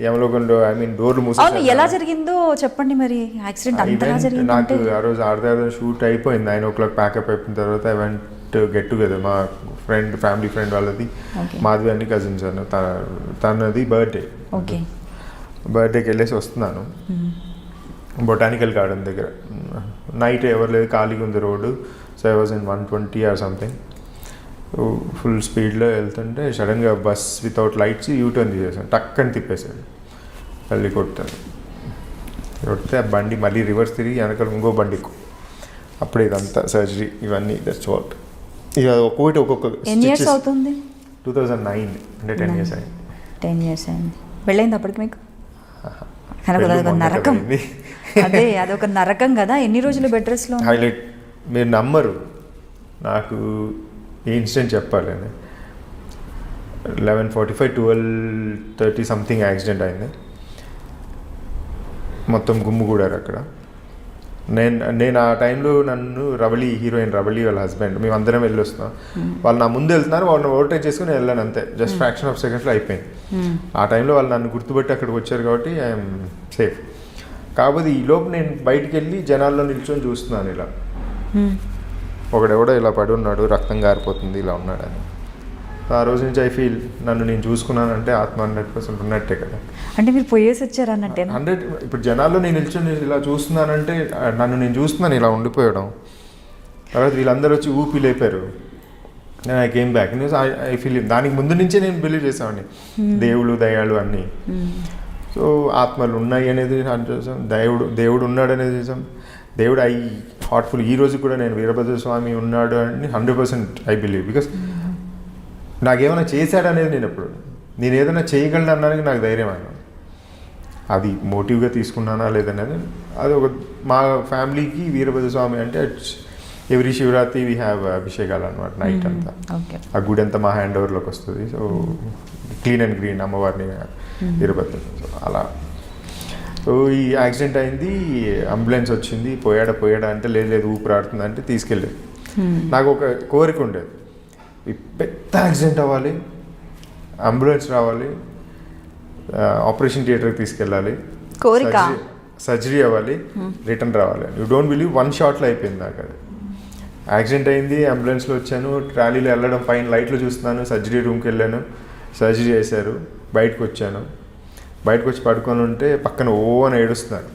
యమలోకంలో, ఐ మీన్ డోర్లు మూసేసారు. ఎలా జరిగిందో చెప్పండి మరి, యాక్సిడెంట్ అంతలా జరిగింది? నాకు ఆ రోజు ఆడదా షూట్ అయిపోయింది, 9 o'clock ప్యాకప్ అయిపోయిన తర్వాత ఐ వెంట్ గెట్ టుగెదర్. మా ఫ్యామిలీ ఫ్రెండ్ వాళ్ళది, మాధవి అని కజిన్స్ అన్న, తనది బర్త్డే. ఓకే, బర్త్డేకి వెళ్ళేసి వస్తున్నాను బొటానికల్ గార్డెన్ దగ్గర. నైట్ ఎవరు లేదు, ఖాళీగా ఉంది road. So I was in 120 or something. Full స్పీడ్లో వెళ్తుంటే సడన్గా బస్ వితౌట్ లైట్స్ యూటర్న్ తీసేసాను, టక్కని తిప్పేశాడు, మళ్ళీ కొడితే ఆ బండి మళ్ళీ రివర్స్ తిరిగి వెనకాల ఇంకో బండి అప్పుడు ఇదంతా సర్జరీ ఇవన్నీ. That's what. ఇక ఒక్కొక్క ఎన్ని ఇయర్స్ అవుతుంది? 2009, అంటే 10 years అయింది. 10 years అయింది. వెళ్ళైంది అప్పటికి మీకు? అదొక నరకం. అదే, అదొక నరకం కదా. ఎన్ని రోజులు బెడ్ రెస్ట్లో? హైలైట్, మీరు నమ్మరు, నాకు ఈ ఇన్సిడెంట్ చెప్పాలి. 11:45 12:30 సంథింగ్ యాక్సిడెంట్ అయింది. మొత్తం గుమ్ముగూడారు అక్కడ. నేను ఆ టైంలో నన్ను హీరోయిన్ రవళి వాళ్ళ హస్బెండ్, మేము అందరం వెళ్ళి వస్తున్నాం. వాళ్ళు నా ముందు వెళ్తున్నారు, వాళ్ళని ఓవర్టేక్ చేసుకుని వెళ్ళాను అంతే. జస్ట్ ఫ్రాక్షన్ ఆఫ్ సెకండ్స్లో అయిపోయింది. ఆ టైంలో వాళ్ళు నన్ను గుర్తుపెట్టి అక్కడికి వచ్చారు కాబట్టి ఐఎమ్ సేఫ్. కాకపోతే ఈ లోపు నేను బయటికి వెళ్ళి జనాల్లో నిల్చొని చూస్తున్నాను, ఇలా ఒకడెవడో ఇలా పడి ఉన్నాడు, రక్తం గారిపోతుంది, ఇలా ఉన్నాడని. ఆ రోజు నుంచి ఐ ఫీల్ నన్ను నేను చూసుకున్నానంటే ఆత్మ 100% ఉన్నట్టే కదా. అంటే మీరు పోయేసి వచ్చారు అన్నట్టే. 100. ఇప్పుడు జనాల్లో నేను నిల్చొని ఇలా చూస్తున్నానంటే నన్ను నేను చూస్తున్నాను, ఇలా ఉండిపోయడం. తర్వాత వీళ్ళందరూ వచ్చి ఊపి లేపారు, నేను I came back. I feel దానికి ముందు నుంచే నేను బిలీవ్ చేసామండి, దేవుడు దయాలు అన్నీ. సో ఆత్మలు ఉన్నాయి అనేది చూసాం, దేవుడు ఉన్నాడు అనేది చూసాం. దేవుడు హార్ట్ఫుల్. ఈ రోజు కూడా నేను వీరభద్ర స్వామి ఉన్నాడు అని 100% ఐ బిలీవ్. బికాస్ నాకేమైనా చేశాడు అనేది నేను ఏదైనా చేయగలను అన్నానికి నాకు ధైర్యం అన్నాను. అది మోటివ్గా తీసుకున్నానా లేదనేది అది మా ఫ్యామిలీకి వీరభద్ర స్వామి అంటే ఎవ్రీ శివరాత్రి వీ హ్యావ్ అభిషేకాలు అనమాట, నైట్ అంతా. ఆ గుడి అంతా మా హ్యాండ్ ఓవర్లోకి వస్తుంది. సో క్లీన్ అండ్ గ్రీన్ అమ్మవారిని వీరభద్ర. సో అలా. సో ఈ యాక్సిడెంట్ అయింది, అంబులెన్స్ వచ్చింది, పోయాడా అంటే లేదు ఊపిరాడుతుంది అంటే తీసుకెళ్ళేది. నాకు ఒక కోరిక ఉండేది, పెద్ద యాక్సిడెంట్ అవ్వాలి, అంబులెన్స్ రావాలి, ఆపరేషన్ థియేటర్కి తీసుకెళ్ళాలి, కోరిక, సర్జరీ అవ్వాలి, రిటర్న్ రావాలి. యూ డోంట్ బిలీవ్ 1 shotలో అయిపోయింది నాకు. అది యాక్సిడెంట్ అయింది, అంబులెన్స్లో వచ్చాను, ట్రాలీలో వెళ్ళడం, పైన లైట్లో చూస్తున్నాను, సర్జరీ రూమ్కి వెళ్ళాను, సర్జరీ చేశారు, బయటకు వచ్చాను. బయటకు వచ్చి పడుకొని ఉంటే పక్కన అని ఏడుస్తున్నారు.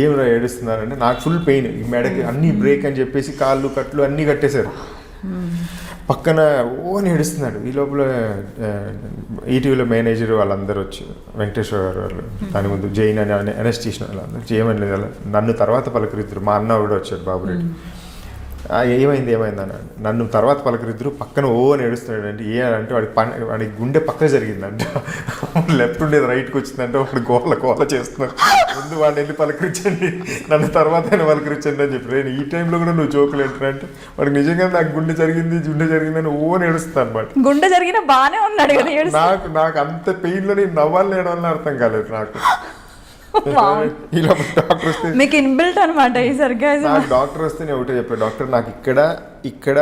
ఏమిరా ఏడుస్తున్నారంటే నాకు ఫుల్ పెయిన్, ఈ మెడకి అన్నీ బ్రేక్ అని చెప్పేసి కాళ్ళు కట్లు అన్నీ కట్టేశారు. పక్కన అని ఏడుస్తున్నాడు. ఈ లోపల ఈటీవీలో మేనేజర్ వాళ్ళందరూ వచ్చి, వెంకటేశ్వర గారు వాళ్ళు, దాని ముందు జైన్ అని అనెస్టీషన్ వాళ్ళందరూ చేయమని లేదు. నన్ను తర్వాత పలకరిద్దరు, మా అన్న కూడా వచ్చాడు బాబురెడ్డి. ఏమైంది అన్నాడు. నన్ను తర్వాత పలకరిద్దరు పక్కన ఓ అని ఏడుస్తున్నాడు. అంటే అంటే వాడికి గుండె పక్క జరిగిందంట, లెఫ్ట్ ఉండేది రైట్కి వచ్చిందంటే వాడు గోల చేస్తున్నాడు. ముందు వాడిని వెళ్ళి పలకరించండి, నన్ను తర్వాత అయినా పలకరించండి అని చెప్పి. నేను ఈ టైంలో కూడా నువ్వు జోకులు ఏంటంటే వాడికి నిజంగా నాకు గుండె జరిగిందని ఓ అని ఏడుస్తాను అనమాట. గుండె జరిగిన బాగానే ఉన్నాడు కదా. నాకు అంత పెయిన్లో నేను నవ్వాలి ఏడవాలని అర్థం కాలేదు నాకు. ఇలా డాక్టర్ వస్తే మీకు ఇన్బిల్ట్ అనమాట ఈ సర్కాజం. నాకు డాక్టర్ వస్తే నేను ఒకటే చెప్పాను, డాక్టర్ నాకు ఇక్కడ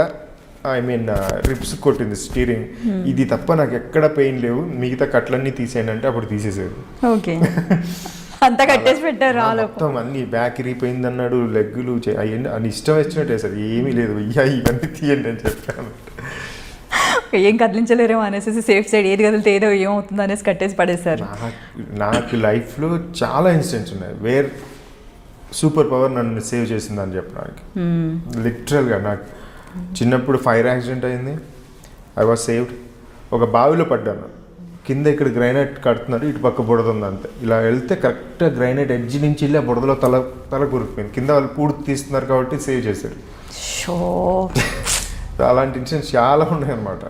ఐ మీన్ రిప్స్ కొట్టింది స్టీరింగ్, ఇది తప్ప నాకు ఎక్కడ పెయిన్ లేవు, మిగతా కట్లన్నీ తీసేయండి అంటే అప్పుడు తీసేసేది. ఓకే, అంతా కట్టేసి పెట్టారు. మొత్తం అన్ని బ్యాక్ ఇరిగిపోయింది అన్నాడు, లెగ్గులు అవన్నీ అని ఇష్టం వచ్చినట్టే సార్, ఏమీ లేదు ఇవన్నీ తీయండి అని చెప్పాను. ఏం కదిలించలేరేమో అనేసి సేఫ్ సైడ్ ఏది కదిలితే ఏదో ఏమవుతుందో అనేసి కట్టేసి పడేశారు. నాకు లైఫ్లో చాలా ఇన్సిడెంట్స్ ఉన్నాయి వేర్ సూపర్ పవర్ నన్ను సేవ్ చేసిందని చెప్పడానికి. లిటరల్గా నాకు చిన్నప్పుడు ఫైర్ యాక్సిడెంట్ అయింది, ఐ వాజ్ సేవ్డ్. ఒక బావిలో పడ్డాను, కింద ఇక్కడ గ్రైనైట్ కడుతున్నారు, ఇటు పక్క బుడదుంది అంతే. ఇలా వెళ్తే కరెక్ట్గా గ్రైనైట్ ఎడ్జ్ నుంచి వెళ్ళి ఆ బుడదలో తల కురికిపోయింది. కింద వాళ్ళు పూర్తి తీస్తున్నారు కాబట్టి సేవ్ చేశారు. అలాంటి ఇన్సిడెంట్స్ చాలా ఉన్నాయి అన్నమాట.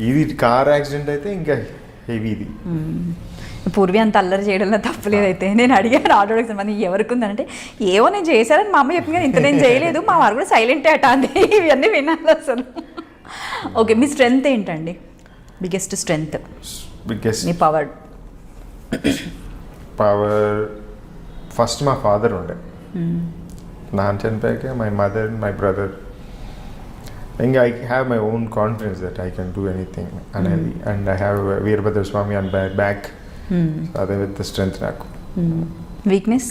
ఇది కార్ యాక్సిడెంట్ అయితే ఇంకా హెవీ. ఇది పూర్వి అంత అల్లరి చేయడంలో తప్పలేదైతే. నేను అడిగాను ఆటోడికి మంది ఎవరికి ఉందంటే ఏవో నేను చేశానని మా అమ్మ చెప్పింది కానీ ఇంత నేను చేయలేదు, మా వారు కూడా సైలెంటే అట అంతే. ఇవన్నీ వినాలి అసలు. ఓకే, మీ స్ట్రెంగ్త్ ఏంటండి? బిగ్గెస్ట్ స్ట్రెంగ్త్, మీ పవర్ ఫస్ట్ మా ఫాదర్ ఉండే, నాన్న చనిపోయాక మై మదర్, మై బ్రదర్. ఇంకా I have my own confidence that I can do anything అనేది. And I have Veerabhadra Swamy on my back. అదే విత్ స్ట్రెంగ్త్ నాకు. వీక్నెస్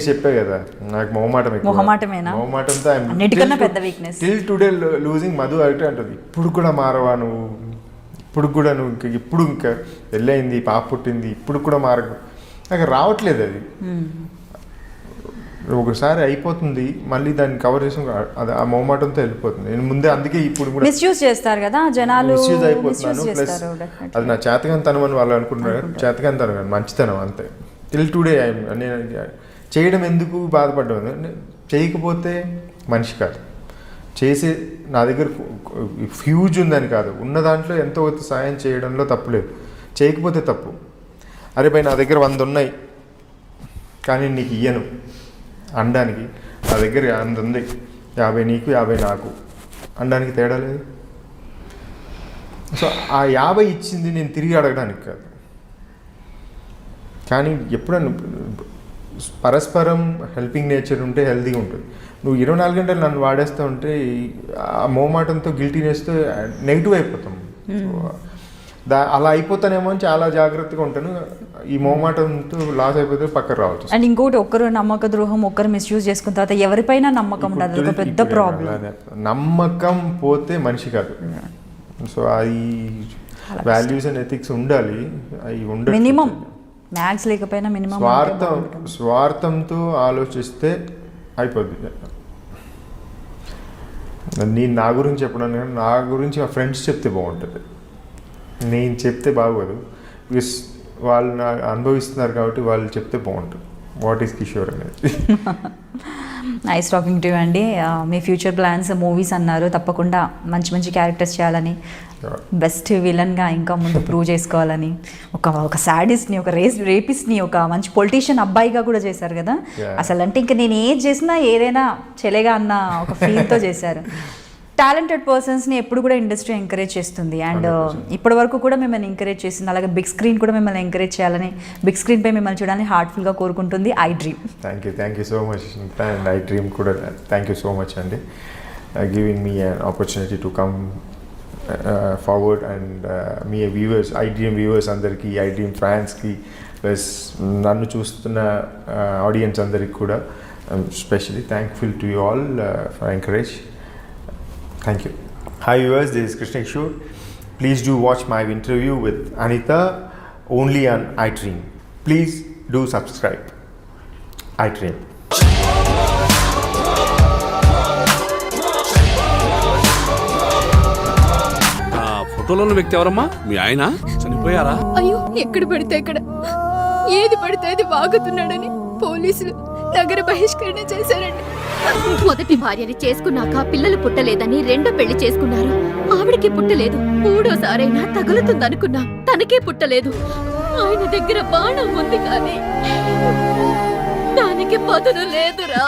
చెప్పే కదా, నాకు మొహమాటంతో అన్నిటికన్నా పెద్ద weakness. Till today losing Madhu అంటే అంటుంది, ఇప్పుడు కూడా మారవా నువ్వు, ఇప్పుడు ఇంకా వెళ్ళయింది, పాప పుట్టింది, ఇప్పుడు కూడా మారకు. నాకు రావట్లేదు అది. ఒకసారి అయిపోతుంది, మళ్ళీ దాన్ని కవర్ చేసి అది ఆ మొహమాటంతో వెళ్ళిపోతుంది. నేను ముందే అందుకే ఇప్పుడు కూడా మిస్యూజ్ చేస్తారు కదా జనాలు, మిస్యూజ్ అయిపోతున్నాను. ప్లస్ అది నా చేతకానితనం అని వాళ్ళు అనుకుంటున్నారు. చేతకానితనం కాదు, మంచితనం అంతే. టిల్ టుడే నేను చేయడం ఎందుకు బాధపడ్డాను, చేయకపోతే మనిషి కాదు, చేసే నా దగ్గర ఫ్యూజ్ ఉందని కాదు, ఉన్న దాంట్లో ఎంతో సాయం చేయడంలో తప్పు లేదు, చేయకపోతే తప్పు. అరే భయ్ నా దగ్గర 100 ఉన్నాయి కానీ నీకు ఇయ్యను అనడానికి, నా దగ్గర 100 ఉంది, 50 నీకు 50 నాకు అనడానికి తేడా లేదు. సో ఆ 50 ఇచ్చింది నేను తిరిగి అడగడానికి కాదు. కానీ ఎప్పుడన్నా పరస్పరం హెల్పింగ్ నేచర్ ఉంటే హెల్తీగా ఉంటుంది. నువ్వు 24 గంటలు నన్ను వాడేస్తూ ఉంటే ఆ మోమాటంతో గిల్టీనెస్తో నెగిటివ్ అయిపోతాం. అలా అయిపోతానేమో అని చాలా జాగ్రత్తగా ఉంటాను. ఈ మోమాటంతో లాస్ అయిపోతే పక్కకు రావచ్చు. అండ్ ఇంకోటి, ఒక్కరు నమ్మక ద్రోహం, ఒక్కరు మిస్యూజ్ చేసుకున్న తర్వాత ఎవరిపైన నమ్మకం ఉండదు, ఒక పెద్ద ప్రాబ్లం. నమ్మకం పోతే మనిషి కాదు. సో అది వాల్యూస్ అండ్ ఎథిక్స్ ఉండాలి, అవి ఉండాలి మినిమం. మ్యాథ్స్ లేకపోయినా మినిమం. స్వార్థంతో ఆలోచిస్తే అయిపోద్ది. నేను నా గురించి చెప్పడానికి, నా గురించి మా ఫ్రెండ్స్ చెప్తే బాగుంటుంది, నేను చెప్తే బాగోదు. బికాస్ వాళ్ళు నా అనుభవిస్తున్నారు కాబట్టి వాళ్ళు చెప్తే బాగుంటుంది. వాట్ ఈస్ కిషోర్ అనేది. నైస్ టాకింగ్ టు యూ అండి. మీ ఫ్యూచర్ ప్లాన్స్, మూవీస్ అన్నారు, తప్పకుండా మంచి మంచి క్యారెక్టర్స్ చేయాలని, బెస్ట్ విలన్గా ఇంకా ముందు ప్రూవ్ చేసుకోవాలని, ఒక సాడిస్ట్ని, ఒక రేపిస్ట్ని, ఒక మంచి పొలిటీషియన్ అబ్బాయిగా కూడా చేశారు కదా. అసలు అంటే ఇంకా నేను ఏది చేసినా ఏదైనా చెలేగా అన్న ఒక ఫీల్తో చేశారు. టాలెంటెడ్ పర్సన్స్ని ఎప్పుడు కూడా ఇండస్ట్రీ ఎంకరేజ్ చేస్తుంది. అండ్ ఇప్పటి వరకు కూడా మిమ్మల్ని ఎంకరేజ్ చేస్తుంది. అలాగే బిగ్ స్క్రీన్ కూడా మిమ్మల్ని ఎంకరేజ్ చేయాలని, బిగ్ స్క్రీన్పై మిమ్మల్ని చూడాలని హార్ట్ఫుల్గా కోరుకుంటుంది I dream. Thank you so much. And I dream కూడా థ్యాంక్ యూ సో మచ్ అండి, giving me an opportunity to come forward. And me viewers, I dream viewers అందరికీ, ఐ డ్రీమ్ ఫ్యాన్స్కి, ప్లస్ నన్ను చూస్తున్న ఆడియన్స్ అందరికి కూడా especially thankful to you all for encourage. Thank you. Hi viewers, this is Krishna Kishore. Please do watch my interview with Anita only on iDream. Please do subscribe. iDream. ఫోటోలో వ్యక్తి ఎవరమ్మా? మీ ఆయన చనిపోయారా? అయ్యో, ఎక్కడ పడితే అక్కడ, ఏది పడితే అది వాగుతున్నాడని పోలీసులు నగర బహిష్కరణ చేశారండి. మొదటి భార్యని చేసుకున్నాక పిల్లలు పుట్టలేదని రెండో పెళ్లి చేసుకున్నారు. ఆవిడకి పుట్టలేదు. మూడోసారైనా తగులుతుందనుకున్నా, తనకే పుట్టలేదు. ఆయన దగ్గర బాణం ఉంది కానీ దానికి పదును లేదురా.